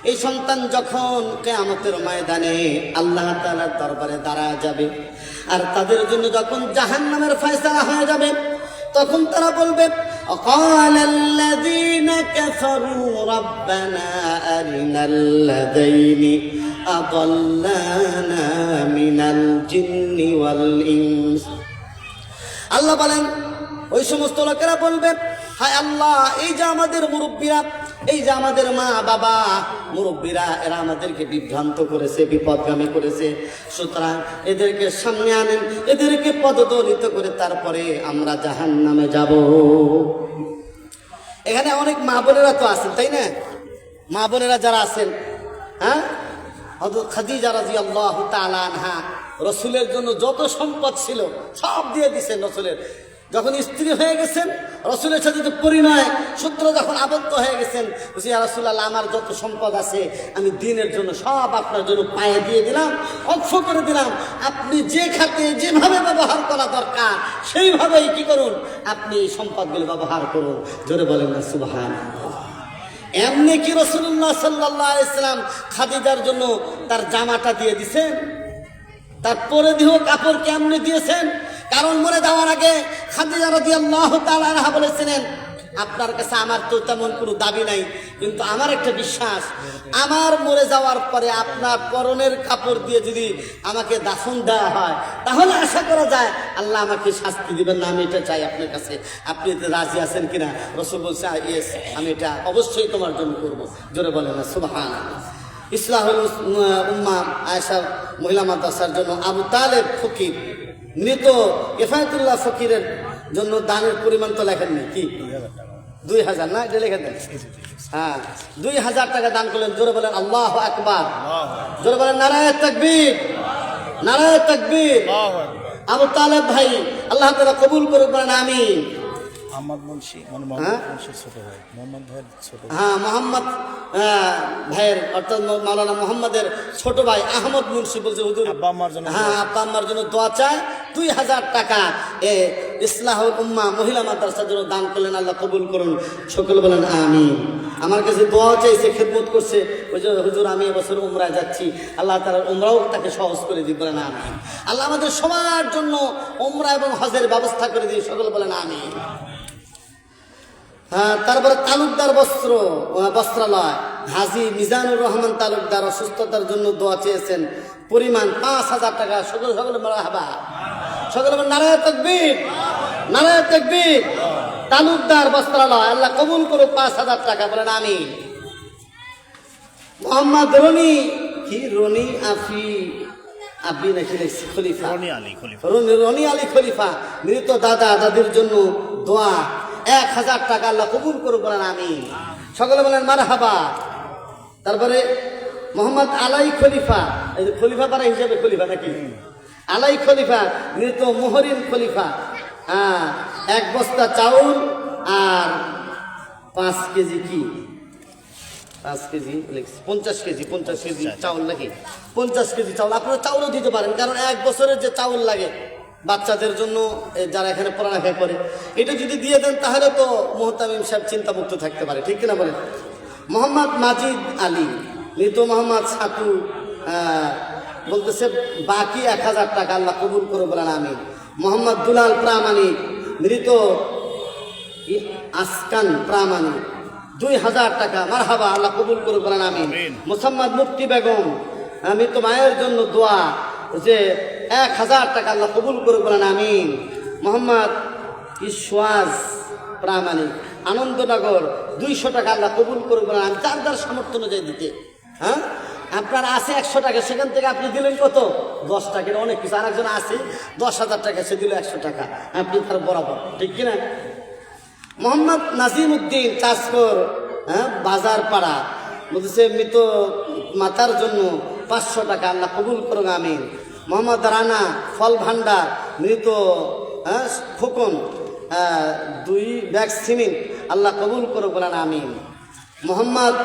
এই সন্তান যখন কিয়ামতের ময়দানে আল্লাহ তাআলার দরবারে দাঁড়ায় যাবে, আর তাদের জন্য যখন জাহান্নামের ফয়সালা হয়ে যাবে, তখন তারা বলবে قال الذين كفروا ربنا أرنا الذين أضلانا من الجن والإنس। আল্লাহ বলেন ওই সমস্ত লোকেরা বলবে, হায় আল্লাহ, এই যে আমাদের মুরব্বীরা, এই যে আমাদের মা বাবা মুরব্বীরা, এরা আমাদেরকে বিভ্রান্ত করেছে, বিপদগামী করেছে, সুতরাং এদেরকে সামনে আনেন, এদেরকে পদদলিত করে তারপরে আমরা জাহান্নামে যাব। এখানে অনেক মা বোনেরা তো আছেন, তাই না? মা বোনেরা যারা আছেন, হ্যাঁ, হযরত খাদিজা রাদিয়াল্লাহু তাআলা আনহা রাসূলের জন্য যত সম্পদ ছিল সব দিয়ে দিয়েছেন। রাসূলের যখন স্ত্রী হয়ে গেছেন, রাসূলের সাথে যে পরিণয় সূত্র যখন আবদ্ধ হয়ে গেছেন, বলছি ইয়া রাসূলুল্লাহ, আমার যত সম্পদ আছে আমি দ্বীনের জন্য সব আপনার জন্য পায়ে দিয়ে দিলাম, অক্ষ করে দিলাম। আপনি যে খাতে যেভাবে ব্যবহার করা দরকার সেইভাবেই কি করুন, আপনি এই সম্পদগুলো ব্যবহার করুন। জোরে বলেন না সুবহানাল্লাহ। এমনি কি রাসূলুল্লাহ সাল্লাল্লাহু আলাইহি সাল্লাম খাদিজার জন্য তার জামাটা দিয়ে দিয়েছেন, তার পরিধেয় কাপড় কেমনে দিয়েছেন? কারণ মরে যাওয়ার আগে খাদিজা রাদিয়াল্লাহু তাআলা আনহা বলেছিলেন, আপনার কাছে আমার তো তেমন কোনো দাবি নাই, কিন্তু আমার একটা বিশ্বাস, আমার মরে যাওয়ার পরে আপনার পরনের কাপড় দিয়ে যদি আমাকে দাফন দেওয়া হয়, তাহলে আশা করা যায় আল্লাহ আমাকে শাস্তি দিবেন না। আমি এটা চাই আপনার কাছে, আপনি এতে রাজি আছেন কিনা? রাসূল বলছে, ইয়েস, আমি এটা অবশ্যই তোমার জন্য করব। জোরে বলেন না সুবহানাল্লাহ। ইসলাহুল উম্মাহ আয়েশা মহিলা মাদ্রাসার জন্য আবু তালেব ফকির, মৃত কিফায়াতুল্লাহ ফকিরের জন্য দানের পরিমাণ তো লেখেন নেই, কি 2000 না, এটা লেখেন দেন। হ্যাঁ, 2000 টাকা দান করলেন। জোরে বলেন আল্লাহু আকবার, জোরে বলেন নারায়ে তাকবীর, নারায়ে তাকবীর। আবু তালেব ভাই আল্লাহ তাআলা কবুল করুক, বলেন আমিন। মোহাম্মদ মুন্সি, মানে মোহাম্মদ মুন্সির ছোট ভাই, মোহাম্মদ ভাইয়ের ছোট ভাই। হ্যাঁ, মোহাম্মদ ভাইয়ের অর্থাৎ মাওলানা মোহাম্মদের ছোট ভাই আহমদ মুন্সি বলছে, হুজুর আব্বা আম্মার জন্য, হ্যাঁ, আব্বা আম্মার জন্য দোয়া চায়। 2000 টাকা ইসলাহুল উম্মাহ মহিলা মাদ্রাসার জন্য দান করলেন। আল্লাহ কবুল করুন, সকলে বলেন আমিন। আমার কাছে দোয়া চাইছে, খেদমত করছে, ওই যে হুজুর আমি এবছর উমরায় যাচ্ছি, আল্লাহ তাআলা উমরাও তাকে সহজ করে দিই, বলেন আমিন। আল্লাহ আমাদের সবার জন্য উমরা এবং হজের ব্যবস্থা করে দিই, সকলে বলেন আমিন। হ্যাঁ, তারপরে তালুকদার বস্ত্রালয় হাজী মিজানুর রহমান তালুকদার অসুস্থতার জন্য দোয়া চেয়েছেন, পরিমাণ 5000 টাকা। সকলে মারহাবা, সকলে নারায়ে তাকবীর, নারায়ে তাকবীর। তালুকদার বস্ত্রালয় আল্লাহ কবুল করুক, 5000 টাকা, বলেন আমিন। মোহাম্মদ রনি আফি নাকি লিখছি খলিফা, রনি আলী খলিফা, মৃত দাদা দাদির জন্য দোয়া 1000 টাকা, আল্লাহ কবুল করুক, বলেন আমিন। সকলে বলেন মারহাবা। তারপরে মোহাম্মদ আলাই খলিফা, এই যে খলিফা পারা হিসেবে খলিফা নাকি, আলাই খলিফা, মৃত মোহরিন খলিফা, 1 বস্তা চাউল আর 5 কেজি কি 5 কেজি 50 কেজি 50 কেজি চাউল নাকি, 50 কেজি চাউল। আপনারা চাউলও দিতে পারেন, কারণ 1 বছরের যে চাউল লাগে বাচ্চাদের জন্য, যারা এখানে পড়ালেখা করে, এটা যদি দিয়ে দেন তাহলে তো মুহতামিম সাহেব চিন্তামুক্ত থাকতে পারে, ঠিক কিনা বলেন? মোহাম্মদ মাজিদ আলী, মৃত মোহাম্মদ সাকু, বলতেছে বাকি 1000 টাকা, আল্লাহ কবুল করে, বলেন আমিন। মোহাম্মদ দুলাল প্রামাণিক, মৃত আসকান প্রামাণিক, 2000 টাকা, মারহাবা, আল্লাহ কবুল করে, বলেন আমিন। মোসাম্মদ মুফতি বেগম, মৃত মায়ের জন্য দোয়া যে 1000 টাকা, আল্লাহ কবুল করে, বলেন আমিন। মোহাম্মদ ইশওয়াজ প্রামাণিক, আনন্দনগর, 200 টাকা, আল্লাহ কবুল করে, বলেন আমিন। যার যার সামর্থ্য অনুযায়ী দিতে। হ্যাঁ, আপনার আছে 100 টাকা, সেখান থেকে আপনি দিলেন কত, 10 টাকা, অনেক কিছু। আর একজন আছে 10,000 টাকা, সে দিল 100 টাকা, আপনি তার বরাবর, ঠিক কিনা? মোহাম্মদ নাজিম উদ্দিন চাষকর, বাজার পাড়া, বলতেছে মৃত মাতার জন্য 500 টাকা, আল্লাহ কবুল করুন, আমিন। মোহাম্মদ রানা ফল ভান্ডার, মৃত ফুকন, 2 ব্যাগ সিমেন্ট, আল্লাহ কবুল করুন, বলেন আমিন। মোহাম্মদ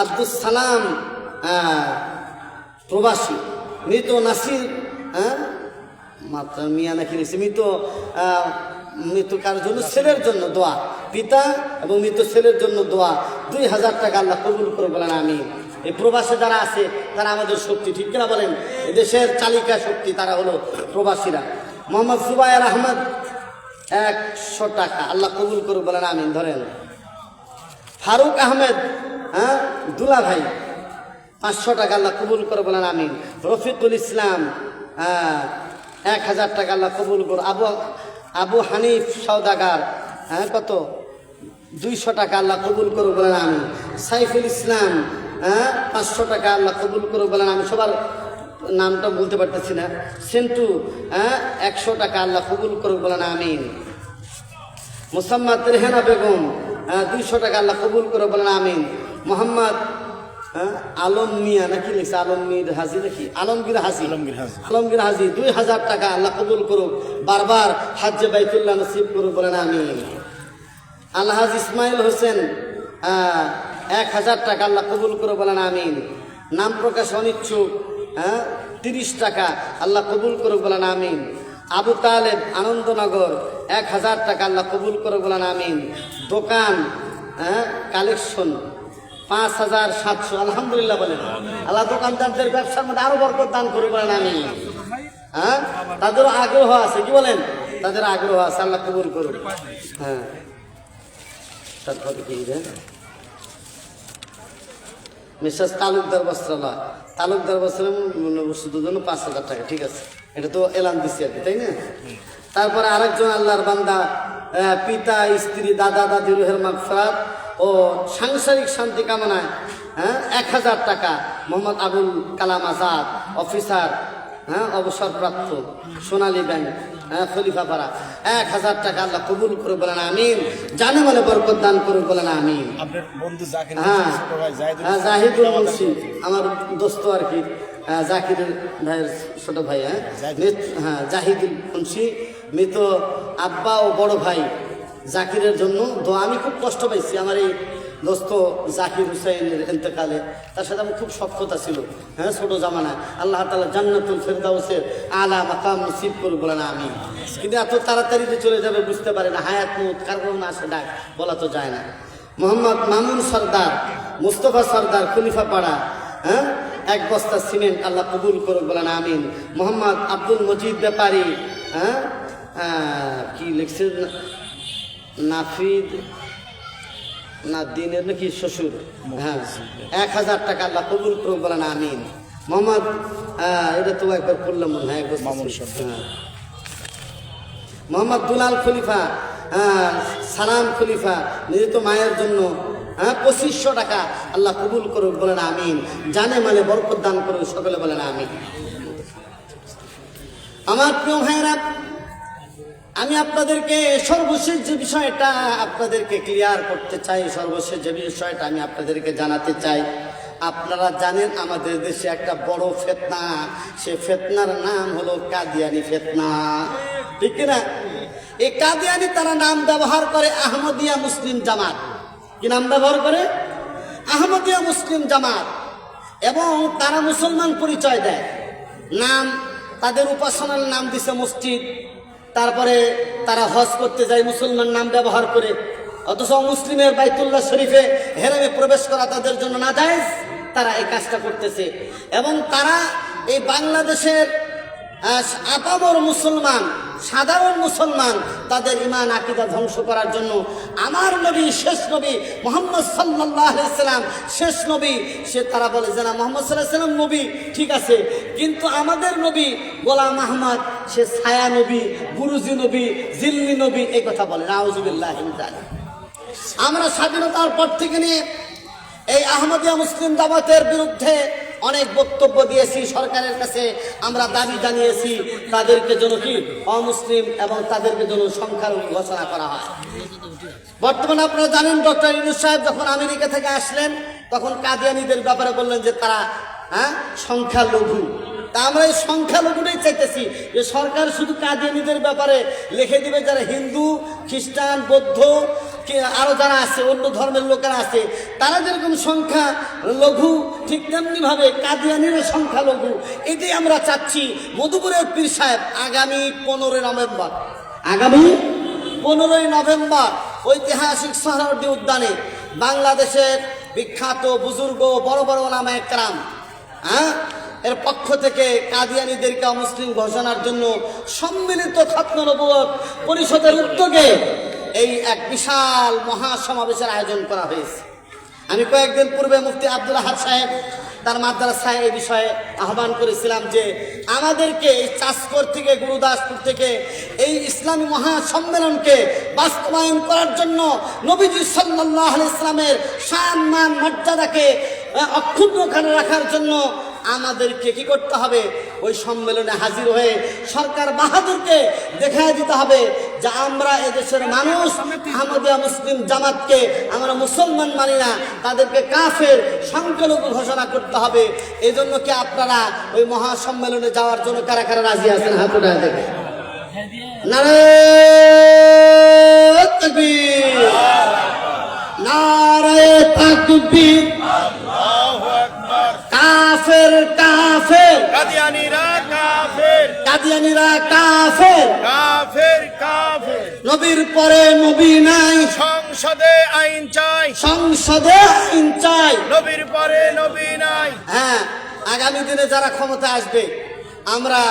আব্দুস সালাম প্রবাসী, মৃত নাসির মিয়া নাকি মৃত কার জন্য, ছেলের জন্য দোয়া, পিতা এবং মৃত ছেলের জন্য দোয়া, 2000 টাকা, আল্লাহ কবুল করে, বলেন আমিন। এই প্রবাসে যারা আছে তারা আমাদের শক্তি, ঠিক কিনা বলেন? দেশের চালিকা শক্তি তারা হলো প্রবাসীরা। মোহাম্মদ সুবাইর আহমদ 100 টাকা, আল্লাহ কবুল করুক, বলেন আমিন। ধরেন ফারুক আহমেদ, দুলা ভাই 500 টাকা, আল্লাহ কবুল করে, বলেন আমিন। রফিকুল ইসলাম 1000 টাকা, আল্লাহ কবুল করুন। আবু হানিফ সওদাগার কত? 200 টাকা, আল্লাহ কবুল করুক, বলেন আমিন। সাইফুল ইসলাম 500 টাকা, আল্লাহ কবুল করুক, বলেন আমি। সবার নামটা বলতে পারতেছি না। সেন্টু 100 টাকা, আল্লাহ কবুল করুক, বলেন আমিন। মুসাম্মাদ রেহানা বেগম 200 টাকা, আল্লাহ কবুল করে, বলেন আমিন। মোহাম্মদ আলম মিয়া নাকি লিখছে, আলমগীর হাজি নাকি, আলমগীর হাজি, আলমগীর হাজি 2000 টাকা, আল্লাহ কবুল করুক, বারবার হাজ্জে বাইতুল্লাহ নসিব করুক, বলেন আমিন। আলহাজ ইসমাইল হোসেন 1000 টাকা, আল্লাহ কবুল করুক, বলেন আমিন। নাম প্রকাশ অনিচ্ছুক 30 টাকা, আল্লাহ কবুল করুক, বলেন আমিন। আবু তালেব আনন্দনগর 1000 টাকা, আল্লাহ কবুল করুক, বলেন আমিন। দোকান কালেকশন 5700, আলহামদুলিল্লাহ বলেন। আল্লাহ দোকানদারদের ব্যবসার মধ্যে আরো বরকত দান করুক, বলেন আমিন। তাদেরও আগ্রহ আছে, কি বলেন? তাদের আগ্রহ আছে, আল্লাহ কবুল করুক। তারপরে কি মিসেস তালুকদার বস্ত্রালয়, তালুকদার বস্ত্রালয় শুধুর জন্য 5000 টাকা, ঠিক আছে, এটা তো এলান দিচ্ছি আর কি, তাই না? তারপরে আরেকজন আল্লাহর বান্দা, পিতা স্ত্রী দাদা দাদি রুহের মাগফিরাত ও সাংসারিক শান্তি কামনায় 1000 টাকা, মোহাম্মদ আবুল কালাম আজাদ, অফিসার, অবসরপ্রাপ্ত, সোনালী ব্যাংক, খলিফাপাড়া 1000 টাকা, আল্লাহ কবুল করে, বলেন আমিন। জানে বলে বরকত দান করে, বলেন আমিন। জাহিদুল মুন্সি আমার দোস্ত আর কি, জাকির ভাইয়ের ছোট ভাই, জাহিদুল মুন্সি মৃত আব্বা ও বড় ভাই জাকিরের জন্য দোয়া। আমি খুব কষ্ট পাইছি আমার এই দোস্ত জাকির হুসাইনের ইন্তেকালে, তার সাথে আমার খুব সখ্যতা ছিল, ছোট জামানায়। আল্লাহ তাআলা জান্নাতুল ফেরদাউসের আলা মাকাম নসিব করে, বলেন আমিন। কিন্তু এত তাড়াতাড়ি যে চলে যাবে বুঝতে পারে না, হায়াত মউত কার কোনো আসে ডাক বলা তো যায় না। মোহাম্মদ মামুন সর্দার, মুস্তফা সর্দার, খলিফাপাড়া 1 বস্তা সিমেন্ট, আল্লাহ কবুল করুক, বলেন আমিন। মোহাম্মদ আব্দুল মজিদ ব্যাপারী কি লিখছেন, নাফিদ না দিনের নাকি শ্বশুর, 1000 টাকা, আল্লাহ কবুল করুক, বলেন আমিন। মোহাম্মদ এটা তো একবার পড়লাম মনে হয়, মোহাম্মদ দুলাল খলিফা, সালাম খলিফা নিহত মায়ের জন্য 2500 টাকা, আল্লাহ কবুল করুক, বলেন আমিন। জানে মানে বরকত দান করুক, সকলে বলেন আমিন। আমার প্রিয় ভাইরা, আমি আপনাদেরকে সর্বশেষ যে বিষয়টা আপনাদেরকে ক্লিয়ার করতে চাই, সর্বশেষ যে বিষয়টা আমি আপনাদেরকে জানাতে চাই, আপনারা জানেন আমাদের দেশে একটা বড় ফিতনা, সে ফিতনার নাম হলো কাদিয়ানি ফিতনা, ঠিক কিনা? এই কাদিয়ানি তারা নাম ব্যবহার করে আহমদিয়া মুসলিম জামাত। কি নাম ব্যবহার করে? আহমদিয়া মুসলিম জামাত। এবং তারা মুসলমান পরিচয় দেয়, নাম তাদের উপাসনার নাম দিছে মসজিদ, তারপরে তারা হজ করতে যায় মুসলমান নাম ব্যবহার করে, অথচ মুসলিমের বাইতুল্লাহ শরীফে হেরামে প্রবেশ করা তাদের জন্য নাজায়েজ। তারা এই কাজটা করতেছে এবং তারা এই বাংলাদেশের আপামর মুসলমান, সাধারণ মুসলমান, তাদের ঈমান আকীদা ধ্বংস করার জন্য আমার নবী, শেষ নবী মুহাম্মদ সাল্লাল্লাহু আলাইহি সাল্লাম শেষ নবী, সে তারা বলে যে না মুহাম্মদ সাল্লাল্লাহু আলাইহি সাল্লাম নবী, ঠিক আছে, কিন্তু আমাদের নবী গোলাম আহমদ সে ছায়া নবী, বুরুজি নবী, জিল্লি নবী, এই কথা বলে। নাউজুবিল্লাহি মিন যালিক। আমরা স্বাধীনতার পর থেকে নিয়ে এই আহমদিয়া মুসলিম জামাতের বিরুদ্ধে অনেক বক্তব্য দিয়েছি, সরকারের কাছে আমরা দাবি জানিয়েছি তাদেরকে যেন কি অমুসলিম এবং তাদেরকে যেন সংখ্যালঘু ঘোষণা করা হয়। বর্তমানে আপনারা জানেন ডক্টর ইউনূস সাহেব যখন আমেরিকা থেকে আসলেন তখন কাদিয়ানীদের ব্যাপারে বললেন যে তারা সংখ্যালঘু। তা আমরা এই সংখ্যালঘুটাই চাইতেছি যে সরকার শুধু কাদিয়ানীদের ব্যাপারে লিখে দিবে যারা হিন্দু, খ্রিস্টান, বৌদ্ধ, আরো যারা আছে অন্য ধর্মের লোকেরা আছে তারা যেরকম সংখ্যা লঘু, ঠিক তেমনি ভাবে কাদিয়ানীরা সংখ্যা লঘু। এটাই আমরা চাচ্ছি। মধুপুরের পীর সাহেব আগামী 15 নভেম্বর ঐতিহাসিক সোহরাওয়ার্দী উদ্যানে বাংলাদেশের বিখ্যাত বুজুর্গ বড় বড় ওলামা একরাম, হ্যাঁ, এর পক্ষ থেকে কাদিয়ানীদেরকে অমুসলিম ঘোষণার জন্য সম্মিলিত খতম নবুয়ত পরিষদের উদ্যোগে এই এক বিশাল মহাসমাবেশের আয়োজন করা হয়েছে। আমি কয়েকদিন পূর্বে মুফতি আব্দুল আহাদ সাহেব তার মাদ্রাসায় এই বিষয়ে আহ্বান করেছিলাম যে আমাদেরকে এই চাষকর থেকে গুরুদাসপুর থেকে এই ইসলামী মহাসম্মেলনকে বাস্তবায়ন করার জন্য নবীজি সাল্লাল্লাহু আলাইহি ইসলামের সম্মান মর্যাদাকে অক্ষুণ্ণ রাখার জন্য আমাদেরকে কি করতে হবে? ওই সম্মেলনে হাজির হয়ে সরকার বাহাদুরকে দেখায় দিতে হবে যে আমরা এদেশের মানুষ আহমদিয়া মুসলিম জামাতকে আমরা মুসলমান মানি না, তাদেরকে কাফের সংখ্যালঘু ঘোষণা করতে হবে। এই জন্য কি আপনারা ওই মহাসম্মেলনে যাওয়ার জন্য কারা কারা রাজি আছেন? হাত উঠায় দেখে। নারে তাকবীর, নারে তাকবীর, কাফের কাফের, কাদিয়ানীরা কাফের, কাদিয়ানীরা কাফের, কাফের কাফের। নবীর পরে নবী নাই, সংসদে আইন চাই, সংসদে আইন চাই, নবীর পরে নবী নাই। হ্যাঁ, আগামী দিনে যারা ক্ষমতা আসবে, আমরা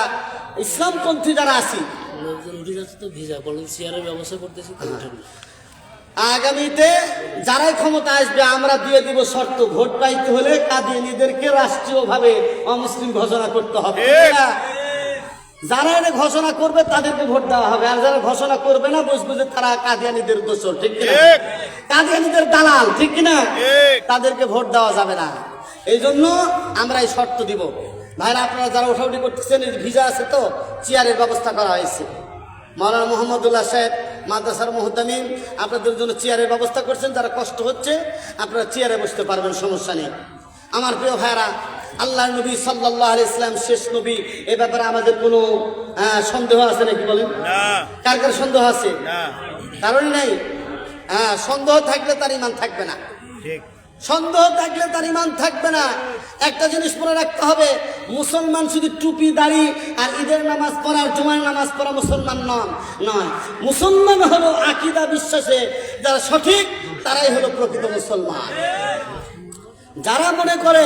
ইসলামপন্থী যারা আছি, লোকজন উঠে যাচ্ছে তো ভিজা বলেন চেয়ারের ব্যবস্থা করতেছি তো উঠেন না। আগামীতে যারাই ক্ষমতা আসবে আমরা দিয়ে দিব শর্ত, ভোট পাইতে হলে কাদিয়ানীদেরকে রাষ্ট্রীয়ভাবে অমুসলিম ঘোষণা করতে হবে। ঠিক। যারা এটা ঘোষণা করবে তাদেরকে ভোট দেওয়া হবে, আর যারা ঘোষণা করবে না বুঝবে যে তারা কাদিয়ানীদের দোষর, ঠিক কিনা? ঠিক। কাদিয়ানীদের দালাল, ঠিক কিনা? ঠিক। তাদেরকে ভোট দেওয়া যাবে না। এই জন্য আমরা এই শর্ত দিব। ভাইরা আপনারা যারা ওঠাউঠি করতেছেন, এই ভিজা আছে তো চেয়ারের ব্যবস্থা করা হয়েছে। মাওলানা মোহাম্মদুল্লাহ সাহেব মাদ্রাসার মুহতামিম আপনাদের জন্য চেয়ারের ব্যবস্থা করছেন। যারা কষ্ট হচ্ছে আপনারা চেয়ারে বসতে পারবেন, সমস্যা নেই। আমার প্রিয় ভাইরা, আল্লাহ নবী সাল্লাল্লাহু আলাইহি ইসলাম শেষ নবী, এ ব্যাপারে আমাদের কোনো সন্দেহ আছে নাকি বলেন? না, কার কার সন্দেহ আছে? না, কারণই নাই। সন্দেহ থাকলে তার ইমান থাকবে না, ঠিক। সন্দেহ থাকলে তার ইমান থাকবে না। একটা জিনিস মনে রাখতে হবে, মুসলমান শুধু টুপি দাড়ি আর ঈদের নামাজ পড়া, জুমার নামাজ পড়া মুসলমান নয়। মুসলমান হলো আকীদা বিশ্বাসে যারা সঠিক, তারাই হলো প্রকৃত মুসলমান। যারা মনে করে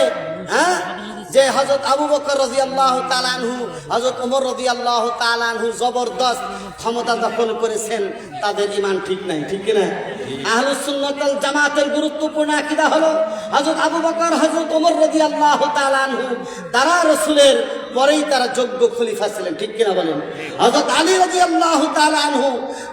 যে হযরত আবু বকর রাদিয়াল্লাহু তাআলা আনহু, হযরত ওমর রাদিয়াল্লাহু তাআলা আনহু জবরদস্ত ক্ষমতা দখল করেছেন, তাদের ঈমান ঠিক নাই, ঠিক কি না? আহলুস সুন্নাত ওয়াল জামাতের গুরুত্বপূর্ণ আকীদা হলো হযরত আবু বকর, হযরত ওমর রাদিয়াল্লাহু তাআলা আনহু তারা রাসূলের পরেই তারা যোগ্য খলিফা ছিলেন, ঠিক কিনা বলেন? হযরত আলী রাদিয়াল্লাহু তাআলা আনহু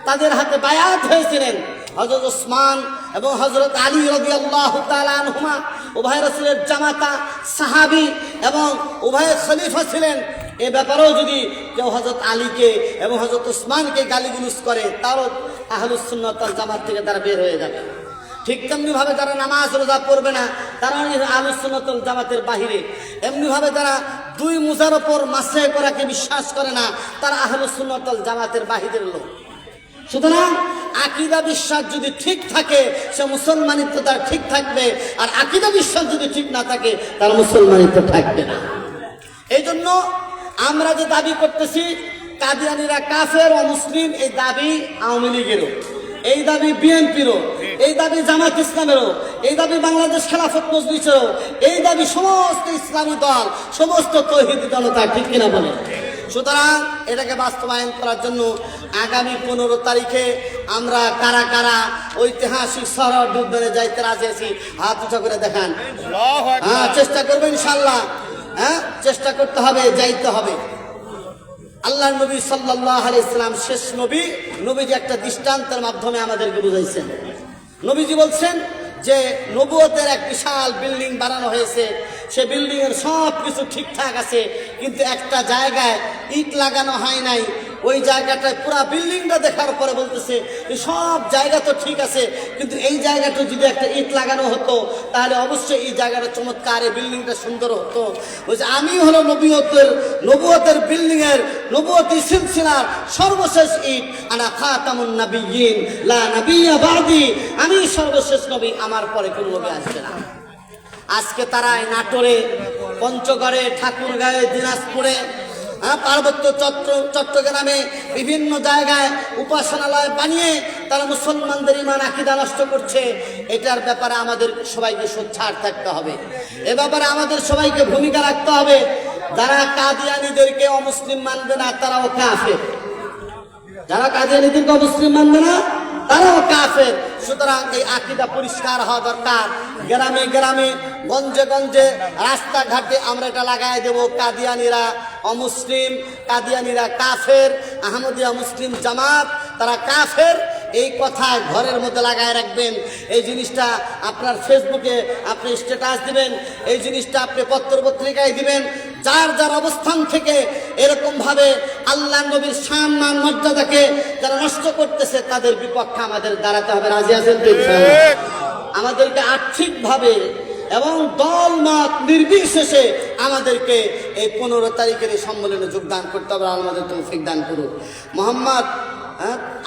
তাদের হাতে বায়াত হয়েছিলেন। হযরত ওসমান এবং হযরত আলী রাদিয়াল্লাহু তাআলা আনহুমা উভয় রাসূলের জামাতা, সাহাবী এবং উভয় খলিফা ছিলেন। এ ব্যাপারেও যদি কেউ হযরত আলীকে এবং হযরত ওসমানকে গালিগুলোজ করে, তারও আহলুস সুন্নাত ওয়াল জামাত থেকে তারা বের হয়ে যাবে। ঠিক তেমনি ভাবে যারা নামাজ রোজা পড়বে না, তারা আহলুস সুন্নাত ওয়াল জামাতের বাহিরে। এমনি ভাবে যারা দুই মুজার ওপর মাসে করাকে বিশ্বাস করে না, তারা আহলুস সুন্নাত ওয়াল জামাতের বাহিরের লোক। সুতরাং আকীদা বিশ্বাস যদি ঠিক থাকে, সে মুসলমানিত্ব তার ঠিক থাকবে, আর আকীদা বিশ্বাস যদি ঠিক না থাকে, তার মুসলমানিত্ব থাকবে না। এই জন্য আমরা যে দাবি করতেছি কাদিয়ানীরা কাফের ও মুসলিম, এই দাবি আওয়ামী লীগেরও, এই দাবি বিএনপিরও, এই দাবি জামাত ইসলামেরও, এই দাবি বাংলাদেশ খেলাফত মজলিসেরও, এই দাবি সমস্ত ইসলামী দল, সমস্ত তৌহিদি জনতা, ঠিক কিনা বলে? সুতরাং এটাকে বাস্তবায়ন করার জন্য আগামী 15 তারিখে আমরা কারা কারা ঐতিহাসিক শহর উদ্যানে যাইতে রাজি আছি, হাত উঁচা করে দেখান। চেষ্টা করবো ইনশাল্লাহ। চেষ্টা করতে হবে, যাইতে হবে। আল্লাহ নবী সাল্লাল্লাহু আলাইহি সাল্লাম শেষ নবী। নবীজি একটা দৃষ্টান্তের মাধ্যমে আমাদেরকে বুঝাইছেন। নবীজি বলছেন যে নবুয়তের এক বিশাল বিল্ডিং বানানো হয়েছে, সে বিল্ডিং এর সব কিছু ঠিকঠাক আছে, কিন্তু একটা জায়গায় ইট লাগানো হয় নাই। ওই জায়গাটায় পুরা বিল্ডিংটা দেখার পরে বলতেছে সব জায়গা তো ঠিক আছে, কিন্তু এই জায়গাটা যদি একটা ইট লাগানো হতো তাহলে অবশ্যই এই জায়গাটা চমৎকার, এই বিল্ডিংটা সুন্দর হতো। বলছে আমি হলো নবুয়তের বিল্ডিং এর, নবুয়তি সিলসিলার সর্বশেষ ইট। আনা খাতামুন নাবিয়্যিন লা নাবিয়্যা বাদি, আমি সর্বশেষ নবী, আমার পরে কোনো নবী আসবে না। আজকে তারা নাটোরে, পঞ্চগড়ে, ঠাকুরগাঁয়ে, দিনাজপুরে পার্বত্য চট্টগ্রামে বিভিন্ন জায়গায় উপাসনালয় বানিয়ে তারা মুসলমানদের ইমান আকীদা নষ্ট করছে। এটার ব্যাপারে আমাদের সবাইকে সোচ্চার থাকতে হবে, এ ব্যাপারে আমাদের সবাইকে ভূমিকা রাখতে হবে। যারা কাদিয়ানীদেরকে অমুসলিম মানবে না তারাও কাফের, যারা কাদিয়ানীদেরকে অমুসলিম মানবে না তারাও কাফের। সুতরাং এই আকীদা পরিষ্কার হওয়া দরকার। গ্রামে গ্রামে, গঞ্জে গঞ্জে, রাস্তাঘাটে আমরা এটা লাগাই দেব, কাদিয়ানীরা অমুসলিম, কাদিয়ানীরা কাফের, আহমদিয়া মুসলিম জামাত তারা কাফের। এই কথা ঘরের মধ্যে লাগায় রাখবেন। এই জিনিসটা আপনার ফেসবুকে আপনি স্ট্যাটাস দিবেন, এই জিনিসটা আপনি পত্র পত্রিকায় দিবেন। যার যার অবস্থান থেকে এরকম ভাবে আল্লাহ নবীর সম্মান মর্যাদাকে যারা নষ্ট করতেছে তাদের বিপক্ষে আমাদের দাঁড়াতে হবে। রাজি আছেন তো? আমাদেরকে আর্থিকভাবে এবং দল মত নির্বিশেষে আমাদেরকে এই 15 তারিখের এই সম্মেলনে যোগদান করতে হবে। আমাদের তৌফিক দান করুন। মোহাম্মদ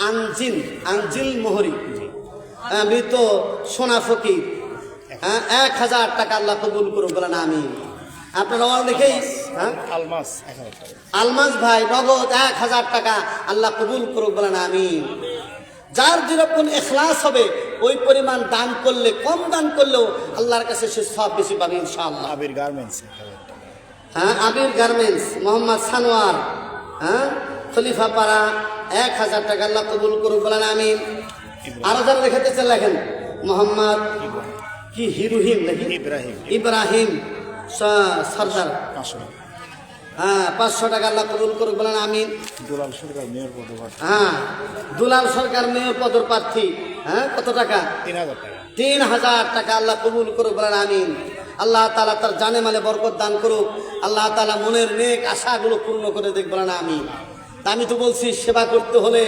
আনজিল মোহরি, মৃত সোনা ফকির, 1000 টাকা আল্লাহ কবুল করুক বলেন আমিন। আপনারা দেখেই আলমাস ভাই নগদ 1000 টাকা আল্লাহ কবুল করুক বলেন আমিন। যার যেরকম ইখলাস হবে ওই পরিমাণ দান করলে, কম দান করলেও আল্লাহর কাছে সে সব বেশি পাবে ইনশাআল্লাহ। আবির গার্মেন্টস, আবির গার্মেন্টস, মোহাম্মদ সানোয়ার, খলিফা পাড়া, 1000 টাকা আল্লাহ কবুল করুক বলেন আমিন। আরো যারা রেখেতেছেন লেখেন, মোহাম্মদ কি হিরুহিম নাকি ইব্রাহিম সর্দার, 500 টাকা আল্লাহ কবুল করুক বলেন আমিন। দুলাল সরকার মেয়র পদপ্রার্থী, দুলাল সরকার মেয়র পদপ্রার্থী, কত টাকা? 3000 টাকা। 3000 টাকা আল্লাহ কবুল করুক বলেন আমিন। আল্লাহ তাআলা তার জানে মালে বরকত দান করুক। আল্লাহ তাআলা মনের নেক আশাগুলো পূর্ণ করে দেখ বলেন আমিন। আমি তো বলছি সেবা করতে হলে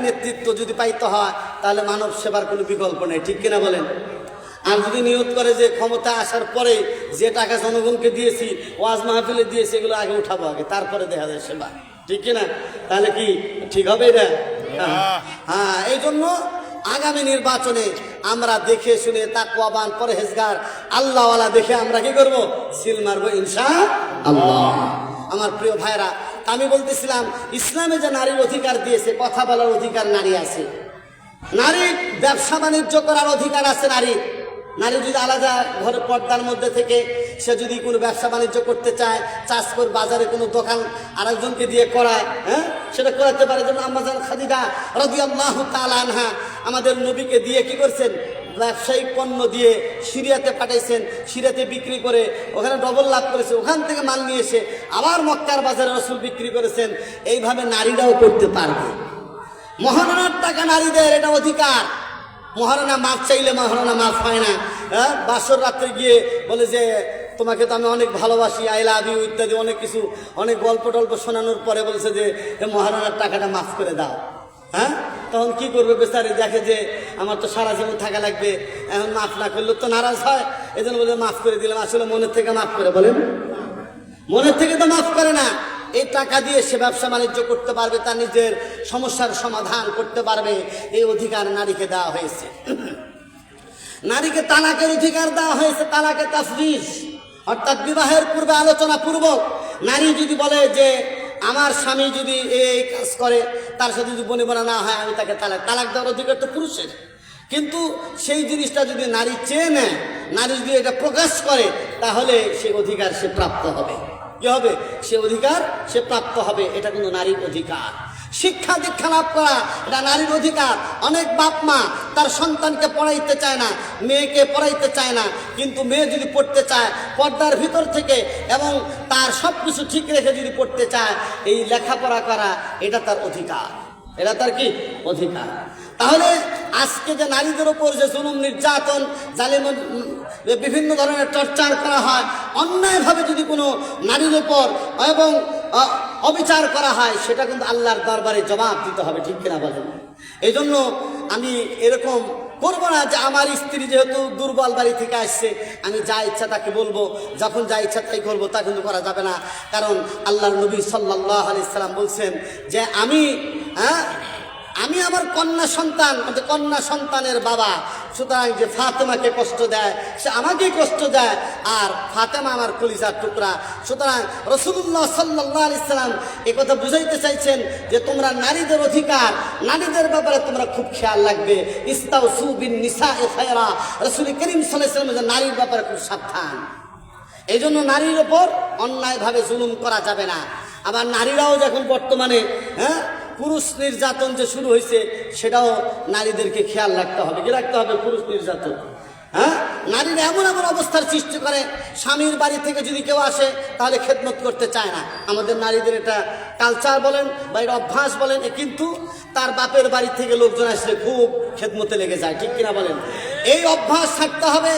নেতৃত্ব যদি পাইতে হয় তাহলে মানব সেবার কোনো বিকল্প নেই, ঠিক কিনা বলেন? আর যদি নিয়ত করে যে ক্ষমতা আসার পরে যে টাকা জনগণকে দিয়েছি, ওয়াজ মাহফিলে দিয়েছি, এগুলো আগে উঠাবো, আগে তারপরে দেখা যায় সেবা, ঠিক কিনা? তাহলে কি ঠিক হবে এটা? হ্যাঁ, এই জন্য আগামী নির্বাচনে আমরা দেখে শুনে তাকওয়াবান পরহেজগার আল্লাহওয়ালা দেখে আমরা কি করব? সিল মারবো ইনশাআল্লাহ। আমার প্রিয় ভাইরা, আমি বলতেছিলাম ইসলামে যে নারীর অধিকার দিয়েছে, কথা বলার অধিকার নারী আছে, নারীর ব্যবসা বাণিজ্য করার অধিকার আছে নারী। নারী যদি আলাদা ঘরে পর্দার মধ্যে থেকে সে যদি কোনো ব্যবসা বাণিজ্য করতে চায়, চাষপুর বাজারে কোনো দোকান আরেকজনকে দিয়ে করায়, সেটা করাতে পারে। যেমন আম্মাজান খাদিজা রাদিয়াল্লাহু তাআলা আনহা আমাদের নবীকে দিয়ে কি করছেন? ব্যবসায়িক পণ্য দিয়ে সিরিয়াতে পাঠাইছেন, সিরিয়াতে বিক্রি করে ওখানে ডবল লাভ করেছে, ওখান থেকে মাল নিয়ে এসে আবার মক্কার বাজারে রাসূল বিক্রি করেছেন। এইভাবে নারীরাও করতে পারবে। মহারণার টাকা নারীদের, এটা অধিকার। মহারণা মাফ চাইলে মহারণা মাফ হয় না। বাসর রাত্রে গিয়ে বলে যে তোমাকে তো আমি অনেক ভালোবাসি, আই লাভ ইউ ইত্যাদি অনেক কিছু, অনেক গল্প টল্প শোনানোর পরে বলছে যে মহারণার টাকাটা মাফ করে দাও। তখন কি করবে বেচারি? দেখে যে আমার তো সারা জীবন থাকা লাগবে, এখন মাফ না করলে তো নারাজ হয়, এই জন্য বলে মাফ করে দিলাম। আসলে মনের থেকে মাফ করে, বলেন মনের থেকে তো মাফ করে না। এই টাকা দিয়ে সে ব্যবসা বাণিজ্য করতে পারবে, তার নিজের সমস্যার সমাধান করতে পারবে। এই অধিকার নারীকে দেওয়া হয়েছে। নারীকে তালাকের অধিকার দেওয়া হয়েছে, তালাকে তাফরিজ, অর্থাৎ বিবাহের পূর্বে আলোচনা পূর্বক নারী যদি বলে যে আমার স্বামী যদি এই কাজ করে, তার সাথে যদি বনিবনা না হয়, আমি তাকে তালাক দেওয়ার অধিকার তো পুরুষের। কিন্তু সেই জিনিসটা যদি নারী চেয়ে নেয়, নারী যদি এটা প্রকাশ করে, তাহলে সেই অধিকার সে প্রাপ্ত হবে। কি হবে? সে অধিকার সে প্রাপ্ত হবে। এটা কিন্তু নারীর অধিকার। শিক্ষা দীক্ষা লাভ করা এটা নারীর অধিকার। অনেক বাপ মা তার সন্তানকে পড়াইতে চায় না, মেয়েকে পড়াইতে চায় না, কিন্তু মেয়ে যদি পড়তে চায় পর্দার ভিতর থেকে এবং তার সব কিছু ঠিক রেখে যদি পড়তে চায়, এই লেখাপড়া করা এটা তার অধিকার, এটা তার কি অধিকার। তাহলে আজকে যে নারীদের উপর যে জুলুম, নির্যাতন, জালিম, বিভিন্ন ধরনের টর্চার করা হয়, অন্যায়ভাবে যদি কোনো নারীর উপর এবং অবিচার করা হয়, সেটা কিন্তু আল্লাহর দরবারে জবাব দিতে হবে, ঠিক কিনা বলেন? এই জন্য আমি এরকম করবো না যে আমার স্ত্রী যেহেতু দুর্বল বাড়ি থেকে আসছে, আমি যা ইচ্ছা তাকে বলবো, যখন যা ইচ্ছা তাই করবো, তা কিন্তু করা যাবে না। কারণ আল্লাহর নবী সাল্লাল্লাহু আলাইহি সাল্লাম বলছেন যে আমি আমি আমার কন্যা সন্তান, কন্যা সন্তানের বাবা, সুতরাং যে ফাতেমাকে কষ্ট দেয় সে আমাকেই কষ্ট দেয়, আর ফাতেমা আমার কলিজার টুকরা। সুতরাং রাসূলুল্লাহ সাল্লাল্লাহু আলাইহি সাল্লাম এই কথা বুঝাইতে চাইছেন যে তোমরা নারীদের অধিকার, নারীদের ব্যাপারে তোমরা খুব খেয়াল রাখবে। ইস্তাউসু বিন নিসাই খায়রা, রাসূল করিম সাল্লাল্লাহু আলাইহি সাল্লাম নারীর ব্যাপারে খুব সাবধান। এই জন্য নারীর ওপর অন্যায়ভাবে জুলুম করা যাবে না। আবার নারীরাও যখন বর্তমানে পুরুষ নির্যাতন যে শুরু হয়েছে, সেটাও নারীদেরকে খেয়াল রাখতে হবে। কি রাখতে হবে? পুরুষ নির্যাতন। নারীরা এমন এমন অবস্থার সৃষ্টি করে, স্বামীর বাড়ি থেকে যদি কেউ আসে তাহলে খেদমত করতে চায় না। আমাদের নারীদের এটা কালচার বলেন বা এটা অভ্যাস বলেন, কিন্তু তার বাপের বাড়ি থেকে লোকজন আসলে খুব খেদমতে লেগে যায়। ঠিক কিনা বলেন? এই অভ্যাস থাকতে হবে।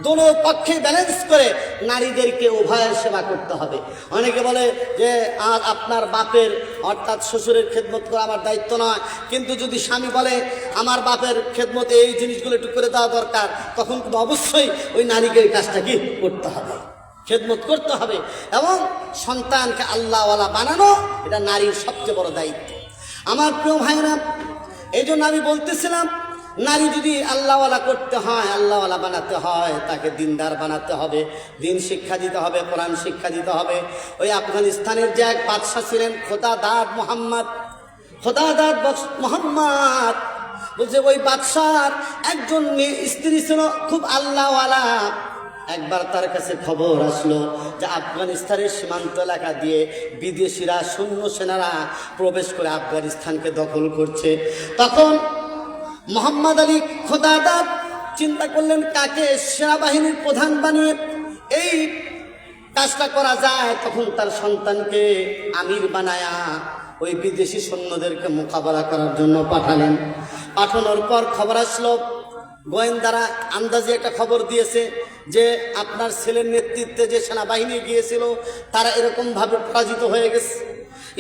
দোনো পক্ষে ব্যালেন্স করে নারীদেরকে উভয়ের সেবা করতে হবে। অনেকে বলে যে আর আপনার বাপের অর্থাৎ শ্বশুরের খেদমত করা আমার দায়িত্ব নয়, কিন্তু যদি স্বামী বলে আমার বাপের খেদমতে এই জিনিসগুলো একটু করে দেওয়া দরকার, তখন কিন্তু অবশ্যই ওই নারীকে এই কাজটা কি করতে হবে, খেদমত করতে হবে। এবং সন্তানকে আল্লাহওয়ালা বানানো এটা নারীর সবচেয়ে বড় দায়িত্ব। আমার প্রিয় ভাইরা, এই জন্য আমি বলতেছিলাম, নারী যদি আল্লাহওয়ালা করতে হয়, আল্লাহওয়ালা বানাতে হয়, তাকে দিনদার বানাতে হবে, দিন শিক্ষা দিতে হবে, কোরআন শিক্ষা দিতে হবে। ওই আফগানিস্তানের যে এক বাদশাহ ছিলেন খোদাদাদ মোহাম্মদ, বলছে ওই বাদশার একজন স্ত্রী ছিল খুব আল্লাহওয়ালা। একবার তার কাছে খবর আসলো যে আফগানিস্তানের সীমান্ত এলাকা দিয়ে বিদেশিরা, সৈন্য সেনারা প্রবেশ করে আফগানিস্তানকে দখল করছে। তখন মোহাম্মদ আলী খোদাদাদ চিন্তা করলেন কাকে সেনাবাহিনীর প্রধান বানিয়ে এই কাজটা করা যায়। তখন তার সন্তানকে আমির বানায়া ওই বিদেশি সৈন্যদেরকে মোকাবেলা করার জন্য পাঠালেন। পাঠানোর পর খবর আসলো, গোয়েন্দারা আন্দাজে একটা খবর দিয়েছে যে আপনার ছেলের নেতৃত্বে যে সেনাবাহিনী গিয়েছিল তারা এরকমভাবে পরাজিত হয়ে গেছে।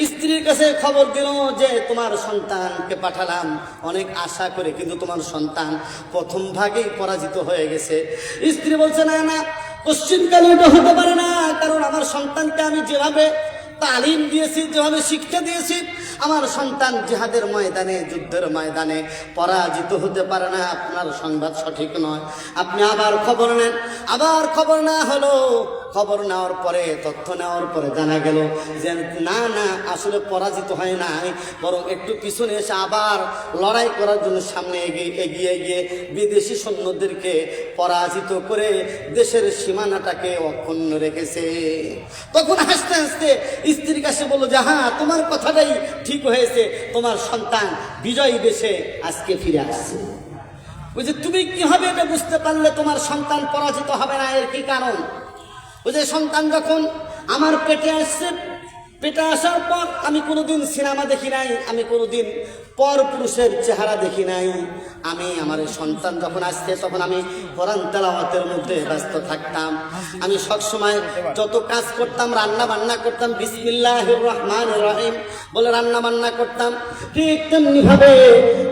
স্ত্রীর কাছে খবর দিল যে তোমার সন্তানকে পাঠালাম অনেক আশা করে, কিন্তু তোমার সন্তান প্রথম ভাগেই পরাজিত হয়ে গেছে। স্ত্রী বলছে না না, পশ্চিমকালে এটা হতে পারে না, কারণ আমার সন্তানকে আমি যেভাবে তালিম দিয়েছি, যেভাবে শিক্ষা দিয়েছি, আমার সন্তান জিহাদের ময়দানে, যুদ্ধের ময়দানে পরাজিত হতে পারে না। আপনার সংবাদ সঠিক নয়। আপনি আবার খবর নেন। আবার খবর না হলো, খবর নেওয়ার পরে, তথ্য নেওয়ার পরে জানা গেল যে না না, আসলে পরাজিত হয় নাই, বরং একটু পিছনে এসে আবার লড়াই করার জন্য সামনে এগিয়ে গিয়ে বিদেশি সৈন্যদেরকে পরাজিত করে দেশের সীমানাটাকে অক্ষুণ্ণ রেখেছে। তখন হাসতে হাসতে স্ত্রীর কাছে বললো যে হ্যাঁ, তোমার কথাটাই ঠিক হয়েছে, তোমার সন্তান বিজয়ী বেশে আজকে ফিরে আসছে। বুঝে তুমি কিভাবে এটা বুঝতে পারলে তোমার সন্তান পরাজিত হবে না? এর কি কারণ? বুঝে সন্তান যখন আমার পেটে আসছে, পেটে আসার পর আমি কোনোদিন সিনেমা দেখি নাই, আমি কোনোদিন পর পুরুষের চেহারা দেখি নাই। আমি আমার সন্তান যখন আসছে তখন আমি কোরআন তেলাওয়াতের মধ্যে ব্যস্ত থাকতাম। আমি সবসময় যত কাজ করতাম, রান্না বান্না করতাম, বিসমিল্লাহির রহমানির রহিম বলে রান্না বান্না করতাম। ঠিক তেমনিভাবে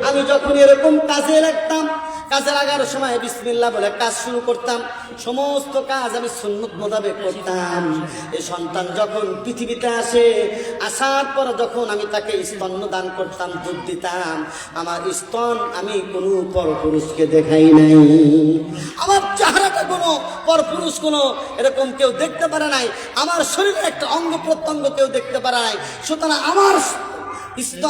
আমি যখন এরকম কাজে লাগতাম, কাজে লাগার সময় বিসমিল্লাহ বলে কাজ শুরু করতাম। সমস্ত কাজ আমি সুন্নত মোতাবেক করতাম। এই সন্তান যখন পৃথিবীতে আসে, আসার পর যখন আমি তাকে স্তন্য দান করতাম, দুধ দিতাম, আমার স্তন আমি কোনো পরপুরুষকে দেখাই নাই। আমার চেহারাটা কোনো পরপুরুষ কোনো এরকম কেউ দেখতে পারে নাই। আমার শরীরের একটা অঙ্গ প্রত্যঙ্গ কেউ দেখতে পারে নাই। সুতরাং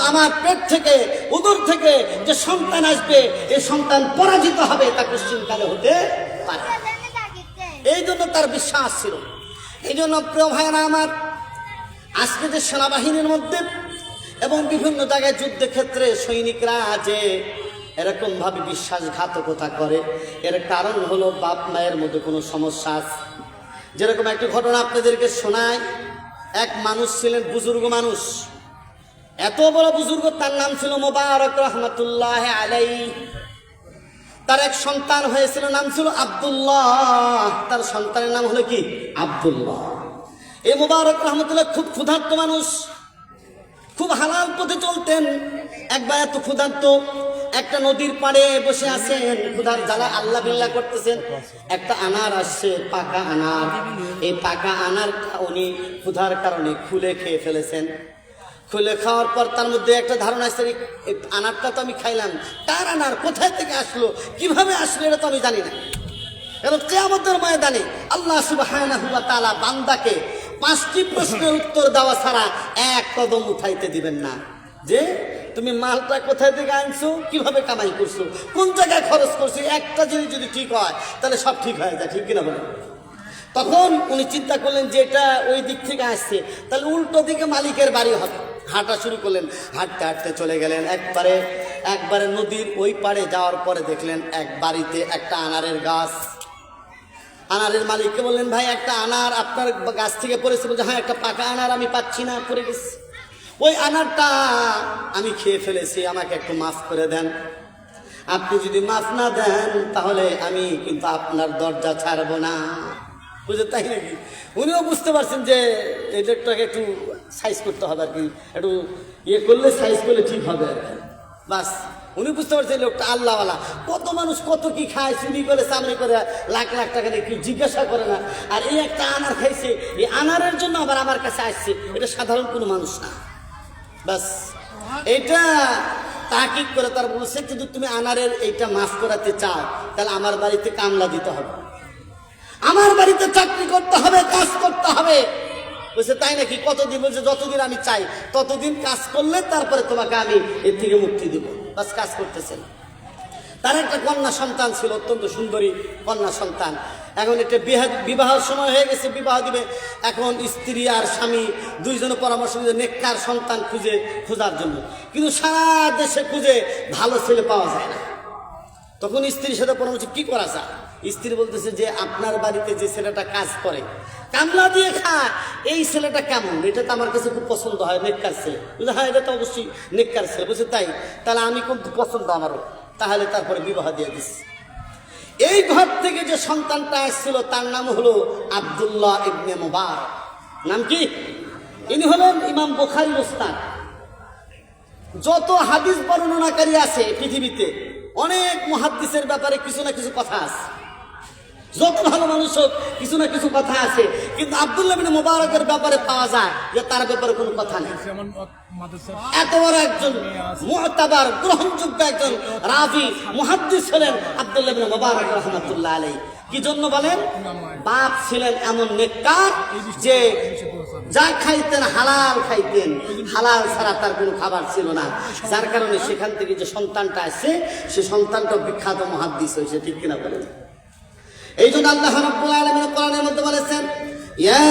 আমার পেট থেকে, উদর থেকে যে সন্তান আসবে, এই সন্তান পরাজিত হবে তা কোশ্চিনকালে হতে পারে। এই জন্য তার বিশ্বাস ছিল। এই জন্য প্রিয় ভাইয়েরা আমার, আজকে যে সেনাবাহিনীর মধ্যে এবং বিভিন্ন জায়গায় যুদ্ধের ক্ষেত্রে সৈনিকরা যে এরকম ভাবে বিশ্বাসঘাতকতা করে, এর কারণ হলো বাপ মায়ের মধ্যে কোনো সমস্যা আছে। যেরকম একটি ঘটনা আপনাদেরকে শোনায়। এক মানুষ ছিলেন, বুজুর্গ মানুষ, এত বড় বুজুর্গ, তার নাম ছিল মোবারক রহমতুল্লাহ আলাইহি। তার এক সন্তান হয়েছিল, নাম ছিল আব্দুল্লাহ। তার সন্তানের নাম হলো কি? আব্দুল্লাহ। এই মোবারক রহমতুল্লাহ খুব ক্ষুধার্ত মানুষ, খুব হালাল পথে চলতেন। একবার এত ক্ষুধার্ত, একটা নদীর পাড়ে বসে আছেন, ক্ষুধার জ্বালা আল্লাহ বিল্লাহ করতেছেন। একটা আনার আসছে, পাকা আনার। এই পাকা আনারটা উনি ক্ষুধার কারণে খুলে খেয়ে ফেলেছেন। খুলে খাওয়ার পর তার মধ্যে একটা ধারণা আছে, এই আনারটা তো আমি খাইলাম, কার আনার, কোথায় থেকে আসলো, কিভাবে আসলো, এটা তো আমি জানি না। এবং কিয়ামতের ময়দানে আল্লাহ সুবহানাহু ওয়া তাআলা বান্দাকে 5টি প্রশ্নের উত্তর দেওয়া ছাড়া এক কদম উঠাইতে দিবেন না। যে তুমি মালটা কোথায় থেকে আনছো, কিভাবে কামাই করছো, কোন জায়গায় খরচ করছো, একটা জিনিস যদি ঠিক হয় তাহলে সব ঠিক হয়ে যায়, ঠিক কিনা বলেন? তখন উনি চিন্তা করলেন যে এটা ওই দিক থেকে আসছে, তাহলে উল্টো দিকে মালিকের বাড়ি হবে। হাঁটা শুরু করলেন, হাঁটতে হাঁটতে চলে গেলেন একবারে নদীর ওই পাড়ে যাওয়ার পরে দেখলেন এক বাড়িতে একটা আনারের গাছ। আনারের মালিককে বললেন, ভাই একটা আনার আপনার গাছ থেকে পড়েছে। বলছে, হ্যাঁ একটা পাকা আনার আমি পাচ্ছি না, পড়ে গেছে। ওই আনারটা আমি খেয়ে ফেলেছি, আমাকে একটু মাফ করে দেন। আপনি যদি মাফ না দেন তাহলে আমি কিন্তু আপনার দরজা ছাড়বো না। বুঝে, তাই নাকি? উনিও বুঝতে পারছেন যে এটাকে একটু সাইজ করতে হবে আর কি, একটু ইয়ে করলে সাইজ করলে ঠিক হবে আর কি। বাস, উনি বুঝতে পারছেন লোকটা আল্লাহওয়ালা। কত মানুষ কত কি খায়, চুরি করে চামড়ি করে লাখ লাখ টাকা দিয়ে কেউ জিজ্ঞাসা করে না। আর এই একটা আনার খাইছে, এই আনারের জন্য আবার আমার কাছে আসছে, এটা সাধারণ কোনো মানুষ না। বাস, এটা তাকিদ করে তার বলছে, কিন্তু তুমি আনারের এইটা মাফ করাতে চাও তাহলে আমার বাড়িতে কামলা দিতে হবে, আমার বাড়িতে চাকরি করতে হবে, কাজ করতে হবে। বলছে, তাই নাকি? কতদিন? বলছে, যতদিন আমি চাই ততদিন কাজ করলে তারপরে তোমাকে আমি এর থেকে মুক্তি দেব। বাস, কাজ করতেছেন। তার একটা কন্যা সন্তান ছিল, অত্যন্ত সুন্দরী কন্যা সন্তান। এখন এটা বিবাহের সময় হয়ে গেছে, বিবাহ দিবে। এখন স্ত্রী আর স্বামী দুইজনে পরামর্শ করে নেককার সন্তান খোঁজার জন্য, কিন্তু সারা দেশে খুঁজে ভালো ছেলে পাওয়া যায় না। তখন স্ত্রীর সাথে পরামর্শ, কি করা যায়? স্ত্রী বলতেছে যে আপনার বাড়িতে যে ছেলেটা কাজ করে, কামলা দিয়ে খায়, এই ছেলেটা কেমন, এটা তো আমার কাছে খুব পছন্দ হয়, নেককার ছেলে। বলছে, হ্যাঁ এটা তো অবশ্যই নেককার ছেলে। বলছে, তাই? তাহলে আমি খুব পছন্দ আমারও, তাহলে তারপরে বিবাহ দিয়ে দিচ্ছি। এই ঘর থেকে যে সন্তানটা আসছিল তার নাম হলো আব্দুল্লাহ ইবনে মুবারক। নাম কি? ইনি হলেন ইমাম বুখারীর উস্তাদ। যত হাদিস বর্ণনাকারী আছে পৃথিবীতে, অনেক মুহাদ্দিসের ব্যাপারে কিছু না কিছু কথা আছে। যত ভালো মানুষ হোক, কিছু না কিছু কথা আছে, কিন্তু আব্দুল্লাহ ইবনে মুবারকের ব্যাপারে পাওয়া যায় যে তার ব্যাপারে কোনো কথা নেই। এত বড় একজন মুতাবার গ্রহণযোগ্য একজন রাবি মুহাদ্দিস হলেন আব্দুল্লাহ ইবনে মুবারক রাহমাতুল্লাহ আলাইহি। কি জন্য বলেন? বাপ ছিলেন এমন নেককার যে যা খাইতেন হালাল খাইতেন, হালাল ছাড়া তার কোনো খাবার ছিল না। যার কারণে সেখান থেকে যে সন্তানটা আসছে, সে সন্তানটা বিখ্যাত মুহাদ্দিস হয়েছে, ঠিক কিনা বলেন? এই জন্য আল্লাহ রাব্বুল আলামিন কোরআনের মধ্যে বলেছেন, ইয়া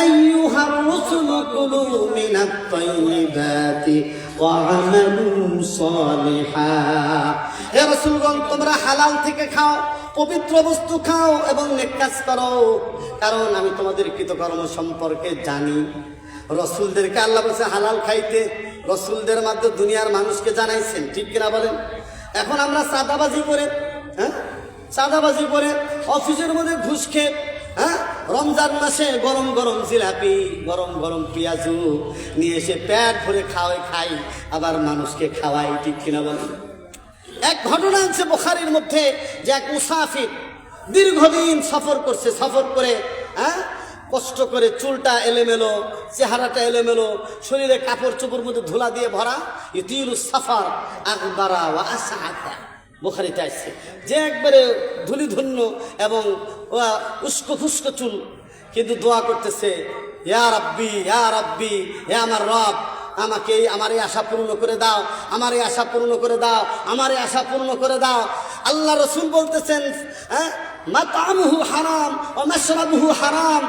আইয়ুহার রাসূলু কুলু মিনাত তাইয়্যিবাতি ওয়া আমালু সালিহা। হে রাসূলগণ, তোমরা হালাল থেকে খাও, পবিত্র বস্তু খাও এবং নেক কাজ করো, কারণ আমি তোমাদের কৃতকর্ম সম্পর্কে জানি। রাসূলদেরকে আল্লাহ বলেছে হালাল খাইতে, রাসূলদের মাধ্যমে দুনিয়ার মানুষকে জানাইছেন, ঠিক কিনা বলেন? এখন আমরা চাঁদাবাজি করে, চাঁদাবাজি করে অফিসের মধ্যে ঘুষ খেয়ে, রমজান মাসে গরম গরম জিলাপি, গরম গরম পেঁয়াজু নিয়ে এসে পেট ভরে খাই, আবার মানুষকে খাওয়াই, ঠিক কিনা বলেন? এক ঘটনা আছে বুখারীর মধ্যে যে এক মুসাফির দীর্ঘদিন সফর করছে, সফর করে কষ্ট করে চুলটা এলোমেলো, চেহারাটা এলোমেলো, শরীরে কাপড় চোপড়ের মধ্যে ধুলা দিয়ে ভরা, ইতিলুস সাফার আকবারা ওয়া আসআতা। বুখারীতে আসছে যে একবারে ধুলিধন্য এবং উস্কো ফুস্কো চুল, কিন্তু দোয়া করতেছে, ইয়া রাব্বি ইয়া রাব্বি, হে আমার রব, আমাকে আমার এই আশা পূর্ণ করে দাও, আমার এই আশা পূর্ণ করে দাও, আমার এই আশা পূর্ণ করে দাও। আল্লাহ রাসূল বলতেছেন, মাতআমুহু হারাম ওয়া মাশরাবুহু হারাম।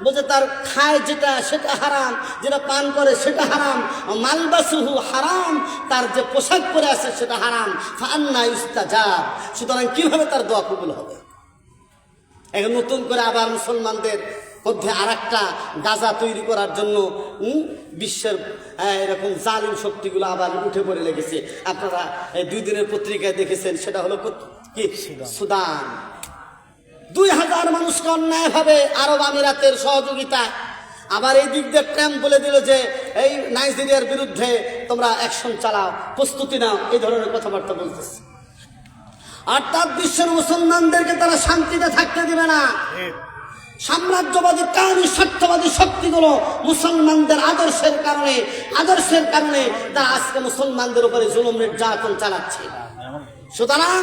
বলছে তার খায় যেটা সেটা হারাম, যেটা পান করে সেটা হারাম। মালবাসুহু হারাম, তার যে পোশাক পরে আছে সেটা হারাম। ফাআন্না ইউস্তাজাব, সুতরাং কিভাবে তার দোয়া কবুল হবে? এখন নতুন করে আবার মুসলমানদের মধ্যে আর একটা গাজা তৈরি করার জন্য বিশ্বের এরকম জালিম শক্তিগুলো আবার উঠে পড়ে লেগেছে। আপনারা 2 দিনের পত্রিকায় দেখেছেন, সেটা হলো কি? সুদান। 2000 মানুষকে অন্যায়ভাবে আরব আমিরাতের সহযোগিতায় আবার এই দিক দিয়ে ট্রাম্প বলে দিল যে এই নাইজেরিয়ার বিরুদ্ধে তোমরা অ্যাকশন চালাও, প্রস্তুতি নাও, এই ধরনের কথাবার্তা বলতেছে। অর্থাৎ বিশ্বের মুসলমানদেরকে তারা শান্তিতে থাকতে দিবে না। সাম্রাজ্যবাদী কারণে স্বার্থবাদী শক্তিগুলো মুসলমানদের আদর্শের কারণে তারা আজকে মুসলমানদের উপরে জুলুম নির্যাতন চালাচ্ছে। সুতরাং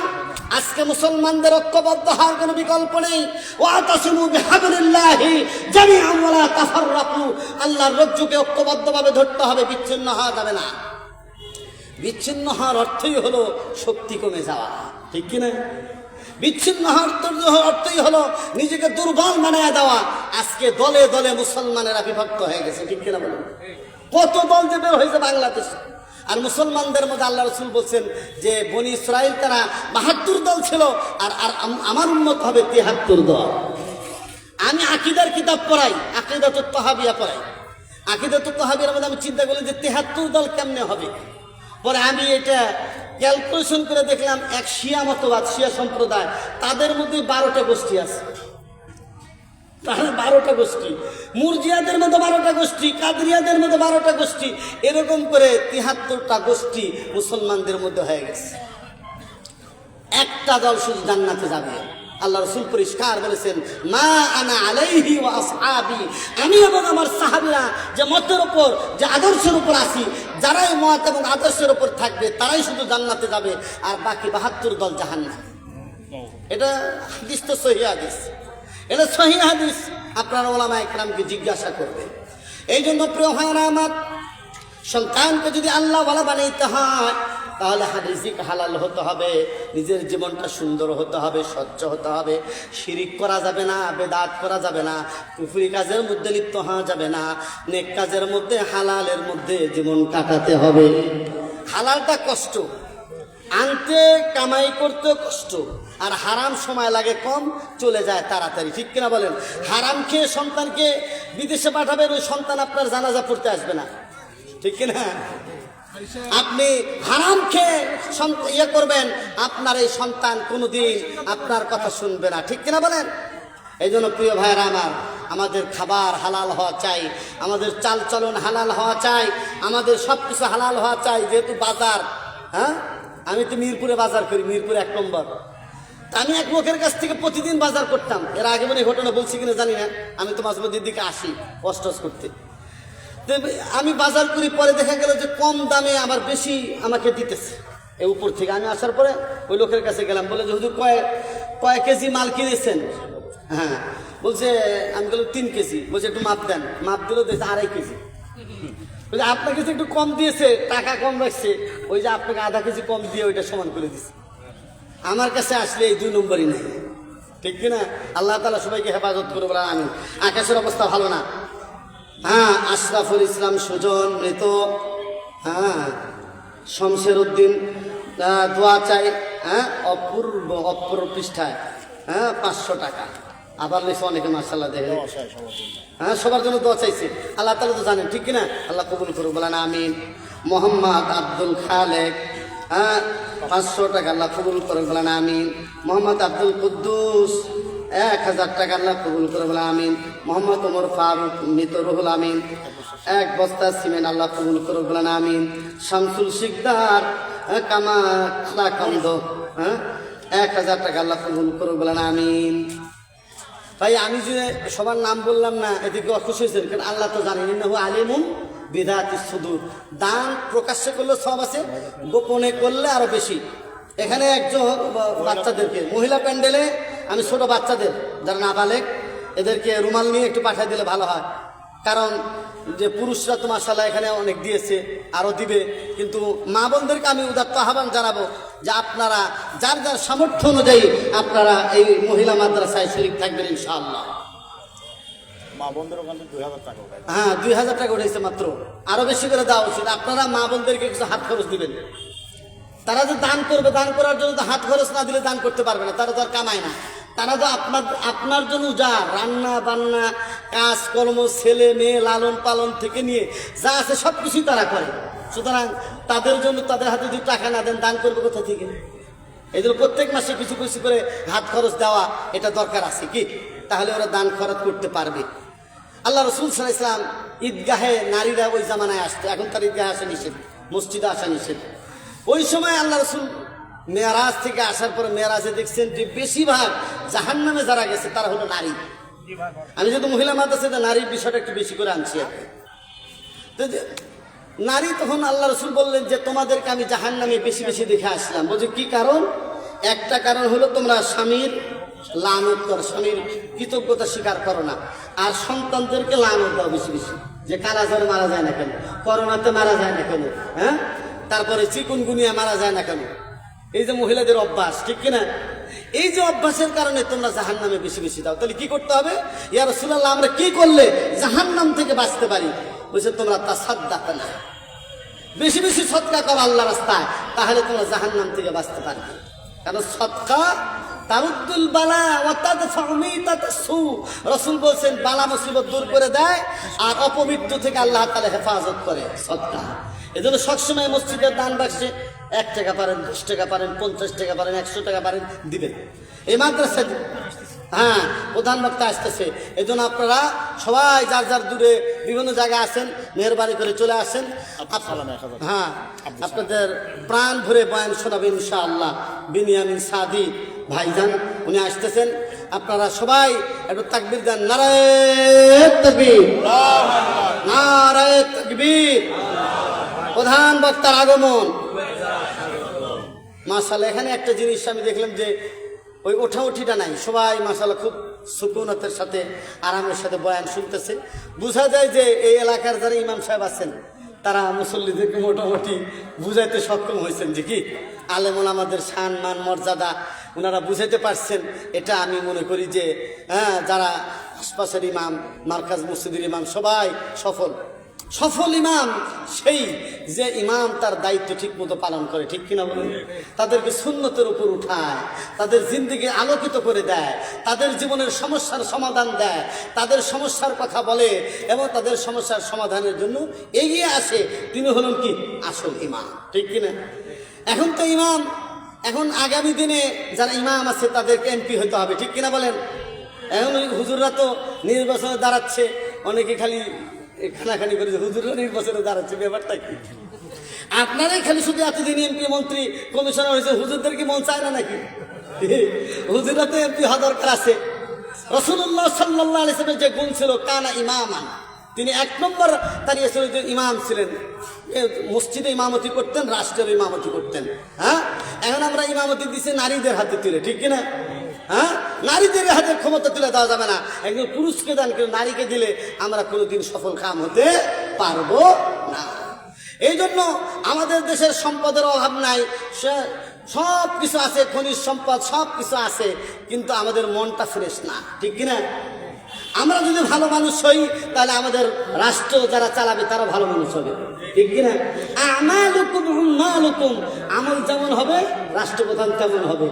আজকে মুসলমানদের ঐক্যবদ্ধ হওয়ার কোনো বিকল্প নেই। ওয়াতাসিমু বিহাবলিল্লাহি জামিআন ওয়া লা তাফাররাকু, আল্লাহর রজ্জুকে ঐক্যবদ্ধভাবে ধরতে হবে, বিচ্ছিন্ন হওয়া যাবে না। বিচ্ছিন্ন হওয়ার অর্থই হলো শক্তি কমে যাওয়া, ঠিক কিনা? বিচ্ছিন্ন হওয়ার অর্থই হলো নিজেকে দুর্বল বানায় দেওয়া। আজকে দলে দলে মুসলমানেরা বিভক্ত হয়ে গেছে, ঠিক কিনা বলুন? কত দল যে বের হয়েছে বাংলাদেশে। আর মুসলমানদের মধ্যে আল্লাহ রাসূল বলছেন যে বনি ইসরাইল তারা ৭২ দল ছিল, আর আমার উম্মত হবে ৭৩ দল। আমি আকীদার কিতাব পড়াই, আকীদাতুত তাহাবিয়া পড়াই। আকীদাতুত তাহাবিয়ার মধ্যে আমি চিন্তা করলাম যে ৭৩ দল কেমনে হবে। পরে আমি এটা ক্যালকুলেশন করে দেখলাম, এক শিয়া মতবাদ, শিয়া সম্প্রদায়, তাদের মধ্যে 12টা গোষ্ঠী আছে। তাহলে 12টা গোষ্ঠী, মুরজিয়াদের মধ্যে 12টা গোষ্ঠী, কাদরিয়াদের মধ্যে 12টা গোষ্ঠী, এরকম করে ৭৩টা গোষ্ঠী মুসলমানদের মধ্যে হয়ে গেছে। একটা দল শুধু জান্নাতে যাবে। আল্লাহ রাসূল পরিষ্কার বলেছেন, মা আনা আলাইহি ওয়া আসহাবি, আমি এবং আমার সাহাবীরা যে মতের উপর, যে আদর্শের উপর আছি, যারাই মত এবং আদর্শের উপর থাকবে তারাই শুধু জান্নাতে যাবে, আর বাকি ৭২ দল জাহান্নামে। এটা হাদিস তো সহিহ হাদিস, এটা সহিহ হাদিস। আপনারা ওলামায়ে কেরামকে জিজ্ঞাসা করবেন। এই জন্য প্রিয় ভাইরা আমার, সন্তানকে যদি আল্লাহ ওয়ালা বানাইতে হয় তাহলে রিজিক হালাল হতে হবে, নিজের জীবনটা সুন্দর হতে হবে, স্বচ্ছ হতে হবে। শিরিক করা যাবে না, বেদাত করা যাবে না, কুফরি কাজের মধ্যে লিপ্ত হওয়া যাবে না। নেক কাজের মধ্যে, হালালের মধ্যে জীবন কাটাতে হবে। হালালটা কষ্ট আনতে, কামাই করতে কষ্ট, আর হারাম সময় লাগে কম, চলে যায় তাড়াতাড়ি, ঠিক কিনা বলেন? হারাম খেয়ে সন্তানকে বিদেশে পাঠাবেন, ওই সন্তান আপনার জানাজা পড়তে আসবে না, ঠিক কিনা? আপনি হারাম খেয়ে ইয়ে করবেন, আপনার এই সন্তান কোনোদিন আপনার কথা শুনবে না, ঠিক কিনা বলেন? এই জন্য প্রিয় ভাইয়েরা আমার, আমাদের খাবার হালাল হওয়া চাই, আমাদের চালচলন হালাল হওয়া চাই, আমাদের সব কিছু হালাল হওয়া চাই। যেহেতু বাজার, হ্যাঁ, আমি তো মিরপুরে বাজার করি, মিরপুর 1 নম্বর। তা আমি এক লোকের কাছ থেকে প্রতিদিন বাজার করতাম। এর আগে মনে ঘটনা বলছি কিনা জানি না, আমি তো মাঝে মধ্যে দিকে আসি কষ্ট করতে। আমি বাজার করি, পরে দেখা গেল যে কম দামে আবার বেশি আমাকে দিতেছে এই উপর থেকে। আমি আসার পরে ওই লোকের কাছে গেলাম, বলে যে হুজুর কয় কেজি মাল কিনেছেন? হ্যাঁ, বলছে, আমি বললাম 3 কেজি। বলছে একটু মাপ দেন। মাপ দিল, দিয়েছে 2.5 কেজি। বলছে আপনার কাছে একটু কম দিয়েছে, টাকা কম রাখছে, ওই যে আপনাকে আধা কেজি কম দিয়ে ওইটা সমান করে দিচ্ছে। আমার কাছে আসলে এই 2 নম্বরই নেই, ঠিক কিনা? আল্লাহ তাআলা সবাইকে হেফাজত করে বলেন আমিন। আকাশের অবস্থা ভালো না। হ্যাঁ, আশরাফুল ইসলাম সুজন মৃত, হ্যাঁ, শমশের উদ্দিন দোয়া চাই, হ্যাঁ, অপূর্ব পৃষ্ঠায়, হ্যাঁ, 500 টাকা। আবার লিখছে অনেকে, মাশাআল্লাহ, দেখে, হ্যাঁ, সবার জন্য দোয়া চাইছে। আল্লাহ তাআলা তো জানেন, ঠিক কিনা? আল্লাহ কবুল করুক, বলেন আমিন। মোহাম্মদ আব্দুল খালেক, হ্যাঁ, 500 টাকা, আল্লাহ কবুল করুক, বলেন আমিন। মোহাম্মদ আব্দুল কুদ্দুস 1000 টাকা, আল্লাহ কবুল করে, বলে আমিন। মোহাম্মদ ওমর ফারুক মৃত, রুহুল আমিন 1 বস্তা সিমেন্ট, আল্লাহ কবুল করে, বলেন আমিন। শামসুল শিকদার কামাখলাকান্দ, হ্যাঁ, 1000 টাকা, আল্লাহ কবুল করে, বলেন আমিন। ভাই, আমি যে সবার নাম বললাম না, এদিকে অখুশ হয়েছেন, কারণ আল্লাহ তো জানেন, ইন্নাহু আলিমুন বিযাতিস সুদূর। দান প্রকাশ্যে করলে সব আছে, গোপনে করলে আরো বেশি। এখানে একজন বাচ্চাদেরকে, মহিলা প্যান্ডেলে আমি ছোট বাচ্চাদের যারা নাবালেগ, এদেরকে রুমাল নিয়ে একটু পাঠিয়ে দিলে ভালো হয়। কারণ যে পুরুষরা তো মাশাআল্লাহ এখানে অনেক দিয়েছে, আরো দিবে, কিন্তু মা বোনদেরকে আমি উদাত্ত আহ্বান জানাবো যে আপনারা যার যার সামর্থ্য অনুযায়ী আপনারা এই মহিলা মাদ্রাসায় শরীক থাকবেন ইনশাআল্লাহ। মা বোনদের ওখানে 2000 টাকা উঠায়। হ্যাঁ, 2000 টাকা উঠেছে মাত্র, আরো বেশি করে দেওয়া উচিত। আপনারা মা বোনদেরকে কিছু হাত খরচ দিবেন। তারা যে দান করবে, দান করার জন্য তো হাত খরচ না দিলে দান করতে পারবে না, তারা তো আর কামায় না। তারা তো আপনার জন্য যা রান্না বান্না, কাজকর্ম, ছেলে মেয়ে লালন পালন থেকে নিয়ে যা আছে সব কিছুই তারা করে। সুতরাং তাদের জন্য তাদের হাতে যদি টাকা না দেন, দান করবে কোথা থেকে? এই জন্য প্রত্যেক মাসে কিছু কিছু করে হাত খরচ দেওয়া এটা দরকার আছে কি, তাহলে ওরা দান খরচ করতে পারবে। আল্লাহ রাসূল সাল্লাল্লাহু আলাইহি ওয়াসাল্লাম ঈদগাহে নারীরা ওই জামানায় আসতো, এখন তার ঈদগাহে আসা নিষেধ, মসজিদে আসা নিষেধ। ওই সময় আল্লাহ রাসূল মেরাজ থেকে আসার পর মেরাজে দেখছেন যে বেশিরভাগ জাহান্নামে যারা গেছে তারা হলো নারী। আমি যেহেতু মহিলা মাদ্রাসাতে নারীর বিষয়টা একটু বেশি করে আনছি আর কি। তো নারী তখন আল্লাহ রসুল বললেন যে তোমাদেরকে আমি জাহান্নামে বেশি বেশি দেখে আসলাম। বলছে কি কারণ? একটা কারণ হলো তোমরা স্বামীর লানত করো, স্বামীর কৃতজ্ঞতা স্বীকার করো না, আর সন্তানদেরকে লানত দাও বেশি বেশি, যে কালাজ্বরে মারা যায় না কেন, করোনাতে মারা যায় না কেন, হ্যাঁ, তারপরে চিকুনগুনিয়া মারা যায় না কেন, এই যে মহিলাদের অভ্যাস, ঠিক কিনা? এই যে অভ্যাসের কারণে তোমরা জাহান্নামে বেশি বেশি দাও। তাহলে কি করতে হবে? ইয়া রাসূলুল্লাহ, আমরা কি করলে জাহান্নাম থেকে বাঁচতে পারি? বলছে তোমরা তাসাদদাক না, বেশি বেশি সদকা করো আল্লাহর রাস্তায়, তাহলে তোমরা জাহান্নাম থেকে বাঁচতে পারবে। কারণ সদকা তারুদ্দুল বালা ওয়া তাদফাউ মিতাতাসু, রাসূল বলেন বালা মুসিবত দূর করে দেয় আর অপমৃত্যু থেকে আল্লাহ তাআলা হেফাজত করে সদকা। এজন্য সবসময় মসজিদের দান বাক্সে 1 টাকা পারেন, 10 টাকা পারেন, 50 টাকা পারেন, 100 টাকা পারেন দিবেন। এই মাদ্রাসা, হ্যাঁ, প্রধান বক্তা আসতেছে, এই জন্য আপনারা সবাই যার যার দূরে বিভিন্ন জায়গায় আসেন, মেহরবানি করে চলে আসেন। হ্যাঁ, আপনাদের প্রাণ ভরে বয়ান শোনাবেন ইনশাআল্লাহ বিনিয়ামিন সাদি ভাইজান, উনি আসতেছেন। আপনারা সবাই একটু তাকবীর দেন, নারায়ে তাকবীর, নারায়ে তাকবীর। প্রধান বক্তার আগমন। মাশাআল্লাহ, এখানে একটা জিনিস আমি দেখলাম যে ওই ওঠাউঠিটা নাই, সবাই মাশাআল্লাহ খুব সুকুনতের সাথে আরামের সাথে বয়ান শুনতেছে। বোঝা যায় যে এই এলাকার যারা ইমাম সাহেব আছেন তারা মুসল্লিদেরকে মোটামুটি বুঝাইতে সক্ষম হয়েছেন, যে কি আলেমুল আমাদের শান মান মর্যাদা ওনারা বুঝাইতে পারছেন। এটা আমি মনে করি যে হ্যাঁ, যারা আশপাশের ইমাম, মার্কাজ মসজিদের ইমাম সবাই সফল ইমাম সেই যে ইমাম তার দায়িত্ব ঠিক মতো পালন করে, ঠিক কিনা বলুন? তাদেরকে সুন্নতের উপর উঠায়, তাদের জিন্দেগি আলোকিত করে দেয়, তাদের জীবনের সমস্যার সমাধান দেয়, তাদের সমস্যার কথা বলে এবং তাদের সমস্যার সমাধানের জন্য এগিয়ে আসে। তিনি হলেন কি আসল ইমাম, ঠিক কিনা? এখন তো ইমাম, এখন আগামী দিনে যারা ইমাম আছে তাদেরকে এমপি হতে হবে, ঠিক কিনা বলেন? এখন হুজুররা তো নির্বাচনে দাঁড়াচ্ছে, অনেকে খালি খানাখানি করে হুজুররা নির্বাচনে দাঁড়াচ্ছে, ব্যাপারটা কি? আপনারাই খালি শুধু এতদিন এমপি মন্ত্রী কমিশনার হয়েছে, হুজুরদের কি মন চায় না নাকি? হুজুররা তো এমপি হওয়া দরকার আছে। রাসূলুল্লাহ সাল্লাল্লাহু আলাইহি ওয়াসাল্লামের যে গুণ ছিল কানা ইমামান, তিনি 1 নম্বর দাঁড়িয়ে ইমাম ছিলেন, মসজিদে ইমামতি করতেন, রাষ্ট্রের ইমামতি করতেন। হ্যাঁ, এখন আমরা ইমামতি দিছি নারীদের হাতে তুলে, ঠিক কিনা? হ্যাঁ, নারীদের হাতে ক্ষমতা তুলে দেওয়া যাবে না, একজন পুরুষকে দান করে নারীকে দিলে আমরা কোনোদিন সফল কাম হতে পারবো না। এই জন্য আমাদের দেশের সম্পদের অভাব নাই, সব কিছু আছে, খনিজ সম্পদ সব কিছু আছে, কিন্তু আমাদের মনটা ফ্রেশ না, ঠিক কিনা? আমরা যদি ভালো মানুষ হই তাহলে আমাদের রাষ্ট্র যারা চালাবে তারা ভালো মানুষ হবে, ঠিক কিনা? আমালুকুম উম্মালুকুম, আমল যেমন হবে রাষ্ট্রপ্রধান তেমন হবে।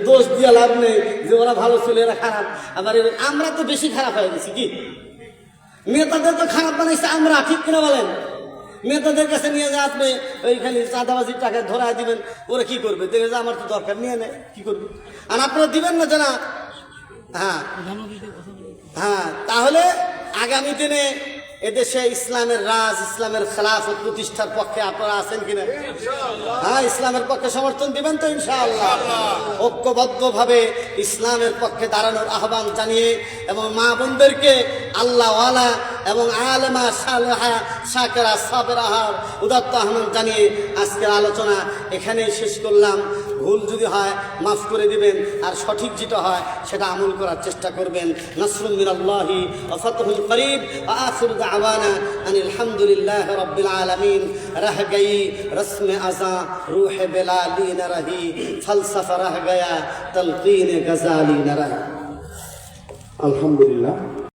দোষ দিয়ে লাভ নেই যে ওরা ভালো ছিল এরা খারাপ। আবার আমরা তো বেশি খারাপ হয়ে গেছি, কি নেতাদের তো খারাপ বানাইছে আমরা, ঠিক কিনা বলেন? নেতাদের কাছে নিয়ে যা আপনি ওইখানে চাঁদাবাজির টাকা ধরায় দিবেন, ওরা কি করবে? দেখে যে আমার তো দরকার, নিয়ে নেয়, কি করবে? আর আপনারা দিবেন না জানা। হ্যাঁ হ্যাঁ, তাহলে আগামী দিনে এদেশে ইসলামের রাজ, ইসলামের খেলাফত প্রতিষ্ঠার পক্ষে আপনারা আছেন কিনা? হ্যাঁ, ইসলামের পক্ষে সমর্থন দিবেন তো ইনশাআল্লাহ? ঐক্যবদ্ধভাবে ইসলামের পক্ষে দাঁড়ানোর আহ্বান জানিয়ে এবং মা বোনদেরকে আল্লাহওয়ালা এবং আলেমা সালেহা শাকেরা সাবেরাহার উদাত্ত আহ্বান জানিয়ে আজকের আলোচনা এখানেই শেষ করলাম। ভুল যদি হয় মাফ করে দিবেন, আর সঠিক যেটা হয় সেটা আমল করার চেষ্টা করবেন। নাসরুম মিনাল্লাহি ওয়া ফাতহুল করিব ওয়া আখিরু দাওয়ানা আনিল হামদুলিল্লাহি রাব্বিল আলামিন। রহ গই রসম আযা রূহ বেলালি ন রহি, ফলসফা রহ গয়া তলকিন গজালি ন রহি। আলহামদুলিল্লাহ।